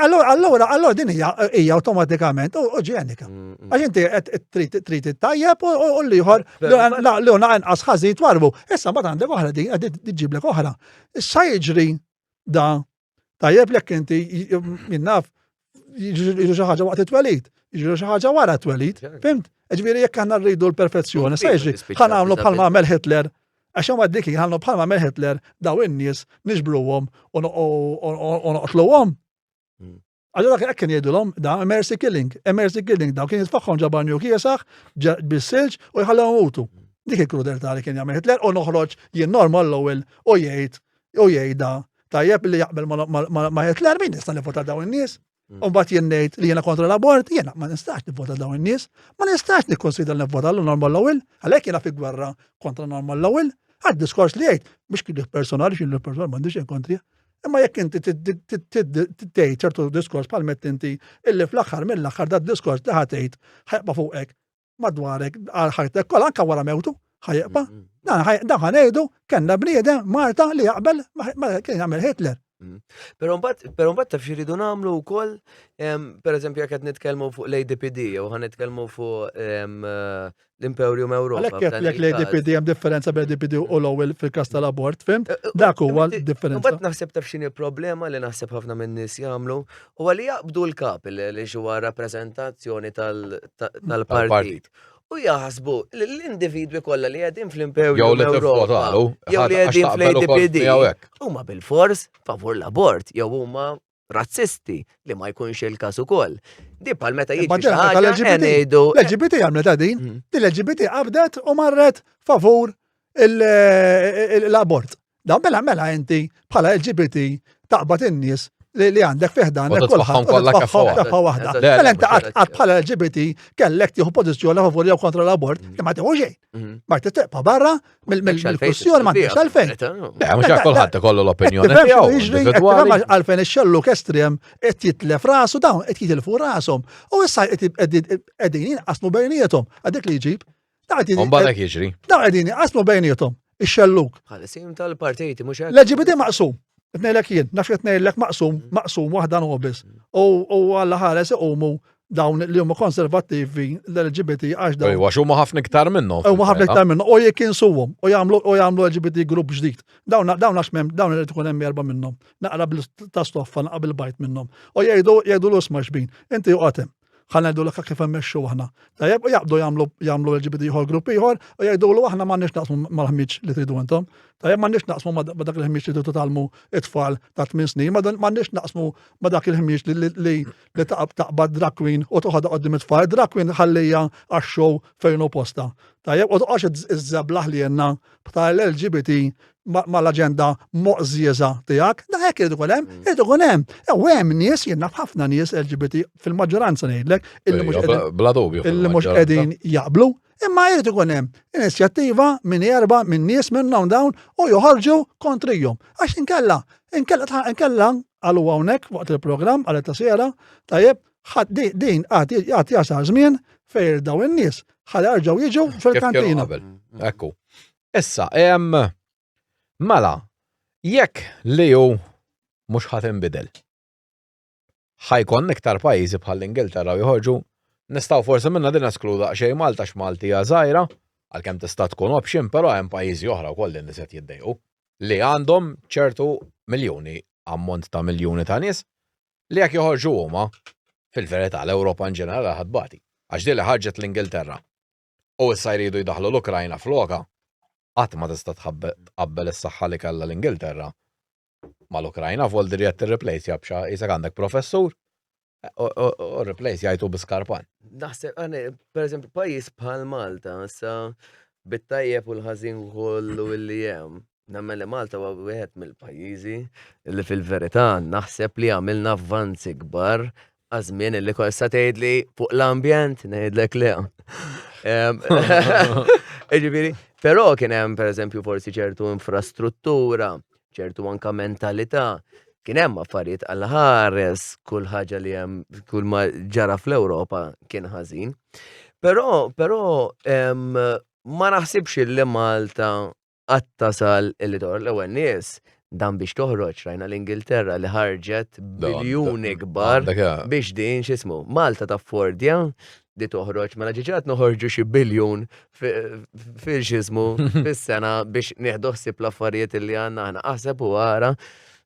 Allora din hija awtomatikament oġenika. Għax inti qed trid tajjeb u l-ieħor li hu inqas ħażin twarbu. Issa mbagħad għandek oħra din qed tiġiblek oħra. Issa jiġri da tajjeb lek inti minnaf jiġu xi ħaġa waqt it-twelid, jiġu xi ħaġa wara t-twelid, fimt? Ġifieri jekk aħna rridu l-perfezzjoni, sa jiġri ħa nagħmlu bħalma għamel Hitler, għax hemm dik ħallu bħalma għamel Hitler daw in-nies niġbruhom u noqtluhom. Allura hekk kien jgħidulhom da mercy killing daw kien jitfaħħom ġabarnju kiesaħ bis-silġ u jħallhom imutu. Dik il-krudeltà li kien jagħmel Hitler u noħroġ jien normal l-ewwel u jgħid da tajjeb li jaqbel ma' Hitler min nista' nivvota daw in-nies. Mbagħad jien ngħid li jiena kontra l-abort, jiena ma nistax nivvota dawn in-nies, ma nistax nikkonsidra nivvota l-normal l-ewwel, għalhekk jiena fi gwerra kontra normal l-ewwel, għad-diskors li jgħid biex kien personali xi l-persona m'għandix hekk kontrija. Imma jekk inti tgħid ċertu diskors bħal mett inti illi fl-aħħar mill-aħħar dat-diskors li ħatgħid ħajqba fuqek madwarek għal ħajtek kollha anke wara mewtu ħajqba. Dan ħanejdu kellna bniedem Marta li jaqbel ma kien jagħmel Hitler. Però mbagħad taf xiridu nagħmlu wkoll, pereżempju jekk qed nitkellmu fuq l-ADPD jew ħa nitkellmu fuq l-Imperium Ewropa. Għalhekk jekk l-ADPD hemm differenza bejn ADPD u l-ewwel fil-każ tal-abort, fimt? Dak huwa differenza. Mbagħad naħseb taf x'inhi problema li naħseb ħafna min-nies jagħmlu huwa li jaqbdu l-kap li huwa rappreżentazzjoni tal-partit. U jaħsbu l-individwi kollha li għedin fl-Imperium Ewropa jew li għedin fl-ADPD huma bil-fors favur l-abort jew huma razzisti li ma jkunx il-każ ukoll. Di bħal meta jiġi xi ħaġa ngħidu l-LGBT għamlet din, l-LGBT qabdet u marret favur l-abort. Dan mela inti bħala LGBT taqbad in-nies li għandek fiħdan U titfaħħom kollha keffa waħda. waħda. Mela inti qatt bħala LGBT kellek tieħu pożizzjoni favur jew kontra l-abort, ma tieħu xejn. Ma titteqpa barra mill-kwistjoni m'għandekx għalfejn. Le, mhux hekk kulħadd ikollu l-opinjoni tiegħu. Jiġri individwali. għalfejn ix-xelluk estrem qed jitlef rasu dawn qed jitilfu rashom. U issa qegħdin jinqasmu bejniethom. Għadek li jġib. Mbagħad jiġri. Dawn qegħdin jinqasmu bejniethom. Ix-xelluk. Bħal-sim tal-partiti mhux hekk. L-LGBT maqsum. Tnejlek jien, nafx tnejlek maqsum waħda nobis. U għalla ħares iqumu dawn li huma konservattivi l-LGBT għax dawn. Għax huma ħafna iktar minnhom. U ħafna iktar minnhom. U jekk insuhom u jagħmlu LGBT grupp ġdid. Dawn għax dawn irid ikun hemm 4 minnhom. Naqra ta' stoffa naqra bil-bajt minnhom. U jgħidu l-isma' xbin. Inti joqgħod hemm. ħalna jgħidu l-akka kif emmexxu aħna. Tajjeb, u jaqbdu jagħmlu LGBT ieħor grupp ieħor u jgħidu l aħna m'għandniex naqsmu mal-ħmiġ li tridu intom. Tajjeb, m'għandniex naqsmu ma' dak il-ħmiġ li tridu tagħmlu it-tfal ta' 8 snin, m'għandniex naqsmu ma' dak il-ħmiġ li taqbad drag queen u toħodha qoddim it-tfal. Drag queen ħallija għax-show fejn hu posta. Tajjeb, u toqgħodx iżżablaħ li jenna tal-LGBT mal-aġenda moqżieza tiegħek, da hekk irid ikun hemm, hemm nies jiena ħafna nies LGBT fil-maġġoranza ngħidlek illi mhux qegħdin jaqblu, imma jrid ikun hemm inizjattiva minn minn nies minnhom dawn u joħorġu kontrihom. Għax inkella għalu hawnhekk waqt il-programm għal ta' sera, tajjeb, din għad jasal żmien fejn dawn in-nies ħalli jerġgħu jiġu fil-kantina. Ekku. Issa, mela, jekk li hu mhux ħadd inbidel. Ħajkun iktar pajjiżi bħal Ingilterra joħorġu nistgħu forsi minna din eskluda xejn Malta x'Malti hija żgħira għalkemm tista' tkun option, però hemm pajjiżi oħra wkoll li nies qed jiddejqu li għandhom ċertu miljuni, ammont ta' miljuni ta' nies li jekk joħorġu huma fil-verità l-Ewropa in ġenerali ħadbati. Għax din li ħarġet l-Ingilterra u issa jridu jdaħlu l-Ukrajna floka. Qatt ma tista' tqabbel is-saħħa li kellha l-Ingilterra mal-Ukrajna f'Volder qed tirreplace jabxa isek għandek professur u replace jgħidu biskarpan. Naħseb pereżempju pajjiż bħal Malta sa bit-tajjeb u l-ħażin kollu li hemm. Nagħmel li Malta huwa wieħed mill-pajjiżi li fil-verità naħseb li għamilna avvanzi kbar għażmien li kollha tgħidli fuq l-ambjent ngħidlek le. Ġifieri, però kien hemm pereżempju forsi ċertu infrastruttura, ċertu anke mentalità, kien hemm affarijiet għal ħares kull ħaġa li hemm kull ma ġara fl-Ewropa kien ħażin. Però ma naħsibx li Malta qatt tasal illi toħroġ l-ewwel nies dan biex toħroġ rajna l-Ingilterra li ħarġet biljuni kbar biex din x'ismu Malta taffordja di toħroġ mela ġiġat noħorġu xi biljun fil-xismu fis-sena biex nieħdu ħsieb l-affarijiet li għandna aħna aħseb u għara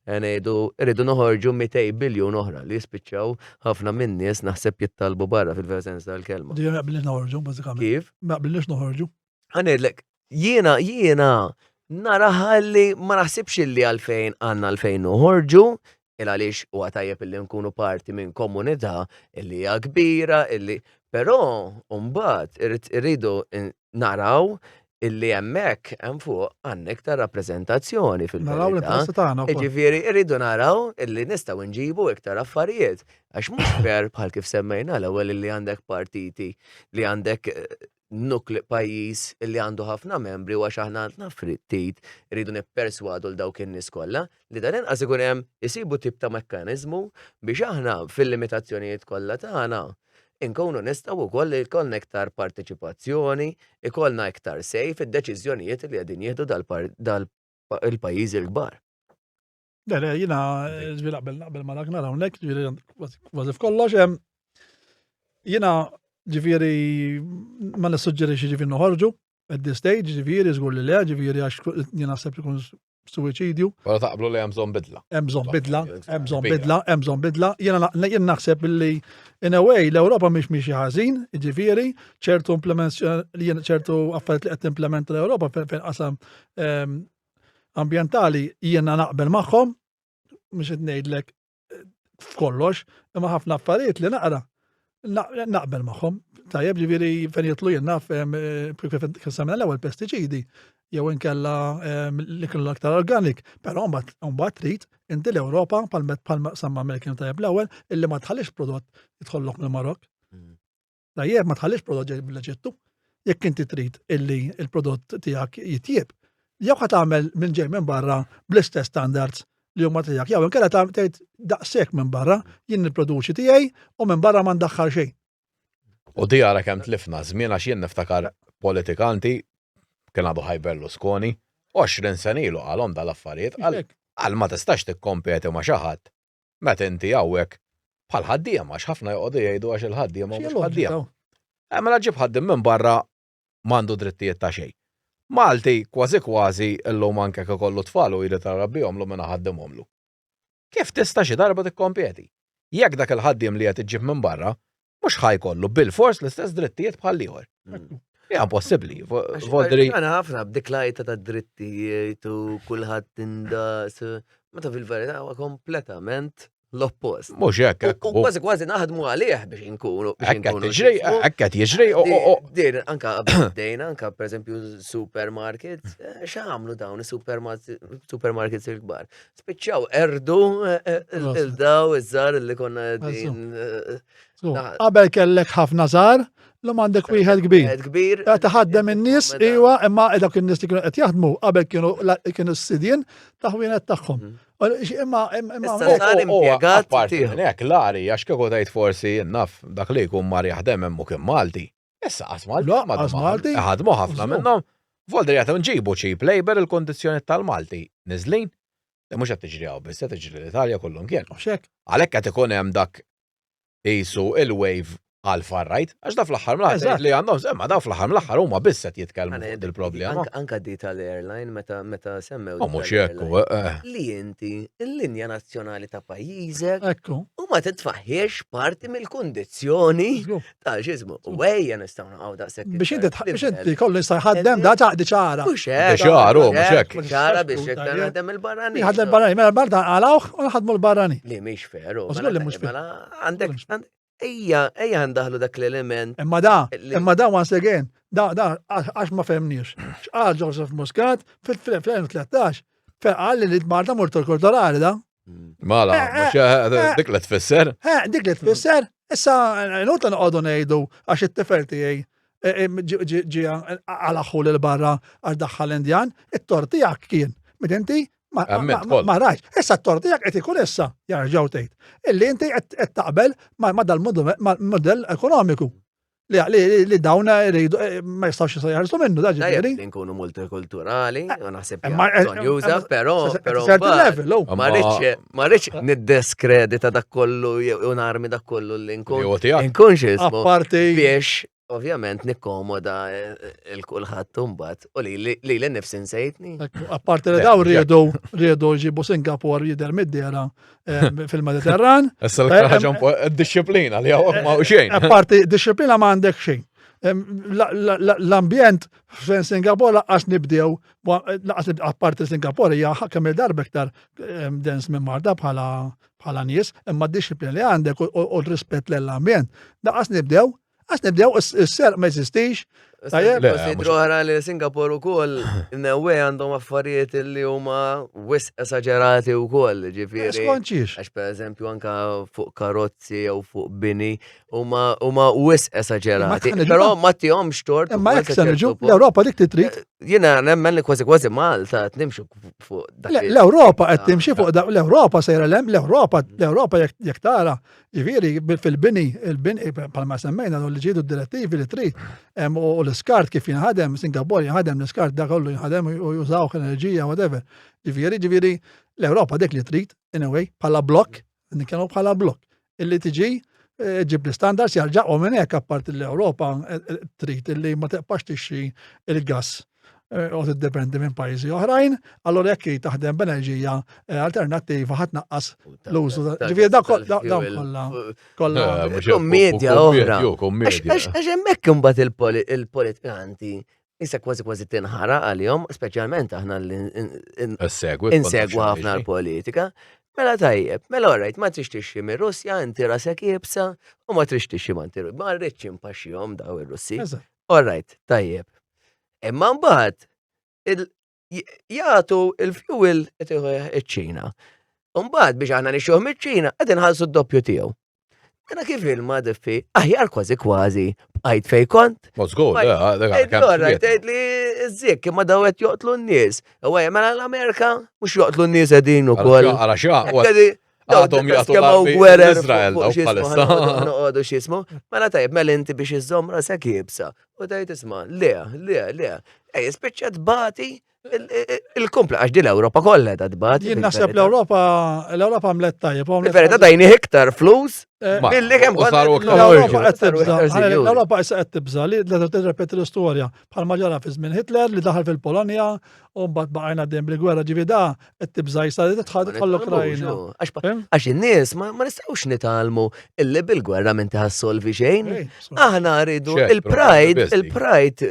rridu noħorġu 200 biljun oħra li jispiċċaw ħafna minn nies naħseb jittalbu barra fil-versens tal-kelma. Di ma qbilniex noħorġu bażikament. Kif? Ma qbilniex noħorġu. Għanedlek, jiena nara ħalli ma naħsibx li għalfejn għandna għalfejn noħorġu għaliex u għatajjeb illi nkunu parti minn komunità illi hija kbira, però mbagħad irridu naraw illi hemmhekk hemm fuq għandna iktar rappreżentazzjoni fil-verità. Ġifieri irridu naraw illi nistgħu nġibu iktar affarijiet. Għax mhux fer bħal kif semmejna l-ewwel illi għandek partiti li għandek nukli pajjiż illi għandu ħafna membri u għax aħna għandna frittit irridu nipperswadu l dawk in-nies kollha li dan inqas ikun hemm isibu tip ta' mekkaniżmu biex aħna fil-limitazzjonijiet kollha tagħna inkunu nistgħu wkoll li jkollna iktar parteċipazzjoni, ikollna iktar sej fid-deċiżjonijiet li qegħdin jieħdu dal-pajjiżi l-kbar. Le, jiena ġifieri naqbel ma dak nara hawnhekk, ġifieri kważi f'kollox hemm jiena ġifieri ma nissuġġerixxi ġifieri noħorġu at this stage, ġifieri żgur li le, ġifieri għax jien naħseb ikun suwiċidju. Wara taqblu li hemm bżonn bidla. Hemm bżonn bidla. Jien naħseb illi in a way l-Ewropa mhix xi ħażin, ġifieri ċertu affarijiet li qed timplementa l-Ewropa fejn qasam ambjentali jiena naqbel magħhom, mhux qed ngħidlek f'kollox, imma ħafna affarijiet li naqbel magħhom. Tajjeb ġifieri fejn jitlu jien naf kif semma l-ewwel pestiċidi. jew inkella li kellu aktar organic, però mbagħad trid inti l-Ewropa bħal samma Amerikan tajjeb l-ewwel illi ma tħallix prodott jidħollok mill-Marok. Tajjeb ma tħallix prodott ġej mill-Eġittu. Jekk inti trid illi l-prodott tiegħek jitjieb, jew ħad tagħmel minn ġej minn barra bl-istess standards li huma tiegħek, jew inkella tgħid daqshekk minn barra jien nipproduċi tiegħi u minn barra ma ndaħħal xejn. U di għara kemm tlifna żmien għax jien niftakar politikanti kien għadu ħaj Berlusconi 20 sen ilu għalhom dal-affarijiet għal ma tistax tikkompeti ma' xi ħadd meta inti hawnhekk bħal ħaddiem għax ħafna joqogħdu jgħidu għax il-ħaddiem mhux ħaddiem. Mela ġib ħaddiem minn barra m'għandu drittijiet ta' xejn. Malti kważi illum anke kollu tfal u jrid tarabbihom lu minn ħaddimhomlu. Kif tista' xi darba tikkompeti? Jekk dak il-ħaddiem li qed iġġib minn barra mhux ħajkollu bil-fors l-istess drittijiet bħal ieħor. Ja, impossibbli. Vodri. Għana ħafna b'dik lajta ta' drittijiet u kulħadd indas. Meta fil-verità huwa kompletament l-oppost. Mhux hekk. U kważi naħdmu għalih biex inkunu. Hekk qed jiġri. Din anka bdejna anka pereżempju supermarkets, x'għamlu dawn is-supermarkets il-kbar. Spiċċaw erdu il-daw iż-żar li konna din. Qabel kellek ħafna żar, l-lum għandek wieħed kbir. Taħaddem in-nies, iwa, imma dak in-nies li kienu qed jaħdmu qabel kienu s-sidien taħwienet tagħhom. Imma hekk Lari għax kieku tgħid forsi naf dak li jkun mar jaħdem hemm kien Malti. Issa qas Malti. Ħadmu ħafna minnhom. Voldri qed nġibu cheap labor il-kondizzjoni tal-Malti niżlin. Mhux qed tiġri hawn biss qed tiġri l-Italja kollhom kien. Għalhekk qed ikun hemm dak qisu il-wave għal-farrajt, għax da fl-axħar mlaħħar li għandhom, semma da fl-axħar mlaħħar huma bisset jitkellmu fuq il-problema. Anka di tal-airline meta semmew. Mhux hekk. Li inti l-linja nazzjonali ta' pajjiżek u ma titfaħħiex parti mill-kundizzjoni ta' x'ismu. Wejja nistgħu naqgħu daqshekk. Biex inti kollu jista' jħaddem da taqdi ċara. Mhux hekk. mhux hekk. ċara biex hekk naħdem il-barrani. Ħaddem il-barrani, mela barda għalawh u ħadmu l-barrani. Li mhix veru. Mela għandek Ejja għandaħlu dak l-element. Imma da once again, da għax ma femniex. Xqal Joseph Muscat fil-2013, qal li l-Marta mortur kulturali da. Mala, dik li tfisser? Dik li tfisser, issa nota noqogħdu ngħidu għax it-tifel tiegħi ġi għalaħħu l-barra għax daħħal Indjan, it-tortijak kien. Midenti? Ma rajx, issa t-tortijak qed ikun issa jarġgħu tgħid. Illi inti qed taqbel ma dal-modell ekonomiku li dawna jridu ma jistgħux jħarsu minnu da ġifieri. Nkunu multikulturali, u naħseb juża, però ma rridx niddeskredita dak kollu u narmi dak kollu li nkun x'ismu biex ovvjament nikkomoda il-kulħadd imbagħad u li l-nifsi nsejtni. Apparti li daw riedu jġibu Singapore jidher mid-dera fil-Mediterran. Issa l-ħaġa d-disciplina li hawn ma' xejn. Apparti disciplina ma għandek xejn. L-ambjent fejn Singapore laqqas nibdew, apparti Singapore hija kemm il-darba iktar dens minn Malta bħala nies, imma d-disciplina li għandek u l-rispett lill-ambjent. Laqqas nibdew is-ser ma jeżistix. Konsidru ħara li Singapore ukoll in-newwe għandhom affarijiet li huma wisq esaġerati wkoll, ġifieri. Għax pereżempju anke fuq karozzi jew fuq bini huma wisq esaġerati. Però ma tihomx tort. Imma jekk se niġu l-Ewropa dik titrid. Jiena nemmen li kważi Malta qed nimxu fuq dak. L-Ewropa qed timxi fuq dak l-Ewropa sejra l-Ewropa jekk tara ġifieri fil-bini bħalma semmejna li ġiedu d-direttivi li trid u l-iskart kif jinħadem, Singapore jinħadem l-iskart da kollu jinħadem u jużawh enerġija, whatever. Ġifieri l-Ewropa dik li trid, anyway, bħala blok, nitkellmu bħala blok. Illi tiġi ġib l-standards jarġaqgħu minn hekk apparti l-Ewropa trid illi ma teqpax tixxi il-gass u tiddependi minn pajjiżi oħrajn, allura jekk taħdem b'enerġija alternattiva ħadd naqqas l-użu. Ġifieri dawn kollha kommedja oħra. Għax hemmhekk imbagħad il-politikanti issa kważi tinħara għalihom, speċjalment aħna li insegwu ħafna l-politika. Mela tajjeb, mela orajt, ma trix tixxi minn Russja, inti rasek jibsa, u ma trix tixxi ma rridx impaxxihom daw ir-Russi. Orajt, tajjeb. Imma mbagħad jagħtu il-fuel iċ-Ċina. Umbagħad biex aħna nixxuh miċ-Ċina qed inħallsu d-doppju tiegħu. Għana kif il-ma diffi, aħjar kważi bqajt fej kont. Mosgow, Allora, tgħid li ż-zik imma dawet joqtlu n-nies. Għaj, mela l-Amerika mhux joqtlu n-nies qegħdin ukoll. Għala xa, għadhom jaqtlu l-Izrael daw bħalissa. Noqogħdu x'ismu. Mela tajb, mela inti biex iżżomm rasek jibsa. U tgħid isma' le. Ej, spiċċa tbati il-kumpla għax di l-Ewropa kollha ta' tbati. Jien naħseb l-Ewropa mlet tajjeb. Verità dajni iktar flus. Billi kemm l-Ewropa issa qed tibża li tirrepeti l-istorja bħalma ġara fi żmien Hitler li daħal fil-Polonja u mbagħad baqajna dejjem bil-gwerra ġivida qed tibża jista' tħall l-Ukrajna. Għax in-nies ma nistgħux nitalmu illi bil-gwerra minn taħassolvi xejn. Aħna rridu il-pride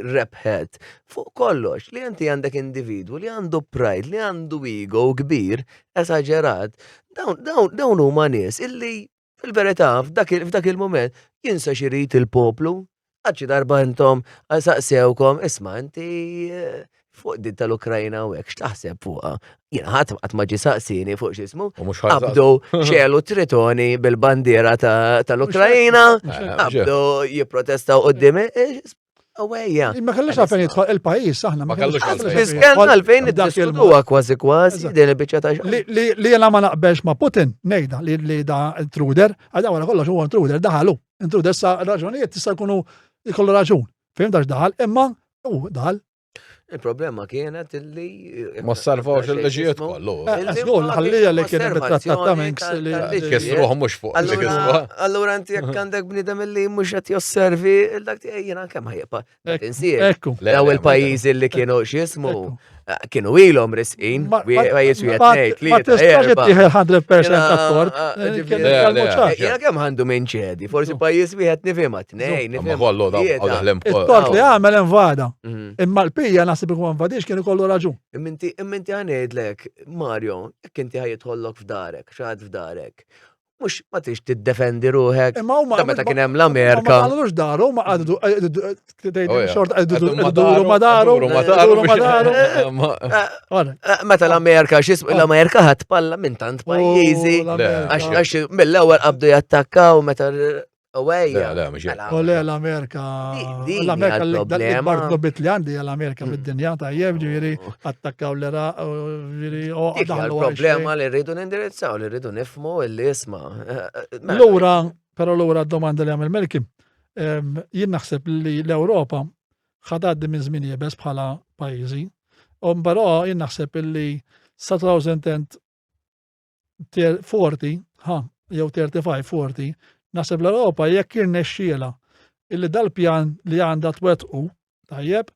rebħet fuq kollox li inti għandek individwu li għandu pride li għandu ego kbir esaġerat. Dawn huma nies illi fil-verità, f'dak il-moment, jinsa xirrit il-poplu, għadċi darba intom, saqsewkom, isma, inti fuq din tal-Ukrajna u għek, xtaħseb fuqa? Jena ħat maġi saqsini fuq xismu, għabdu xelu tritoni bil-bandiera tal-Ukrajna, għabdu jiprotestaw qoddimi, Awejja. Ma kellux għalfejn jidħol il-pajis, aħna ma kellux għalfejn id-diskutuwa kważi din il-biċċa ta' li jena ma naqbelx ma' Putin, nejda li da intruder, għadda għara kollox huwa intruder, daħalu. Intruder sa' raġunijiet tista' jkunu jkollu raġun. Fejn dax daħal, imma daħal. Il-problema kienet illi ma sarfawx il-leġijiet kollu. Għazgħol, ħallija li kien bit-trattament li kisruħ mux fuq. Allura inti jekk għandek bnidem illi mux għat josservi il-dak jena kemm ħajjepa. Tinsieb. Daw il-pajjiżi li kienu x'jismu kienu ilhom risqin, pajjiż wieħed ngħid li. Ma tistax ittieħed 100% tat-tort. Jena kemm għandu minn ċedi, forsi pajjiż wieħed nifhimha tnejn, nifhimha. It-tort li għamel invada. Imma l-pija naħseb ikun invadix kienu kollu raġun. Imminti għanejdlek, Mario, jekk inti ħajjitħollok f'darek, xaħad f'darek. Mux ma tix tiddefendi ruħek. Ta' meta kien hemm l-Amerika. Ma għadux daru, ma għadu Meta l-Amerika, l-Amerika ħatpalla minn tant pajjiżi. Għax mill-ewwel qabdu jattakkaw meta Awejja. L-Amerika. L-Amerika l-ikbar dobit li għandi l-Amerika bid-dinja tajjeb ġiri attakkaw l-Iraq ġiri il-problema li rridu nindirizzaw, li rridu nifmu illi isma. L-ura d-domanda li għamil Melkim, jien naħseb li l-Europa ħadaddi minn żmien jibes bħala pajjiżi, però jien naħseb li sa 2040 jew 35-40 naħseb l-Europa jekk irnexxiela illi dal-pjan li għandha twettqu tajjeb,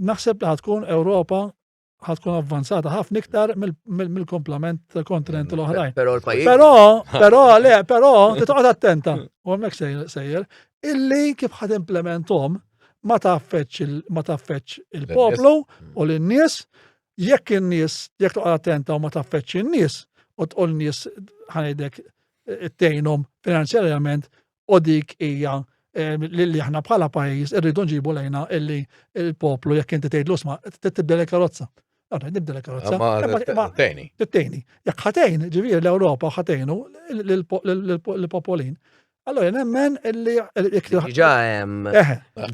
naħseb li ħatkun Ewropa ħatkun avvanzata ħafna iktar mill-komplement tal-kontinenti l-oħrajn. Però titqgħod attenta, u hemmhekk sejjer, illi kif ħad implementhom ma taffeċċ il-poplu u lin-nies, jekk in-nies jekk toqgħod attenta u ma taffeċċ in-nies u tqol nies ħanejdek it-tejnum finanzjarjament u dik hija li aħna bħala pajjiż irridu nġibu lejna illi il-poplu jekk inti tgħidlu sma' tibdel karozza. Allora nibdel karozza. Ma tittejni. Jekk ħatejn ġifieri l-Ewropa ħatejnu lill-popolin. Allora nemmen illi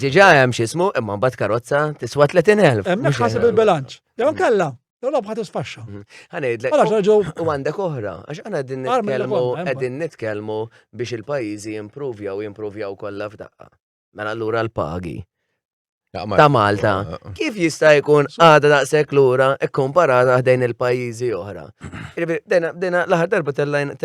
Diġà hemm x'ismu imma mbagħad karozza tiswa 30,000. Hemmhekk ħaseb il-bilanċ. Jew nkella l-Ewropa ħad tisfaxxa. Ħanejdlek. U għandek oħra, għax għana qegħdin nitkellmu biex il-pajjiżi jimprovjaw kollha f'daqqa. Mela allura l-pagi ta' Malta. Kif jista' jkun għada daqshekk lura kkomparata ħdejn il-pajjiżi oħra? Dejna l-aħħar darba tellajna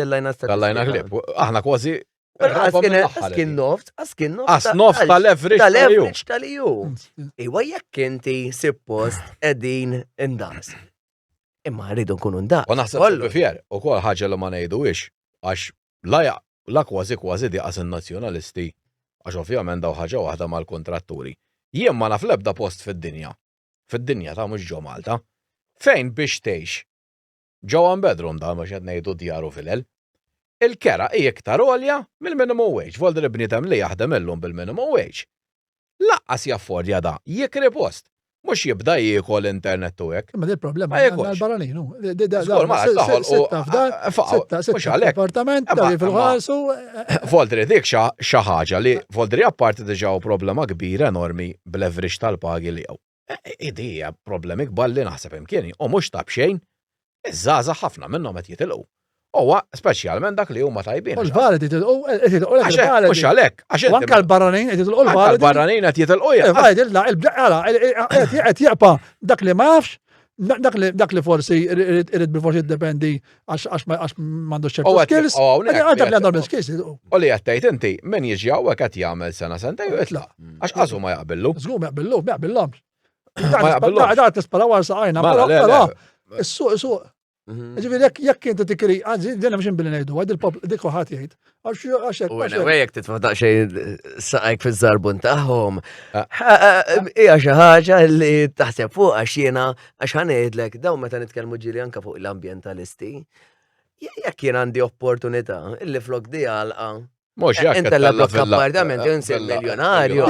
klib. Aħna kważi Askin nofs tal-leverage tal-EU. Iwa jekk inti suppost qegħdin indas. Imma rridu nkunu ndaq. U naħseb fjer, u kol ħaġa li ma ngħidux għax la kważi diqas in-nazzjonalisti għax ovvjament daw ħaġa waħda mal-kontratturi. Jien ma naf l-ebda post fid-dinja ta' mhux ġo Malta, fejn biex tgħix ġewwa bedroom da mhux qed ngħidu djaru fil-el. Il-kera hija iktar għolja mill-minimum wage, volder bniedem li jaħdem illum bil-minimum wage. Laqqas jaffordja da, jikri post. mhux jibda jiekol internet u hekk. Ma il-problema Ma jekolx. għal-baranin. Żgur, ma taħol u mhux għalhekk. appartament, fil-ħarsu. Foldri dik xi ħaġa li Foldri apparti diġà problema kbira enormi bl-leverage tal-pagi li hawn. Idija problemi kbar li naħseb imkieni u mhux tab xejn, iż-żgħażagħ ħafna minnhom qed jitilqu. Huwa speċjalment dak li huma tajbin. L-valid jitilqu Mhux għalhekk, għax anke l-barranin jitilqu l-valid. l-barranin qed jitilqu qed jaqpa dak li ma jafx, dak li forsi irid bil-forsi jiddependi għax m'għandux ċertu skills. Dak li għandhom skills. U li qed tgħid inti min jiġi hawnhekk qed jagħmel sena sentej u jitlaq. Għax qasu ma jaqbillu. Żgur ma jaqbillhomx. Ma jaqbillhomx. Da tisparaw għal saqajna. Però is-suq. Ġifieri jekk inti tikri, dinna biex inbilli ngħidu, dik ħadd jgħid. U għek titfa' daqsxejn saqajk fiż-żarbun tagħhom. Hija xi ħaġa li taħseb fuq għax jiena għax ħanejdlek dawn meta nitkellmu ġieli anke fuq l-ambjentalisti. Jekk jien għandi opportunità illi flok di għalqa. Mhux jekk Inta l-blokk appartament insir miljonarju.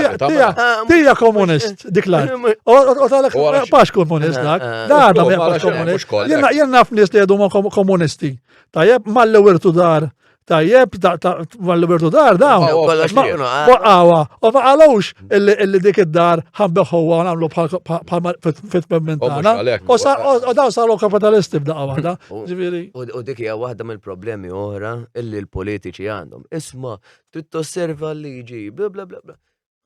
Tija komunist, dik l u talek pax komunist dak. Da ma jaqbax komunist. Jien naf nies li għadu komunisti. Tajjeb mal-wirtu dar. Tajjeb, mal-wirtu dar dawn. Waqawa, u ma għalawx illi dik id-dar ħambeħuwa għamlu bħal fit-pemmentana. U dawn saru kapitalisti b'daqqa waħda. U dik hija waħda mill-problemi oħra illi l-politiċi għandhom. Isma' trid tosserva l-liġi, bla bla bla.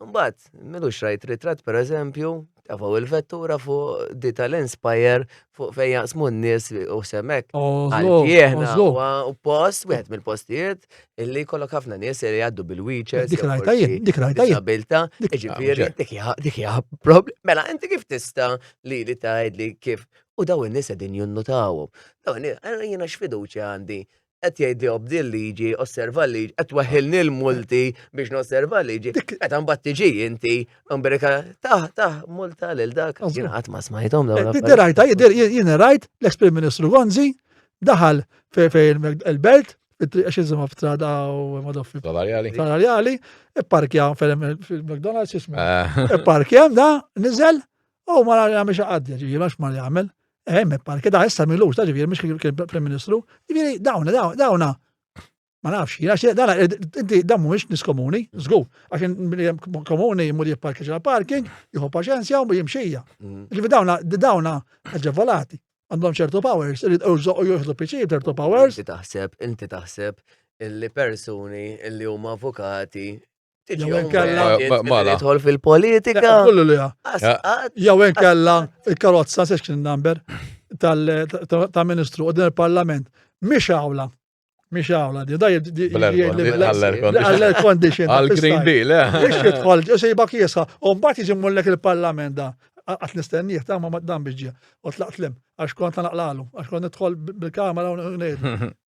Mbagħad, milux rajt ritratt pereżempju, tafaw il-vettura fuq di tal-Inspire fuq fejn jaqsmu n-nies u semmek. Għal-jieħna u post, wieħed mill-postijiet illi jkollok ħafna nies li jgħaddu bil-wheelchairs. Dik rajtajjien. Disabilta, ġifieri dik hija problem. Mela inti kif tista' li tgħidli kif u daw in-nies qegħdin jinnutawhom. Daw in-nies jiena x'fiduċja għandi. Qed jgħidlihom din liġi, osserva l-liġi, qed tweħħilni l-multi biex nosserva l-liġi. Meta mbagħad tiġi inti Amerika taħ multa lil dak. Jien qatt ma smajthom dawn l-affarijiet. Jien rajt l-ex-Prim Ministru Gonzi daħal fejn il-belt għax jiżimha f'strada u madoffi. Salarjali, ipparkja fil-McDonald's jismu. Ipparkja da niżel u ma jagħmel xi ġifieri ma jagħmel. Parke da issa milux, da ġifieri mhux kien Prim Ministru, ġifieri dawna. Ma nafx, inti dan mhuwiex nies komuni, żgur, għax komuni jmur jipparkeġġa parking, jieħu paċenzja u jimxija. Ġifieri dawna aġġevolati, għandhom ċertu powers, jieħdu piċi ċertu powers. Inti taħseb illi persuni illi huma avukati Tidħol fil-politika. Jew inkella il-karozza section number tal-Ministru u din il-Parlament mhix awla. Mhix awla di għall-air condition. Għall-Green Deal, Biex jidħol, sejbak jisha, u mbagħad jiġi mullek il-Parlament da. Għat nistennieh ta' ma dan biex u tlaqt lem għax kont naqlalu, għax kont nidħol bil-kamera u ngħidu.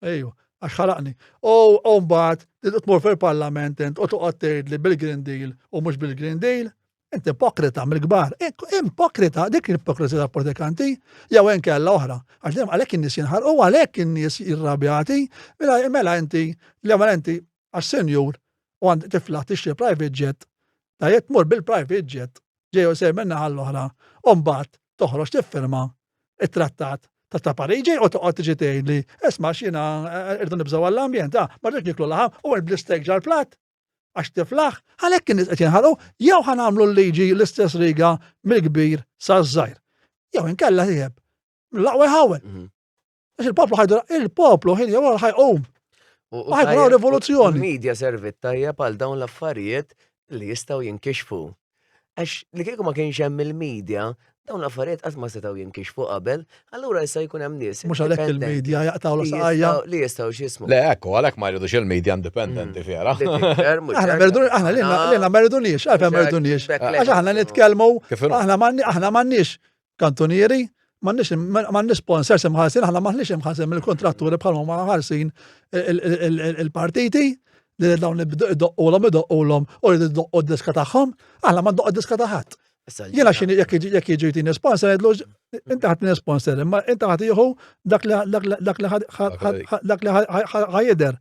Ejju. Għax ħalaqni. U mbagħad tmur fil-Parlament u toqgħod tgħidli bil-Green Deal u mhux bil-Green Deal, inti ipokrita mill-kbar. Ipokrita, dik l-ipokrizija tal-politikanti, jew inkella oħra. Għax dejjem għalhekk in-nies jinħarqu u għalhekk in-nies irrabjati, mela inti għax senjur u għand tiflaħ tixtri private jet, tajjeb tmur bil-private jet, ġejjew se minna għall-oħra, u mbagħad toħroġ tiffirma it-trattat ta' Pariġi u toqgħod tiġi tgħidli, isma' x'jiena irdu nibżgħu għall-ambjent, ma rridx niklu laħam u l-blistek ġar platt. Għax tiflaħ, għalhekk in-nies qed jinħarqu, jew ħanagħmlu l-liġi l-istess riga mill-kbir sa żgħir. Jew inkella tiegħeb. Laqwa jħawel. Għax il-poplu jew ħajqum. Ħajkun rivoluzzjoni. Il-medja servit tajjeb għal dawn l-affarijiet li jistgħu jinkixfu. Għax li kieku ma kienx hemm il-medja, dawn l-affarijiet qatt ma setgħu jinkixfu qabel, allura issa jkun hemm nies. Mhux għalhekk il-medja jaqtaw l-saqajja. Li jistgħu x'jismu. Le ekku, għalhekk ma jridux il-medja indipendenti fiera. Aħna ma rridunix, għalfejn ma rridunix. Għax aħna nitkellmu, aħna m'għandniex kantonieri, m'għandniex sponsors imħallsin, aħna m'aħniex imħallsin mill-kontratturi bħalma ma ħarsin il-partiti. Li dawn idoqqulhom u jdoqqu d-diska tagħhom, aħna ma ndoqqu d-diska ta' ħadd. Jiena x'inhi jekk jiġi jtini sponsor ngħidlu inti ħadd sponsor, imma inti ħadd jieħu dak li ħajjidher.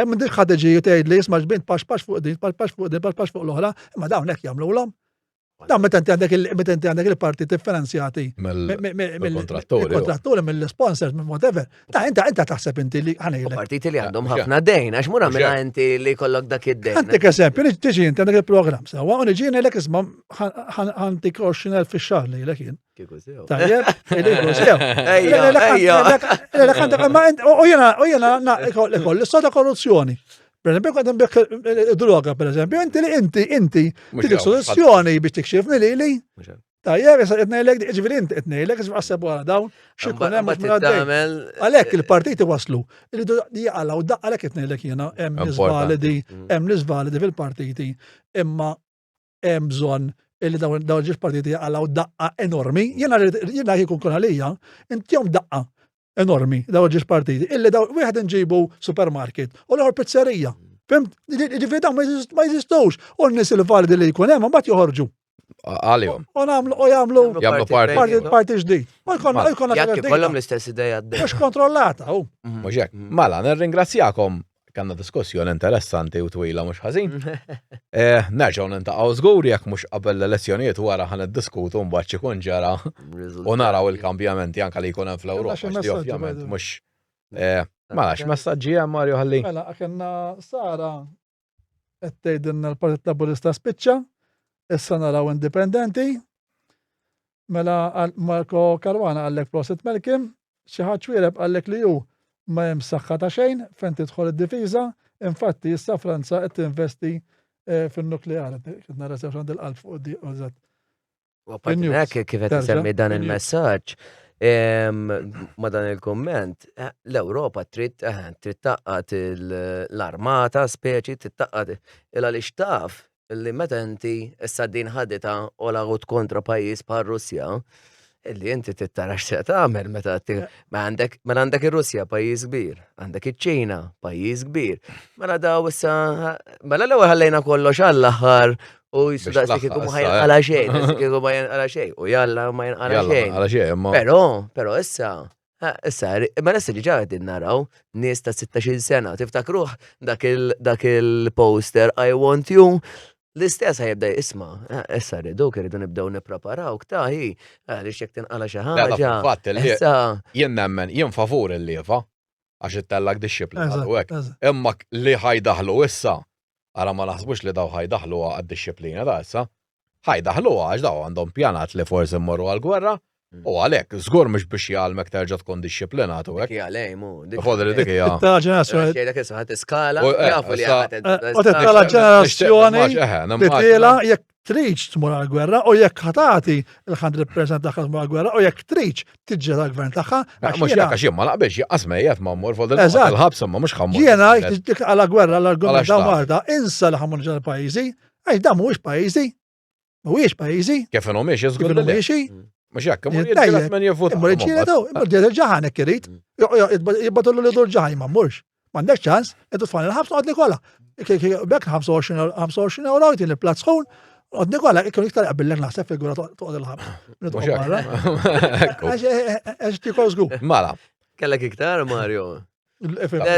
M'intix ħadd iġi tgħidli isma' ġbint pax fuq din, pax fuq l-oħra, imma dawn hekk jagħmluhom. Da meta inti għandek il-partiti finanzjati mill-kontratturi, mill-sponsors, minn whatever. Da inti taħseb inti li ħanejlek. Partiti li għandhom ħafna dejn, għax mura minna inti li kollok dak id-dejn. Għantik eżempju, tiġi inti għandek il-program, sewa, u niġi ngħidlek isma' ħantik 20,000 fix-xahar lejlek jien. Kieku sew. Tajjeb, ejlek sew. U jena ikolli sota korruzzjoni. Per esempio, għadem bekk droga, per esempio, inti tidik soluzzjoni biex tikxifni li. Tajjeb, etnejlek, ġiviri inti etnejlek, għasab għara dawn, xikon hemm għalek il-partiti waslu. Li għalaw għalek etnejlek jena, hemm nis validi fil-partiti, imma hemm bżonn illi dawn il-partiti għalaw daqqa enormi, jena jikun kun għalija, inti jom daqqa enormi, daw ġiġ partiti, illi daw wieħed nġibu supermarket, u l-ħor pizzerija. Fim, ġifiri daw ma jizistawx, u n-nis il-validi li jkun hemm, mbagħad joħorġu. Għalihom. U jagħmlu parti ġdid. Jekk kollhom l-istess idea għaddej. Mhux kontrollata, u. Mhux hekk. Mela, nirringrazzjakom. Kanna diskussjoni interessanti u twila mhux ħażin. Nerġgħu nintaqgħu żgur jekk mhux qabel l-elezzjonijiet wara ħan iddiskutu mbagħad x'ikun ġara u naraw il-kambjamenti anke li jkun hemm fl-Ewropa. Ovvjament mhux mela x'messaġġi hemm Mario ħalli. Mela kellna Sara qed tgħidilna l-Partit Laburista spiċċa, issa naraw indipendenti. Mela Marco Caruana qallek prosit Melkim, xi ħadd xwiereb qallek li hu ma hemm saħħa ta' xejn fejn tidħol id-difiża, infatti issa Franza qed tinvesti fin-nukleari. Qed nara sew għand il-qalb fuq di użat. Hekk kif qed isemmi dan il-messaġġ ma dan il-komment, l-Ewropa trid taqqat l-armata speċi trid taqqat il-għaliex taf li meta inti issa din ħadita u laħut kontra pajjiż bħal Russja, illi inti tittara x'se tagħmel meta għandek ir-Russja pajjiż kbir, għandek iċ-Ċina pajjiż kbir. Mela daw issa l-ewwel ħallejna kollox għall-aħħar u jisudaqsi kieku ma jinqala xejn, kieku ma jinqala xejn, u jalla ma jinqala xejn. Però issa, ma nista ġiġa għedin naraw, nies ta' 16 sena, tiftakruh dak il-poster I want you, l-istess ħajibda jisma, issa rridu nibdew nippreparaw, ktaħi, li xek tinqala xi ħaġa. Jien nemmen, jien favur il-lieva, għax it-tellak disċiplina u hekk. Imma li ħajdaħlu issa, ara ma naħsbux li daw ħajdaħlu għad-disċiplina da issa, ħajdaħlu għax daw għandhom pjanat li forsi mmorru għal-gwerra, u għalek, żgur mhux biex jgħalmek terġa' tkun disċiplinat u hekk. Dik għalej mu. Fodri dik hija. Xejdak issa ħadd iskala, jafu li U titla ġenerazzjoni titla jekk triċ tmur għal-gwerra u jekk ħatati il-100% tagħha tmur għal-gwerra u jekk triċ tiġġel għal-gvern tagħha. Mhux jekk għax jien ma naqbilx jaqqas mejjed ma mmur fodri il-ħabsa ma mhux ħammur. Jiena għal-gwerra l-argument dawn Marta insa li ħammur ġal pajjiżi, għax da mhuwiex pajjiżi. Mhuwiex pajjiżi. Kif inhu mhix żgur li mux jekk, mur jidġilet men jivvota. Mur jidġilet daw, mur jidġilet ġaħan ekkirit. Jibbatullu li dur ġaħan ma murx. Mandek ċans, jiddu tfani l-ħabs għadni kolla. Bekk 25 euro jtin il-plazz xun, għadni kolla, ikkun iktar għabillek naħseb fil-gura toqgħod il-ħabs. Għax ti kozgu. Mala. Kellek iktar, Mario.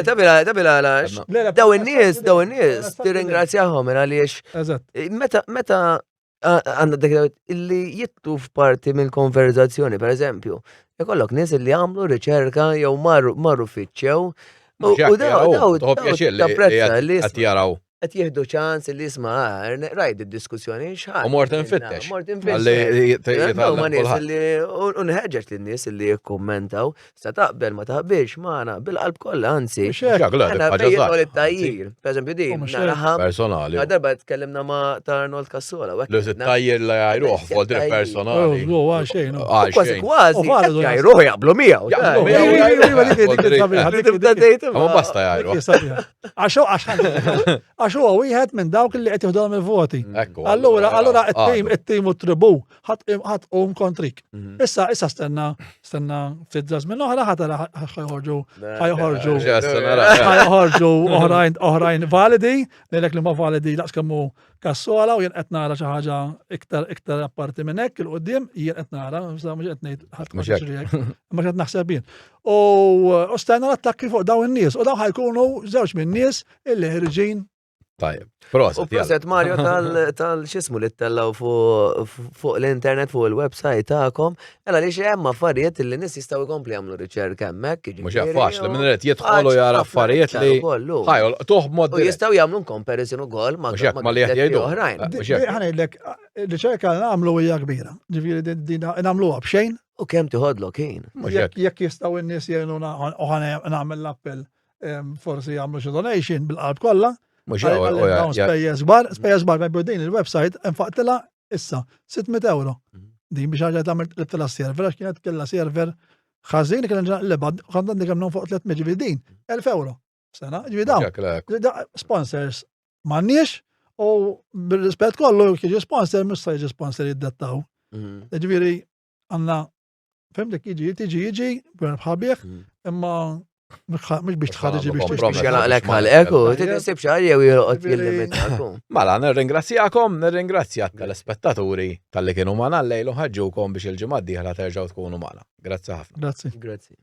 Tabila daw in-nies, tirringrazzjahom għaliex. Meta għandna dak illi jittu f'parti mill-konverzazzjoni, per eżempju, ikollok nies illi għamlu riċerka jew marru fitxew u daw tapprezza li qed jieħdu ċans li jisma' rajt id-diskussjoni x'ħadd. U mort infittex. Ma nies li unħeġġeġ lin-nies li jikkummentaw, sa taqbel ma taqbilx magħna bil-qalb kollha anzi. Tajjir, pereżempju din personali. Darba tkellimna ma' ta' Arnold Cassola. Lu tajjir li jajruh fodri personali. Kważi jajruh jaqblu miegħu. Ma basta jajruh. Għax huwa wieħed minn dawk li qed jieħduhom il-voti. Allura it-tim u tribu ħadd kontrik. Issa stenna ftit żmien oħra ħajħorġu oħrajn validi, lilek li ma validi laqs kemmu Cassola u jien qed nara xi ħaġa iktar apparti minn hekk il-qudiem jien qed nara, mhux qed ngħid ħadd ma qed naħseb jien. U stenna l-attakki fuq daw in-nies u daw ħajkunu żewġ minn nies illi ħirġin Tajjeb. U Proset, proset Mario tal-xismu li t-tellaw fuq l-internet, fuq il-website ta'kom, ela li hemm affarijiet li nis jistaw jkompli jagħmlu riċerka hemmhekk. Mhux faċ li minn qed jidħolu jara affarijiet li ħajol tuħ mod U jistaw jagħmlu comparison ukoll ma' Mhux hekk ma li qed jgħidu. oħrajn. Ħanejlek, riċerka li nagħmlu hija kbira. Ġifieri din nagħmluha b'xejn. U kemm tiħodlok ħin. Jekk jistgħu n-nies jgħinuna u nagħmel l-appell forsi jagħmlu xi donation bil-qalb kollha. Spejjeż bar ma din il-website infaqtilha issa 600 euro. Din biex ħaġa tagħmel tibtila server għax kienet kellha server ħażin kien l-lebad għandi kemm fuq 300 ġifieri din 1000 euro. Sena, ġifieri dawn. Sponsors m'għandniex u bil-rispett kollu jiġi sponsor mhux se jiġi sponsor jiddettaw. Ġifieri għandna fehmtek jiġi bħabieħ imma mux biex tħarġi biex xalaqlek għal-ek u t-tisib xar jew jirqot jillimitaku. Mela, nirringrazzjakom, nirringrazzjak tal-spettaturi tal-li kienu mana l-lejlu ħagġukom biex il-ġimgħa d-dieħla terġgħu tkunu mana. Grazzi ħafna. Grazzi.